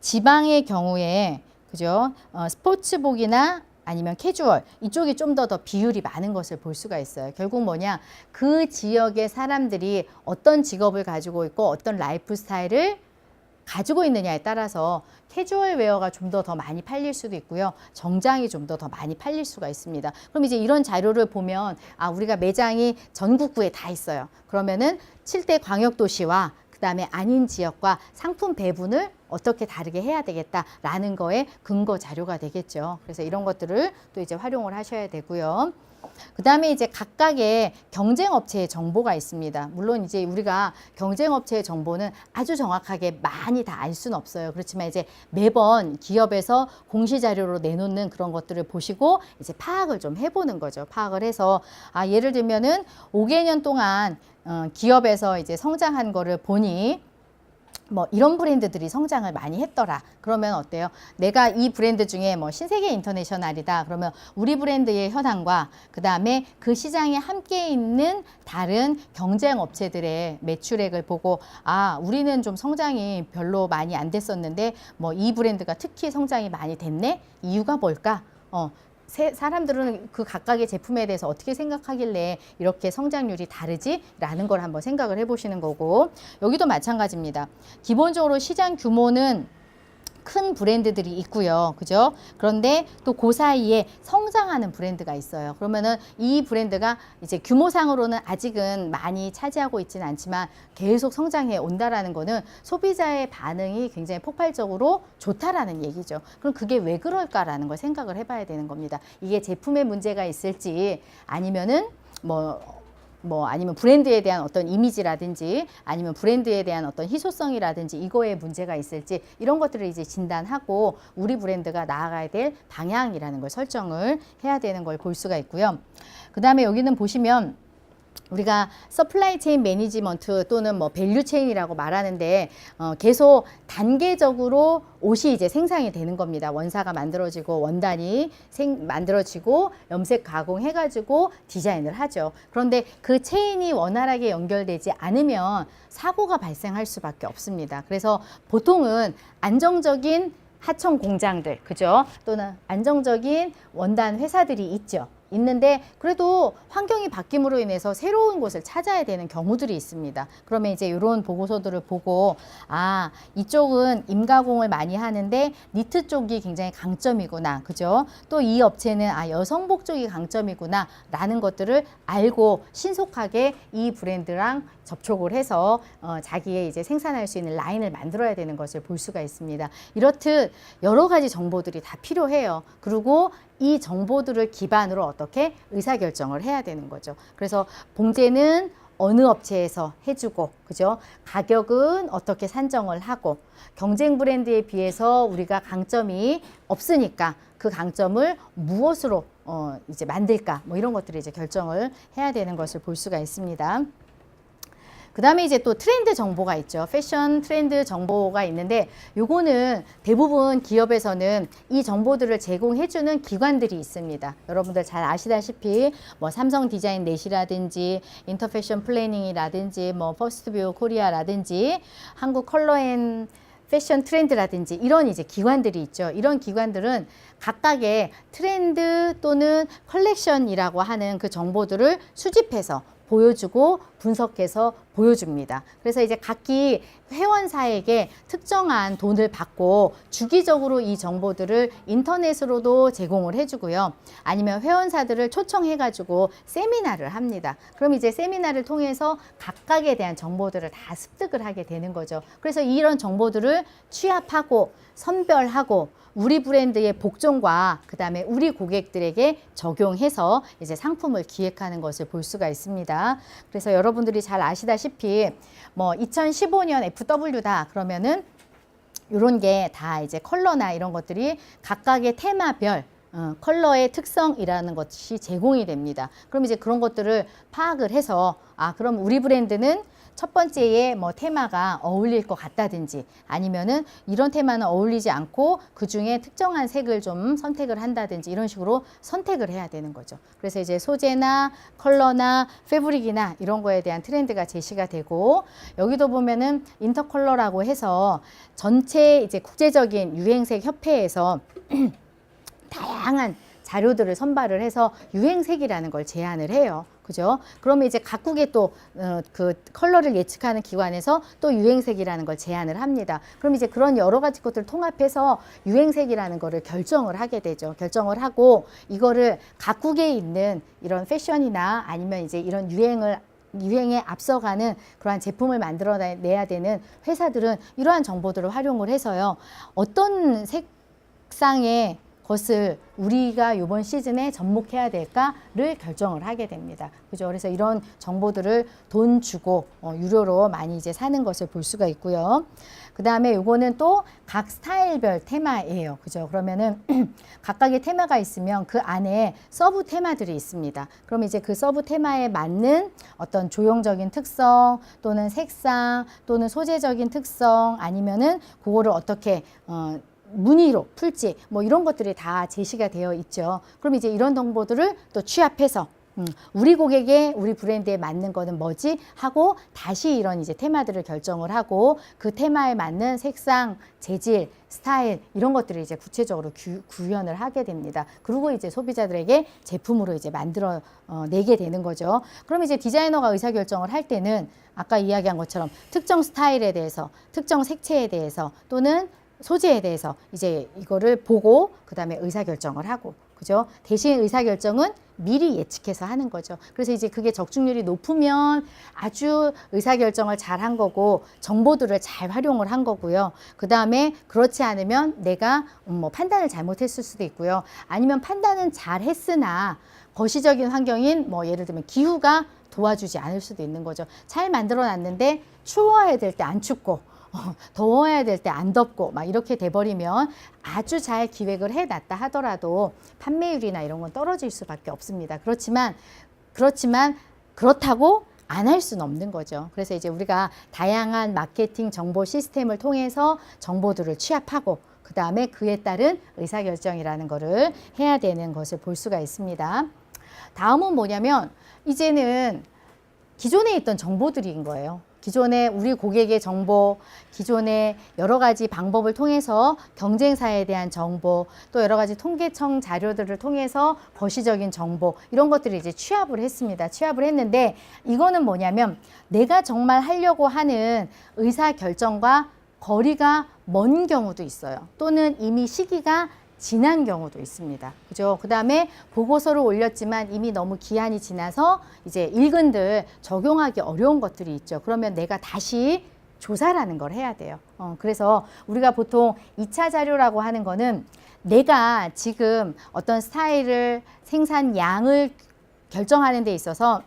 지방의 경우에 그죠? 스포츠복이나 아니면 캐주얼 이쪽이 좀 더 비율이 많은 것을 볼 수가 있어요. 결국 뭐냐? 그 지역의 사람들이 어떤 직업을 가지고 있고 어떤 라이프 스타일을 가지고 있느냐에 따라서 캐주얼 웨어가 좀 더 많이 팔릴 수도 있고요. 정장이 좀 더 많이 팔릴 수가 있습니다. 그럼 이제 이런 자료를 보면 우리가 매장이 전국구에 다 있어요. 그러면은 7대 광역도시와 그다음에 아닌 지역과 상품 배분을 어떻게 다르게 해야 되겠다라는 거에 근거 자료가 되겠죠. 그래서 이런 것들을 또 이제 활용을 하셔야 되고요. 그다음에 이제 각각의 경쟁 업체의 정보가 있습니다. 물론 이제 우리가 경쟁 업체의 정보는 아주 정확하게 많이 다 알 수는 없어요. 그렇지만 이제 매번 기업에서 공시 자료로 내놓는 그런 것들을 보시고 이제 파악을 좀 해보는 거죠. 파악을 해서 예를 들면은 5개년 동안 기업에서 이제 성장한 거를 보니 뭐 이런 브랜드들이 성장을 많이 했더라. 그러면 어때요? 내가 이 브랜드 중에 뭐 신세계 인터내셔널이다. 그러면 우리 브랜드의 현황과 그다음에 그 시장에 함께 있는 다른 경쟁 업체들의 매출액을 보고 우리는 좀 성장이 별로 많이 안 됐었는데 뭐 이 브랜드가 특히 성장이 많이 됐네? 이유가 뭘까? 사람들은 그 각각의 제품에 대해서 어떻게 생각하길래 이렇게 성장률이 다르지? 라는 걸 한번 생각을 해보시는 거고, 여기도 마찬가지입니다. 기본적으로 시장 규모는 큰 브랜드들이 있고요. 그죠? 그런데 또 그 사이에 성장하는 브랜드가 있어요. 그러면은 이 브랜드가 이제 규모상으로는 아직은 많이 차지하고 있지는 않지만 계속 성장해 온다라는 거는 소비자의 반응이 굉장히 폭발적으로 좋다라는 얘기죠. 그럼 그게 왜 그럴까라는 걸 생각을 해봐야 되는 겁니다. 이게 제품에 문제가 있을지 아니면은 아니면 브랜드에 대한 어떤 이미지라든지 아니면 브랜드에 대한 어떤 희소성이라든지 이거에 문제가 있을지 이런 것들을 이제 진단하고 우리 브랜드가 나아가야 될 방향이라는 걸 설정을 해야 되는 걸 볼 수가 있고요. 그 다음에 여기는 보시면 우리가 서플라이 체인 매니지먼트 또는 뭐 밸류 체인이라고 말하는데 계속 단계적으로 옷이 이제 생산이 되는 겁니다. 원사가 만들어지고 원단이 만들어지고 염색 가공해가지고 디자인을 하죠. 그런데 그 체인이 원활하게 연결되지 않으면 사고가 발생할 수밖에 없습니다. 그래서 보통은 안정적인 하청 공장들, 그죠? 또는 안정적인 원단 회사들이 있는데 그래도 환경이 바뀜으로 인해서 새로운 곳을 찾아야 되는 경우들이 있습니다. 그러면 이제 이런 보고서들을 보고 이쪽은 임가공을 많이 하는데 니트 쪽이 굉장히 강점이구나. 그죠? 또 이 업체는 여성복 쪽이 강점이구나 라는 것들을 알고 신속하게 이 브랜드랑 접촉을 해서 자기의 이제 생산할 수 있는 라인을 만들어야 되는 것을 볼 수가 있습니다. 이렇듯 여러 가지 정보들이 다 필요해요. 그리고 이 정보들을 기반으로 어떻게 의사결정을 해야 되는 거죠. 그래서 봉제는 어느 업체에서 해주고, 그죠? 가격은 어떻게 산정을 하고, 경쟁 브랜드에 비해서 우리가 강점이 없으니까 그 강점을 무엇으로 이제 만들까? 뭐 이런 것들을 이제 결정을 해야 되는 것을 볼 수가 있습니다. 그 다음에 이제 또 트렌드 정보가 있죠. 패션 트렌드 정보가 있는데 요거는 대부분 기업에서는 이 정보들을 제공해주는 기관들이 있습니다. 여러분들 잘 아시다시피 뭐 삼성 디자인 넷이라든지 인터패션 플래닝이라든지 뭐 퍼스트뷰 코리아라든지 한국 컬러 앤 패션 트렌드라든지 이런 이제 기관들이 있죠. 이런 기관들은 각각의 트렌드 또는 컬렉션이라고 하는 그 정보들을 수집해서 보여주고 분석해서 보여줍니다. 그래서 이제 각기 회원사에게 특정한 돈을 받고 주기적으로 이 정보들을 인터넷으로도 제공을 해주고요. 아니면 회원사들을 초청해가지고 세미나를 합니다. 그럼 이제 세미나를 통해서 각각에 대한 정보들을 다 습득을 하게 되는 거죠. 그래서 이런 정보들을 취합하고 선별하고 우리 브랜드의 복종과 그 다음에 우리 고객들에게 적용해서 이제 상품을 기획하는 것을 볼 수가 있습니다. 그래서 여러분들이 잘 아시다시피 뭐 2015년 FW다 그러면은 이런 게 다 이제 컬러나 이런 것들이 각각의 테마별 컬러의 특성이라는 것이 제공이 됩니다. 그럼 이제 그런 것들을 파악을 해서 그럼 우리 브랜드는 첫 번째의 뭐 테마가 어울릴 것 같다든지 아니면은 이런 테마는 어울리지 않고 그 중에 특정한 색을 좀 선택을 한다든지 이런 식으로 선택을 해야 되는 거죠. 그래서 이제 소재나 컬러나 패브릭이나 이런 거에 대한 트렌드가 제시가 되고 여기도 보면은 인터컬러라고 해서 전체 이제 국제적인 유행색 협회에서 다양한 자료들을 선발을 해서 유행색이라는 걸 제안을 해요. 그죠? 그러면 이제 각국의 또 그 컬러를 예측하는 기관에서 또 유행색이라는 걸 제안을 합니다. 그럼 이제 그런 여러 가지 것들을 통합해서 유행색이라는 거를 결정을 하게 되죠. 결정을 하고 이거를 각국에 있는 이런 패션이나 아니면 이제 이런 유행에 앞서가는 그러한 제품을 만들어내야 되는 회사들은 이러한 정보들을 활용을 해서요. 어떤 색상의 것을 우리가 이번 시즌에 접목해야 될까를 결정을 하게 됩니다. 그죠? 그래서 이런 정보들을 돈 주고 유료로 많이 이제 사는 것을 볼 수가 있고요. 그 다음에 요거는 또 각 스타일별 테마예요. 그죠? 그러면은 각각의 테마가 있으면 그 안에 서브 테마들이 있습니다. 그럼 이제 그 서브 테마에 맞는 어떤 조형적인 특성 또는 색상 또는 소재적인 특성 아니면은 그거를 어떻게 무늬로 풀지 뭐 이런 것들이 다 제시가 되어 있죠. 그럼 이제 이런 정보들을 또 취합해서 우리 고객의 우리 브랜드에 맞는 거는 뭐지 하고 다시 이런 이제 테마들을 결정을 하고 그 테마에 맞는 색상, 재질, 스타일 이런 것들을 이제 구체적으로 구현을 하게 됩니다. 그리고 이제 소비자들에게 제품으로 이제 만들어 내게 되는 거죠. 그럼 이제 디자이너가 의사결정을 할 때는 아까 이야기한 것처럼 특정 스타일에 대해서, 특정 색채에 대해서 또는 소재에 대해서 이제 이거를 보고 그 다음에 의사결정을 하고 그죠? 대신 의사결정은 미리 예측해서 하는 거죠. 그래서 이제 그게 적중률이 높으면 아주 의사결정을 잘 한 거고 정보들을 잘 활용을 한 거고요. 그 다음에 그렇지 않으면 내가 뭐 판단을 잘못했을 수도 있고요. 아니면 판단은 잘 했으나 거시적인 환경인 뭐 예를 들면 기후가 도와주지 않을 수도 있는 거죠. 잘 만들어 놨는데 추워야 될 때 안 춥고 더워야 될 때 안 덥고 막 이렇게 돼버리면 아주 잘 기획을 해놨다 하더라도 판매율이나 이런 건 떨어질 수밖에 없습니다. 그렇지만 그렇다고 안 할 수는 없는 거죠. 그래서 이제 우리가 다양한 마케팅 정보 시스템을 통해서 정보들을 취합하고 그 다음에 그에 따른 의사결정이라는 거를 해야 되는 것을 볼 수가 있습니다. 다음은 뭐냐면 이제는 기존에 있던 정보들인 거예요. 기존에 우리 고객의 정보, 기존의 여러 가지 방법을 통해서 경쟁사에 대한 정보, 또 여러 가지 통계청 자료들을 통해서 거시적인 정보 이런 것들을 이제 취합을 했습니다. 취합을 했는데 이거는 뭐냐면 내가 정말 하려고 하는 의사결정과 거리가 먼 경우도 있어요. 또는 이미 시기가 지난 경우도 있습니다. 그죠? 그 다음에 보고서를 올렸지만 이미 너무 기한이 지나서 이제 일근들 적용하기 어려운 것들이 있죠. 그러면 내가 다시 조사라는 걸 해야 돼요. 그래서 우리가 보통 2차 자료라고 하는 거는 내가 지금 어떤 스타일을 생산량을 결정하는 데 있어서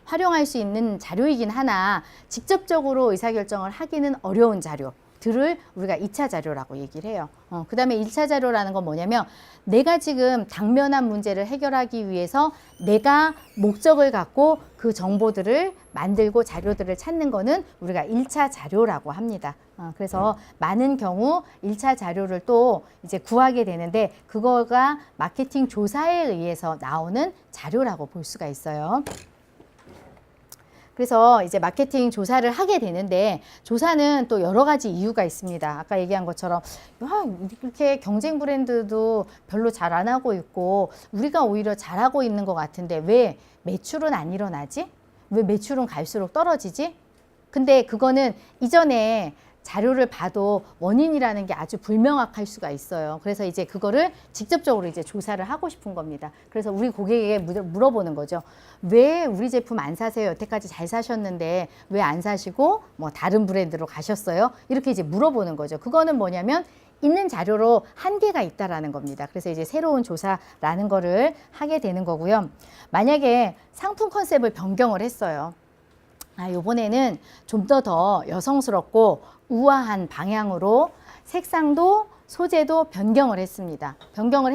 활용할 수 있는 자료이긴 하나 직접적으로 의사결정을 하기는 어려운 자료. 들을 우리가 2차 자료라고 얘기를 해요. 그 다음에 1차 자료라는 건 뭐냐면 내가 지금 당면한 문제를 해결하기 위해서 내가 목적을 갖고 그 정보들을 만들고 자료들을 찾는 거는 우리가 1차 자료라고 합니다. 그래서 많은 경우 1차 자료를 또 이제 구하게 되는데 그거가 마케팅 조사에 의해서 나오는 자료라고 볼 수가 있어요. 그래서 이제 마케팅 조사를 하게 되는데 조사는 또 여러 가지 이유가 있습니다. 아까 얘기한 것처럼 이렇게 경쟁 브랜드도 별로 잘 안 하고 있고 우리가 오히려 잘하고 있는 것 같은데 왜 매출은 안 일어나지? 왜 매출은 갈수록 떨어지지? 근데 그거는 이전에 자료를 봐도 원인이라는 게 아주 불명확할 수가 있어요. 그래서 이제 그거를 직접적으로 이제 조사를 하고 싶은 겁니다. 그래서 우리 고객에게 물어보는 거죠. 왜 우리 제품 안 사세요? 여태까지 잘 사셨는데 왜 안 사시고 뭐 다른 브랜드로 가셨어요? 이렇게 이제 물어보는 거죠. 그거는 뭐냐면 있는 자료로 한계가 있다라는 겁니다. 그래서 이제 새로운 조사라는 거를 하게 되는 거고요. 만약에 상품 컨셉을 변경을 했어요. 요번에는 좀 더 여성스럽고 우아한 방향으로 색상도 소재도 변경을 했습니다. 변경을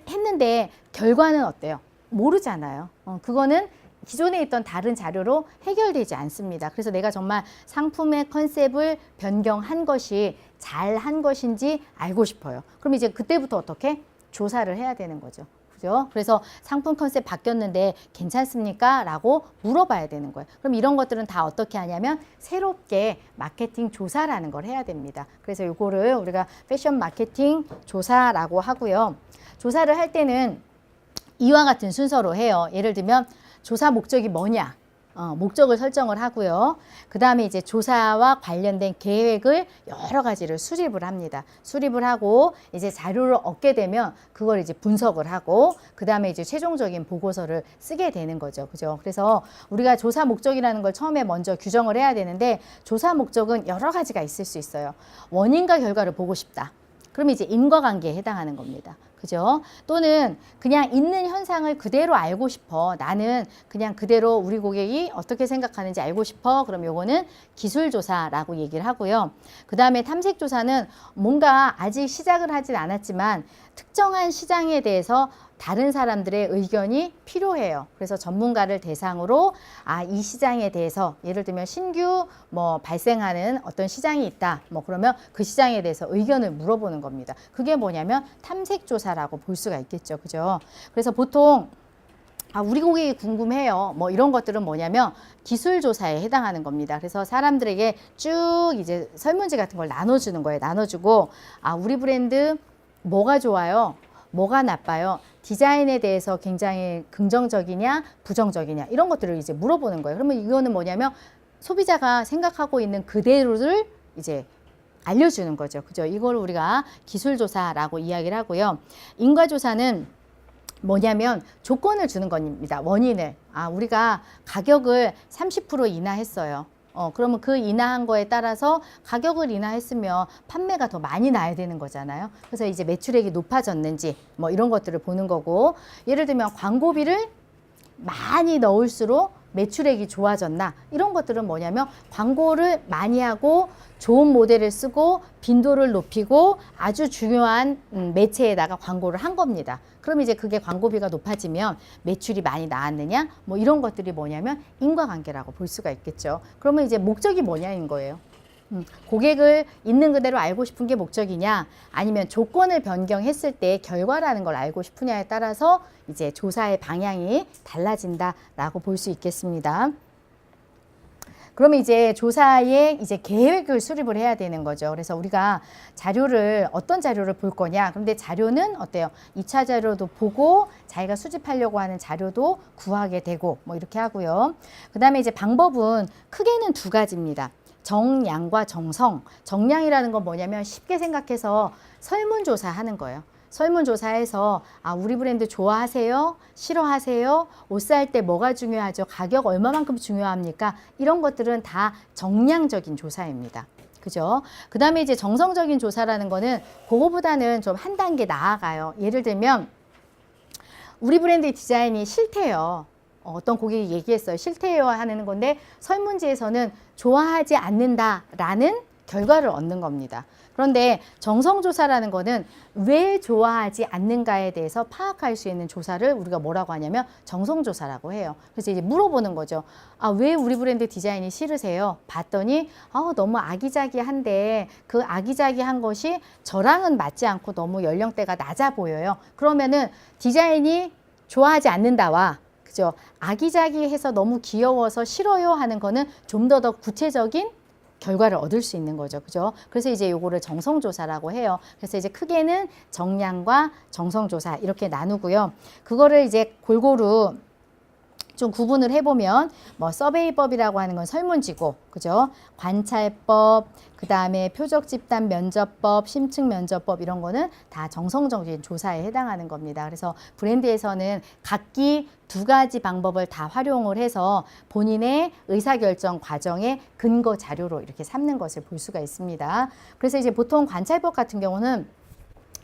했는데 결과는 어때요? 모르잖아요. 그거는 기존에 있던 다른 자료로 해결되지 않습니다. 그래서 내가 정말 상품의 컨셉을 변경한 것이 잘한 것인지 알고 싶어요. 그럼 이제 그때부터 어떻게? 조사를 해야 되는 거죠. 그죠? 그래서 상품 컨셉 바뀌었는데 괜찮습니까? 라고 물어봐야 되는 거예요. 그럼 이런 것들은 다 어떻게 하냐면 새롭게 마케팅 조사라는 걸 해야 됩니다. 그래서 이거를 우리가 패션 마케팅 조사라고 하고요. 조사를 할 때는 이와 같은 순서로 해요. 예를 들면 조사 목적이 뭐냐? 목적을 설정을 하고요. 그 다음에 이제 조사와 관련된 계획을 여러 가지를 수립을 합니다. 수립을 하고 이제 자료를 얻게 되면 그걸 이제 분석을 하고 그 다음에 이제 최종적인 보고서를 쓰게 되는 거죠. 그죠? 그래서 우리가 조사 목적이라는 걸 처음에 먼저 규정을 해야 되는데 조사 목적은 여러 가지가 있을 수 있어요. 원인과 결과를 보고 싶다. 그럼 이제 인과관계에 해당하는 겁니다. 그죠? 또는 그냥 있는 현상을 그대로 알고 싶어. 나는 그냥 그대로 우리 고객이 어떻게 생각하는지 알고 싶어. 그럼 요거는 기술조사라고 얘기를 하고요. 그 다음에 탐색조사는 뭔가 아직 시작을 하진 않았지만 특정한 시장에 대해서 다른 사람들의 의견이 필요해요. 그래서 전문가를 대상으로 이 시장에 대해서 예를 들면 신규 발생하는 어떤 시장이 있다. 그러면 그 시장에 대해서 의견을 물어보는 겁니다. 그게 뭐냐면 탐색조사라고 볼 수가 있겠죠. 그죠? 그래서 보통 우리 고객이 궁금해요. 이런 것들은 뭐냐면 기술조사에 해당하는 겁니다. 그래서 사람들에게 쭉 이제 설문지 같은 걸 나눠주는 거예요. 나눠주고 우리 브랜드 뭐가 좋아요? 뭐가 나빠요? 디자인에 대해서 굉장히 긍정적이냐 부정적이냐 이런 것들을 이제 물어보는 거예요. 그러면 이거는 뭐냐면 소비자가 생각하고 있는 그대로를 이제 알려주는 거죠. 그죠? 이걸 우리가 기술조사라고 이야기를 하고요. 인과조사는 뭐냐면 조건을 주는 겁니다. 원인을. 우리가 가격을 30% 인하했어요. 그러면 그 인하한 거에 따라서 가격을 인하했으면 판매가 더 많이 나야 되는 거잖아요. 그래서 이제 매출액이 높아졌는지 이런 것들을 보는 거고, 예를 들면 광고비를 많이 넣을수록 매출액이 좋아졌나, 이런 것들은 뭐냐면 광고를 많이 하고 좋은 모델을 쓰고 빈도를 높이고 아주 중요한 매체에다가 광고를 한 겁니다. 그럼 이제 그게 광고비가 높아지면 매출이 많이 나왔느냐, 이런 것들이 뭐냐면 인과관계라고 볼 수가 있겠죠. 그러면 이제 목적이 뭐냐인 거예요. 고객을 있는 그대로 알고 싶은 게 목적이냐, 아니면 조건을 변경했을 때 결과라는 걸 알고 싶으냐에 따라서 이제 조사의 방향이 달라진다라고 볼 수 있겠습니다. 그러면 이제 조사에 이제 계획을 수립을 해야 되는 거죠. 그래서 우리가 자료를 어떤 자료를 볼 거냐. 그런데 자료는 어때요? 2차 자료도 보고 자기가 수집하려고 하는 자료도 구하게 되고 이렇게 하고요. 그다음에 이제 방법은 크게는 두 가지입니다. 정량과 정성. 정량이라는 건 뭐냐면 쉽게 생각해서 설문조사 하는 거예요. 설문조사에서 우리 브랜드 좋아하세요? 싫어하세요? 옷 살 때 뭐가 중요하죠? 가격 얼마만큼 중요합니까? 이런 것들은 다 정량적인 조사입니다. 그죠? 그 다음에 이제 정성적인 조사라는 거는 그거보다는 좀 한 단계 나아가요. 예를 들면 우리 브랜드 디자인이 싫대요. 어떤 고객이 얘기했어요. 싫대요 하는 건데 설문지에서는 좋아하지 않는다라는 결과를 얻는 겁니다. 그런데 정성조사라는 거는 왜 좋아하지 않는가에 대해서 파악할 수 있는 조사를 우리가 뭐라고 하냐면 정성조사라고 해요. 그래서 이제 물어보는 거죠. 왜 우리 브랜드 디자인이 싫으세요? 봤더니 너무 아기자기한데 그 아기자기한 것이 저랑은 맞지 않고 너무 연령대가 낮아 보여요. 그러면은 디자인이 좋아하지 않는다와 그죠? 아기자기해서 너무 귀여워서 싫어요 하는 거는 좀 더 구체적인 결과를 얻을 수 있는 거죠. 그죠? 그래서 이제 요거를 정성조사라고 해요. 그래서 이제 크게는 정량과 정성조사 이렇게 나누고요. 그거를 이제 골고루 좀 구분을 해보면 서베이법이라고 하는 건 설문지고, 그죠? 관찰법, 그 다음에 표적 집단 면접법, 심층 면접법 이런 거는 다 정성적인 조사에 해당하는 겁니다. 그래서 브랜드에서는 각기 두 가지 방법을 다 활용을 해서 본인의 의사결정 과정의 근거 자료로 이렇게 삼는 것을 볼 수가 있습니다. 그래서 이제 보통 관찰법 같은 경우는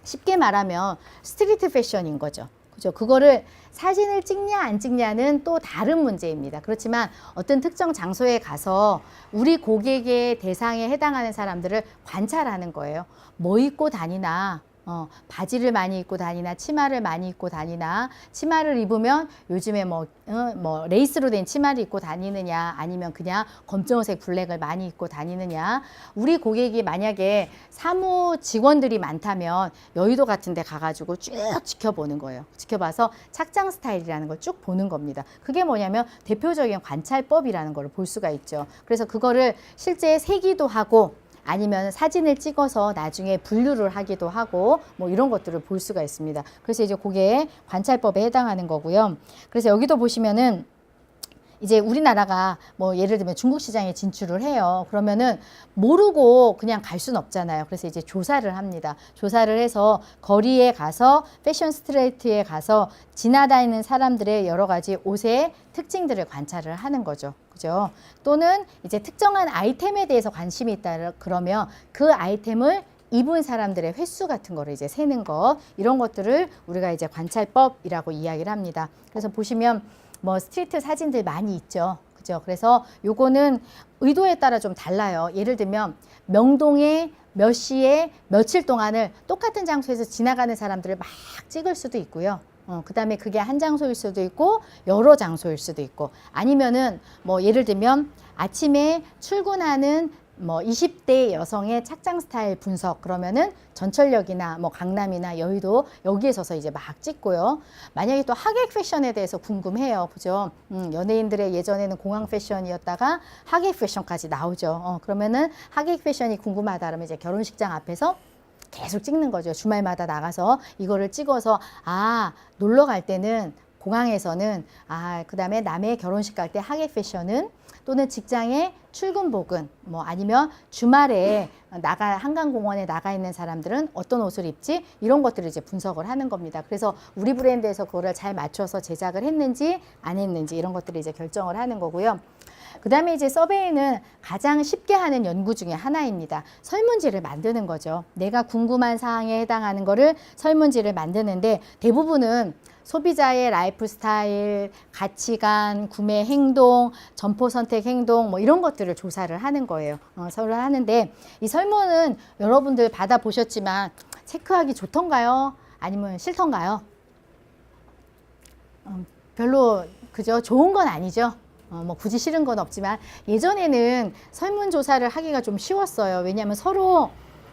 쉽게 말하면 스트리트 패션인 거죠. 그죠? 그거를 사진을 찍냐 안 찍냐는 또 다른 문제입니다. 그렇지만 어떤 특정 장소에 가서 우리 고객의 대상에 해당하는 사람들을 관찰하는 거예요. 뭐 입고 다니나, 바지를 많이 입고 다니나 치마를 많이 입고 다니나 치마를 입으면 요즘에 뭐 레이스로 된 치마를 입고 다니느냐 아니면 그냥 검정색 블랙을 많이 입고 다니느냐 우리 고객이 만약에 사무 직원들이 많다면 여의도 같은 데 가가지고 쭉 지켜보는 거예요. 지켜봐서 착장 스타일이라는 걸 쭉 보는 겁니다. 그게 뭐냐면 대표적인 관찰법이라는 걸 볼 수가 있죠. 그래서 그거를 실제 세기도 하고 아니면 사진을 찍어서 나중에 분류를 하기도 하고 뭐 이런 것들을 볼 수가 있습니다. 그래서 이제 그게 관찰법에 해당하는 거고요. 그래서 여기도 보시면은 이제 우리나라가 뭐 예를 들면 중국 시장에 진출을 해요. 그러면은 모르고 그냥 갈 수는 없잖아요. 그래서 이제 조사를 합니다. 조사를 해서 거리에 가서 패션 스트리트에 가서 지나다니는 사람들의 여러 가지 옷의 특징들을 관찰을 하는 거죠. 그죠? 또는 이제 특정한 아이템에 대해서 관심이 있다 그러면 그 아이템을 입은 사람들의 횟수 같은 거를 이제 세는 것 이런 것들을 우리가 이제 관찰법이라고 이야기를 합니다. 그래서 보시면 뭐 스트리트 사진들 많이 있죠. 그죠? 그래서 요거는 의도에 따라 좀 달라요. 예를 들면 명동에 몇 시에 며칠 동안을 똑같은 장소에서 지나가는 사람들을 막 찍을 수도 있고요. 그 다음에 그게 한 장소일 수도 있고 여러 장소일 수도 있고 아니면은 뭐 예를 들면 아침에 출근하는 뭐 20대 여성의 착장 스타일 분석 그러면은 전철역이나 뭐 강남이나 여의도 여기에 서서 이제 막 찍고요. 만약에 또 하객 패션에 대해서 궁금해요. 그죠? 연예인들의 예전에는 공항 패션이었다가 하객 패션까지 나오죠. 그러면은 하객 패션이 궁금하다 그러면 이제 결혼식장 앞에서 계속 찍는 거죠. 주말마다 나가서 이거를 찍어서 놀러 갈 때는 공항에서는 그다음에 남의 결혼식 갈 때 하객 패션은 또는 직장에 출근복은 뭐 아니면 주말에 한강공원에 나가 있는 사람들은 어떤 옷을 입지 이런 것들을 이제 분석을 하는 겁니다. 그래서 우리 브랜드에서 그거를 잘 맞춰서 제작을 했는지 안 했는지 이런 것들을 이제 결정을 하는 거고요. 그 다음에 이제 서베이는 가장 쉽게 하는 연구 중에 하나입니다. 설문지를 만드는 거죠. 내가 궁금한 사항에 해당하는 거를 설문지를 만드는데 대부분은 소비자의 라이프 스타일, 가치관, 구매 행동, 점포 선택 행동 뭐 이런 것들을 조사를 하는 거예요. 서로 하는데 이 설문은 여러분들 받아보셨지만 체크하기 좋던가요? 아니면 싫던가요? 별로 그죠? 좋은 건 아니죠. 뭐 굳이 싫은 건 없지만 예전에는 설문조사를 하기가 좀 쉬웠어요. 왜냐하면 서로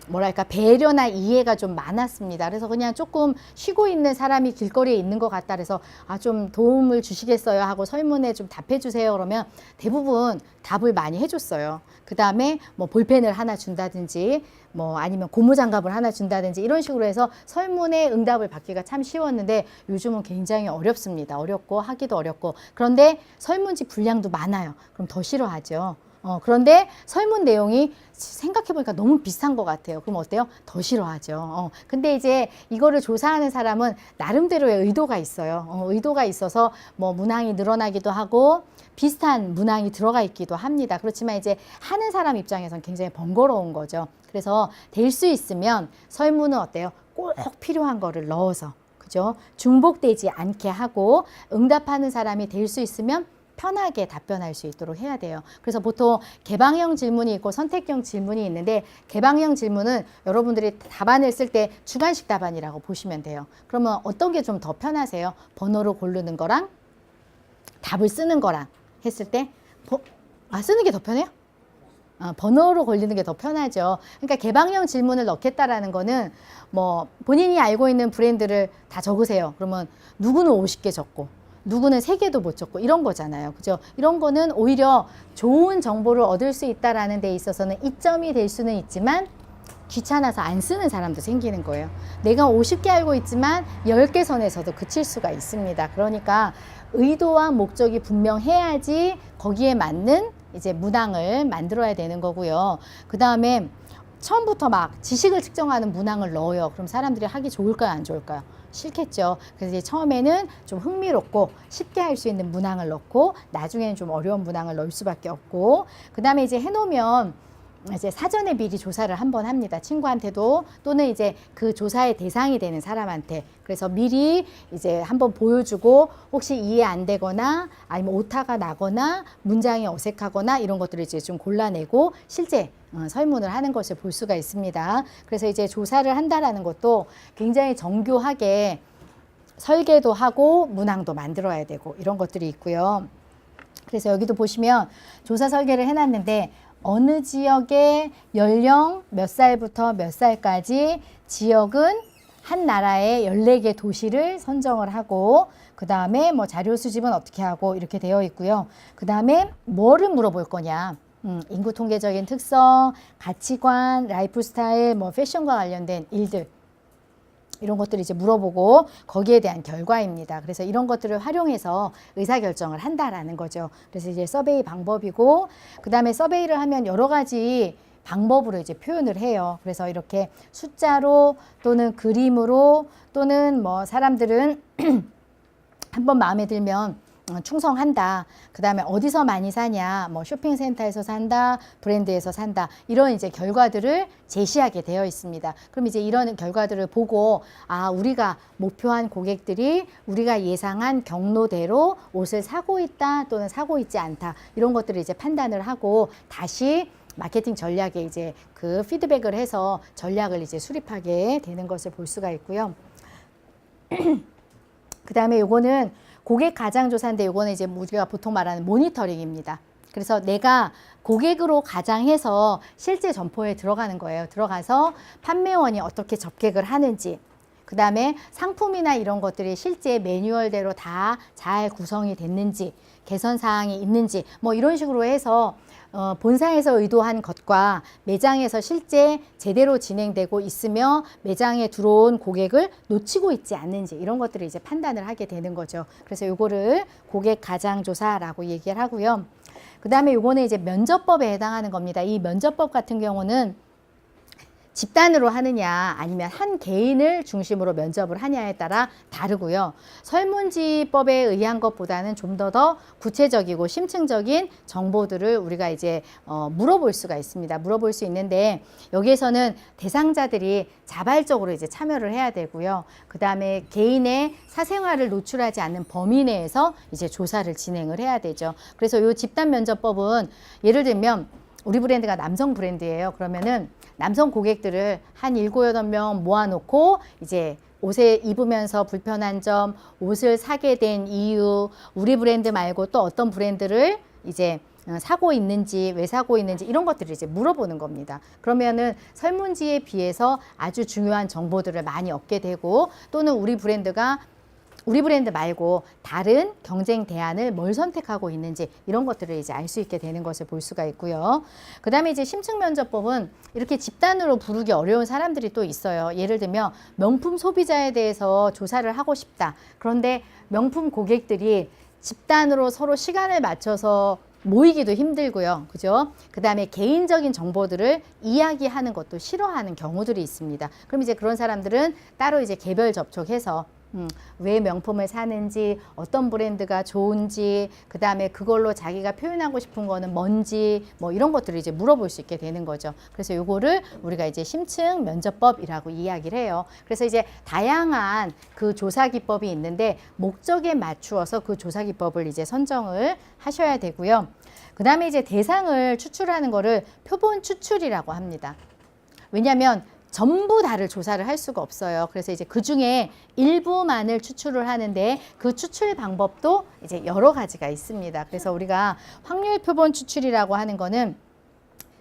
뭐랄까 배려나 이해가 좀 많았습니다. 그래서 그냥 조금 쉬고 있는 사람이 길거리에 있는 것 같다 그래서 좀 도움을 주시겠어요 하고 설문에 좀 답해 주세요 그러면 대부분 답을 많이 해줬어요. 그 다음에 뭐 볼펜을 하나 준다든지 뭐 아니면 고무장갑을 하나 준다든지 이런 식으로 해서 설문에 응답을 받기가 참 쉬웠는데 요즘은 굉장히 어렵습니다. 어렵고 하기도 어렵고 그런데 설문지 분량도 많아요. 그럼 더 싫어하죠. 그런데 설문 내용이 생각해보니까 너무 비슷한 것 같아요. 그럼 어때요? 더 싫어하죠. 근데 이제 이거를 조사하는 사람은 나름대로의 의도가 있어요. 의도가 있어서 뭐 문항이 늘어나기도 하고 비슷한 문항이 들어가 있기도 합니다. 그렇지만 이제 하는 사람 입장에선 굉장히 번거로운 거죠. 그래서 될 수 있으면 설문은 어때요? 꼭 필요한 거를 넣어서 그죠? 중복되지 않게 하고 응답하는 사람이 될 수 있으면 편하게 답변할 수 있도록 해야 돼요. 그래서 보통 개방형 질문이 있고 선택형 질문이 있는데 개방형 질문은 여러분들이 답안을 쓸 때 주관식 답안이라고 보시면 돼요. 그러면 어떤 게 좀 더 편하세요? 번호를 고르는 거랑 답을 쓰는 거랑 했을 때 쓰는 게 더 편해요? 번호로 걸리는 게 더 편하죠. 그러니까 개방형 질문을 넣겠다라는 거는 뭐 본인이 알고 있는 브랜드를 다 적으세요. 그러면 누구는 50개 적고 누구는 3개도 못 적고 이런 거잖아요. 그죠? 이런 거는 오히려 좋은 정보를 얻을 수 있다라는 데 있어서는 이점이 될 수는 있지만 귀찮아서 안 쓰는 사람도 생기는 거예요. 내가 50개 알고 있지만 10개 선에서도 그칠 수가 있습니다. 그러니까 의도와 목적이 분명해야지 거기에 맞는 이제 문항을 만들어야 되는 거고요. 그 다음에 처음부터 막 지식을 측정하는 문항을 넣어요. 그럼 사람들이 하기 좋을까요? 안 좋을까요? 싫겠죠. 그래서 이제 처음에는 좀 흥미롭고 쉽게 할 수 있는 문항을 넣고 나중에는 좀 어려운 문항을 넣을 수밖에 없고 그 다음에 이제 해놓으면 이제 사전에 미리 조사를 한번 합니다. 친구한테도 또는 이제 그 조사의 대상이 되는 사람한테. 그래서 미리 이제 한번 보여주고 혹시 이해 안 되거나 아니면 오타가 나거나 문장이 어색하거나 이런 것들을 이제 좀 골라내고 실제 설문을 하는 것을 볼 수가 있습니다. 그래서 이제 조사를 한다라는 것도 굉장히 정교하게 설계도 하고 문항도 만들어야 되고 이런 것들이 있고요. 그래서 여기도 보시면 조사 설계를 해놨는데 어느 지역의 연령 몇 살부터 몇 살까지 지역은 한 나라의 14개 도시를 선정을 하고 그 다음에 뭐 자료 수집은 어떻게 하고 이렇게 되어 있고요. 그 다음에 뭐를 물어볼 거냐. 인구 통계적인 특성, 가치관, 라이프 스타일, 뭐 패션과 관련된 일들 이런 것들을 이제 물어보고 거기에 대한 결과입니다. 그래서 이런 것들을 활용해서 의사결정을 한다라는 거죠. 그래서 이제 서베이 방법이고 그 다음에 서베이를 하면 여러 가지 방법으로 이제 표현을 해요. 그래서 이렇게 숫자로 또는 그림으로 또는 뭐 사람들은 한번 마음에 들면 충성한다. 그 다음에 어디서 많이 사냐, 뭐 쇼핑센터에서 산다, 브랜드에서 산다. 이런 이제 결과들을 제시하게 되어 있습니다. 그럼 이제 이런 결과들을 보고, 아, 우리가 목표한 고객들이 우리가 예상한 경로대로 옷을 사고 있다 또는 사고 있지 않다. 이런 것들을 이제 판단을 하고 다시 마케팅 전략에 이제 그 피드백을 해서 전략을 이제 수립하게 되는 것을 볼 수가 있고요. 그 다음에 요거는 고객 가장조사인데 요거는 이제 우리가 보통 말하는 모니터링입니다. 그래서 내가 고객으로 가장해서 실제 점포에 들어가는 거예요. 들어가서 판매원이 어떻게 접객을 하는지, 그 다음에 상품이나 이런 것들이 실제 매뉴얼대로 다 잘 구성이 됐는지, 개선 사항이 있는지, 뭐 이런 식으로 해서 본사에서 의도한 것과 매장에서 실제 제대로 진행되고 있으며 매장에 들어온 고객을 놓치고 있지 않는지 이런 것들을 이제 판단을 하게 되는 거죠. 그래서 요거를 고객 가장 조사라고 얘기를 하고요. 그 다음에 요거는 이제 면접법에 해당하는 겁니다. 이 면접법 같은 경우는 집단으로 하느냐 아니면 한 개인을 중심으로 면접을 하냐에 따라 다르고요. 설문지법에 의한 것보다는 좀 더 구체적이고 심층적인 정보들을 우리가 이제 물어볼 수가 있습니다. 물어볼 수 있는데 여기에서는 대상자들이 자발적으로 이제 참여를 해야 되고요. 그 다음에 개인의 사생활을 노출하지 않는 범위 내에서 이제 조사를 진행을 해야 되죠. 그래서 이 집단 면접법은 예를 들면 우리 브랜드가 남성 브랜드예요. 그러면은 남성 고객들을 한 7, 8명 모아놓고 이제 옷에 입으면서 불편한 점, 옷을 사게 된 이유, 우리 브랜드 말고 또 어떤 브랜드를 이제 사고 있는지, 왜 사고 있는지 이런 것들을 이제 물어보는 겁니다. 그러면은 설문지에 비해서 아주 중요한 정보들을 많이 얻게 되고 또는 우리 브랜드 말고 다른 경쟁 대안을 뭘 선택하고 있는지 이런 것들을 이제 알 수 있게 되는 것을 볼 수가 있고요. 그 다음에 이제 심층 면접법은 이렇게 집단으로 부르기 어려운 사람들이 또 있어요. 예를 들면 명품 소비자에 대해서 조사를 하고 싶다. 그런데 명품 고객들이 집단으로 서로 시간을 맞춰서 모이기도 힘들고요. 그죠? 그 다음에 개인적인 정보들을 이야기하는 것도 싫어하는 경우들이 있습니다. 그럼 이제 그런 사람들은 따로 이제 개별 접촉해서 왜 명품을 사는지, 어떤 브랜드가 좋은지, 그 다음에 그걸로 자기가 표현하고 싶은 거는 뭔지, 뭐 이런 것들을 이제 물어볼 수 있게 되는 거죠. 그래서 요거를 우리가 이제 심층 면접법이라고 이야기를 해요. 그래서 이제 다양한 그 조사 기법이 있는데 목적에 맞추어서 그 조사 기법을 이제 선정을 하셔야 되고요. 그 다음에 이제 대상을 추출하는 거를 표본 추출이라고 합니다. 왜냐하면 전부 다를 조사를 할 수가 없어요. 그래서 이제 그 중에 일부만을 추출을 하는데 그 추출 방법도 이제 여러 가지가 있습니다. 그래서 우리가 확률 표본 추출이라고 하는 거는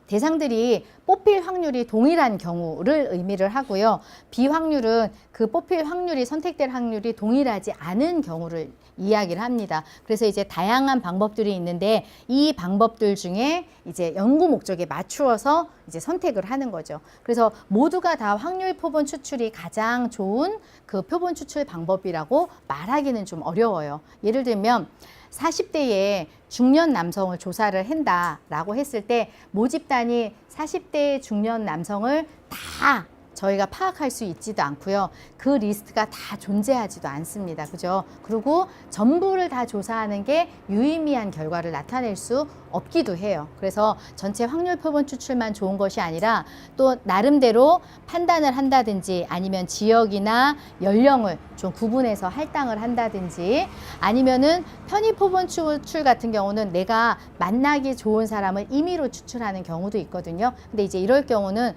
대상들이 뽑힐 확률이 동일한 경우를 의미를 하고요. 비확률은 그 뽑힐 확률이 선택될 확률이 동일하지 않은 경우를 이야기를 합니다. 그래서 이제 다양한 방법들이 있는데 이 방법들 중에 이제 연구 목적에 맞추어서 이제 선택을 하는 거죠. 그래서 모두가 다 확률 표본 추출이 가장 좋은 그 표본 추출 방법이라고 말하기는 좀 어려워요. 예를 들면 40대의 중년 남성을 조사를 한다라고 했을 때 모집단이 40대의 중년 남성을 다 저희가 파악할 수 있지도 않고요. 그 리스트가 다 존재하지도 않습니다. 그죠? 그리고 전부를 다 조사하는 게 유의미한 결과를 나타낼 수 없기도 해요. 그래서 전체 확률 표본 추출만 좋은 것이 아니라 또 나름대로 판단을 한다든지 아니면 지역이나 연령을 좀 구분해서 할당을 한다든지 아니면은 편의 표본 추출 같은 경우는 내가 만나기 좋은 사람을 임의로 추출하는 경우도 있거든요. 근데 이제 이럴 경우는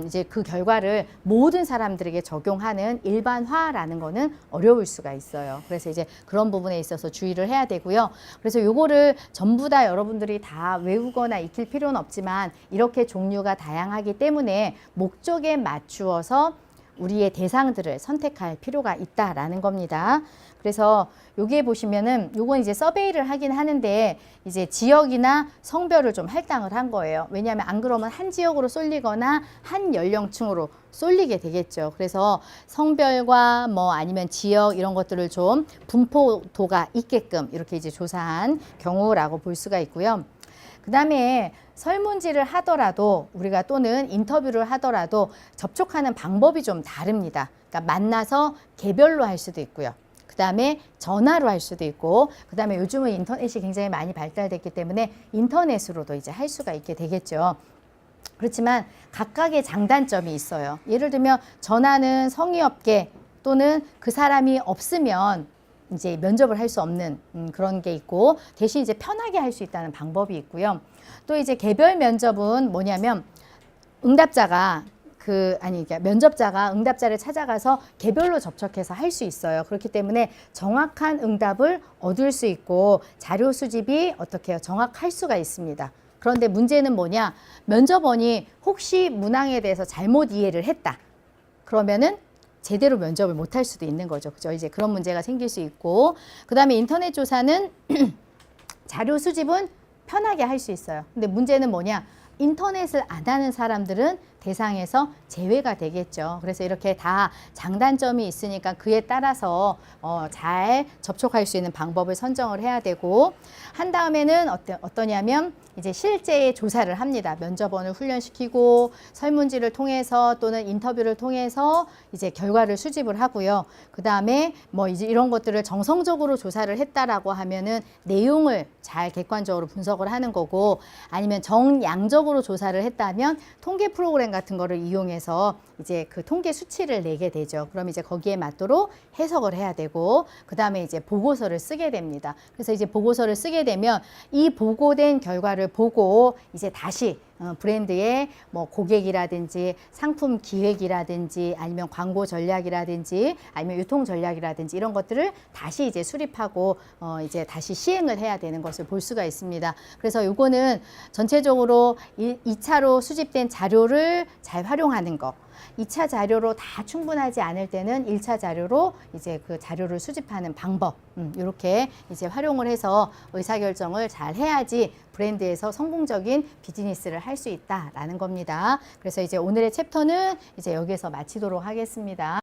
이제 그 결과를 모든 사람들에게 적용하는 일반화라는 거는 어려울 수가 있어요. 그래서 이제 그런 부분에 있어서 주의를 해야 되고요. 그래서 요거를 전부 다 여러분들이 다 외우거나 익힐 필요는 없지만 이렇게 종류가 다양하기 때문에 목적에 맞추어서 우리의 대상들을 선택할 필요가 있다라는 겁니다. 그래서 여기에 보시면은 요건 이제 서베이를 하긴 하는데 이제 지역이나 성별을 좀 할당을 한 거예요. 왜냐하면 안 그러면 한 지역으로 쏠리거나 한 연령층으로 쏠리게 되겠죠. 그래서 성별과 뭐 아니면 지역 이런 것들을 좀 분포도가 있게끔 이렇게 이제 조사한 경우라고 볼 수가 있고요. 그 다음에 설문지를 하더라도 우리가 또는 인터뷰를 하더라도 접촉하는 방법이 좀 다릅니다. 그러니까 만나서 개별로 할 수도 있고요. 그 다음에 전화로 할 수도 있고, 그 다음에 요즘은 인터넷이 굉장히 많이 발달됐기 때문에 인터넷으로도 이제 할 수가 있게 되겠죠. 그렇지만 각각의 장단점이 있어요. 예를 들면 전화는 성의 없게 또는 그 사람이 없으면 이제 면접을 할 수 없는 그런 게 있고 대신 이제 편하게 할 수 있다는 방법이 있고요. 또 이제 개별 면접은 뭐냐면 응답자가 면접자가 응답자를 찾아가서 개별로 접촉해서 할 수 있어요. 그렇기 때문에 정확한 응답을 얻을 수 있고 자료 수집이 어떻게 해요? 정확할 수가 있습니다. 그런데 문제는 뭐냐? 면접원이 혹시 문항에 대해서 잘못 이해를 했다. 그러면은 제대로 면접을 못 할 수도 있는 거죠. 그죠? 이제 그런 문제가 생길 수 있고, 그 다음에 인터넷 조사는 자료 수집은 편하게 할 수 있어요. 근데 문제는 뭐냐? 인터넷을 안 하는 사람들은 대상에서 제외가 되겠죠. 그래서 이렇게 다 장단점이 있으니까 그에 따라서 잘 접촉할 수 있는 방법을 선정을 해야 되고, 한 다음에는 어떠냐면 이제 실제 조사를 합니다. 면접원을 훈련시키고 설문지를 통해서 또는 인터뷰를 통해서 이제 결과를 수집을 하고요. 그 다음에 뭐 이제 이런 것들을 정성적으로 조사를 했다라고 하면은 내용을 잘 객관적으로 분석을 하는 거고, 아니면 정량적으로 조사를 했다면 통계 프로그램 같은 거를 이용해서 이제 그 통계 수치를 내게 되죠. 그럼 이제 거기에 맞도록 해석을 해야 되고, 그 다음에 이제 보고서를 쓰게 됩니다. 그래서 이제 보고서를 쓰게 되면 이 보고된 결과를 보고 이제 다시 브랜드의 뭐 고객이라든지 상품 기획이라든지 아니면 광고 전략이라든지 아니면 유통 전략이라든지 이런 것들을 다시 이제 수립하고 이제 다시 시행을 해야 되는 것을 볼 수가 있습니다. 그래서 요거는 전체적으로 2차로 수집된 자료를 잘 활용하는 거. 2차 자료로 다 충분하지 않을 때는 1차 자료로 이제 그 자료를 수집하는 방법, 이렇게 이제 활용을 해서 의사결정을 잘 해야지 브랜드에서 성공적인 비즈니스를 할 수 있다라는 겁니다. 그래서 이제 오늘의 챕터는 이제 여기서 마치도록 하겠습니다.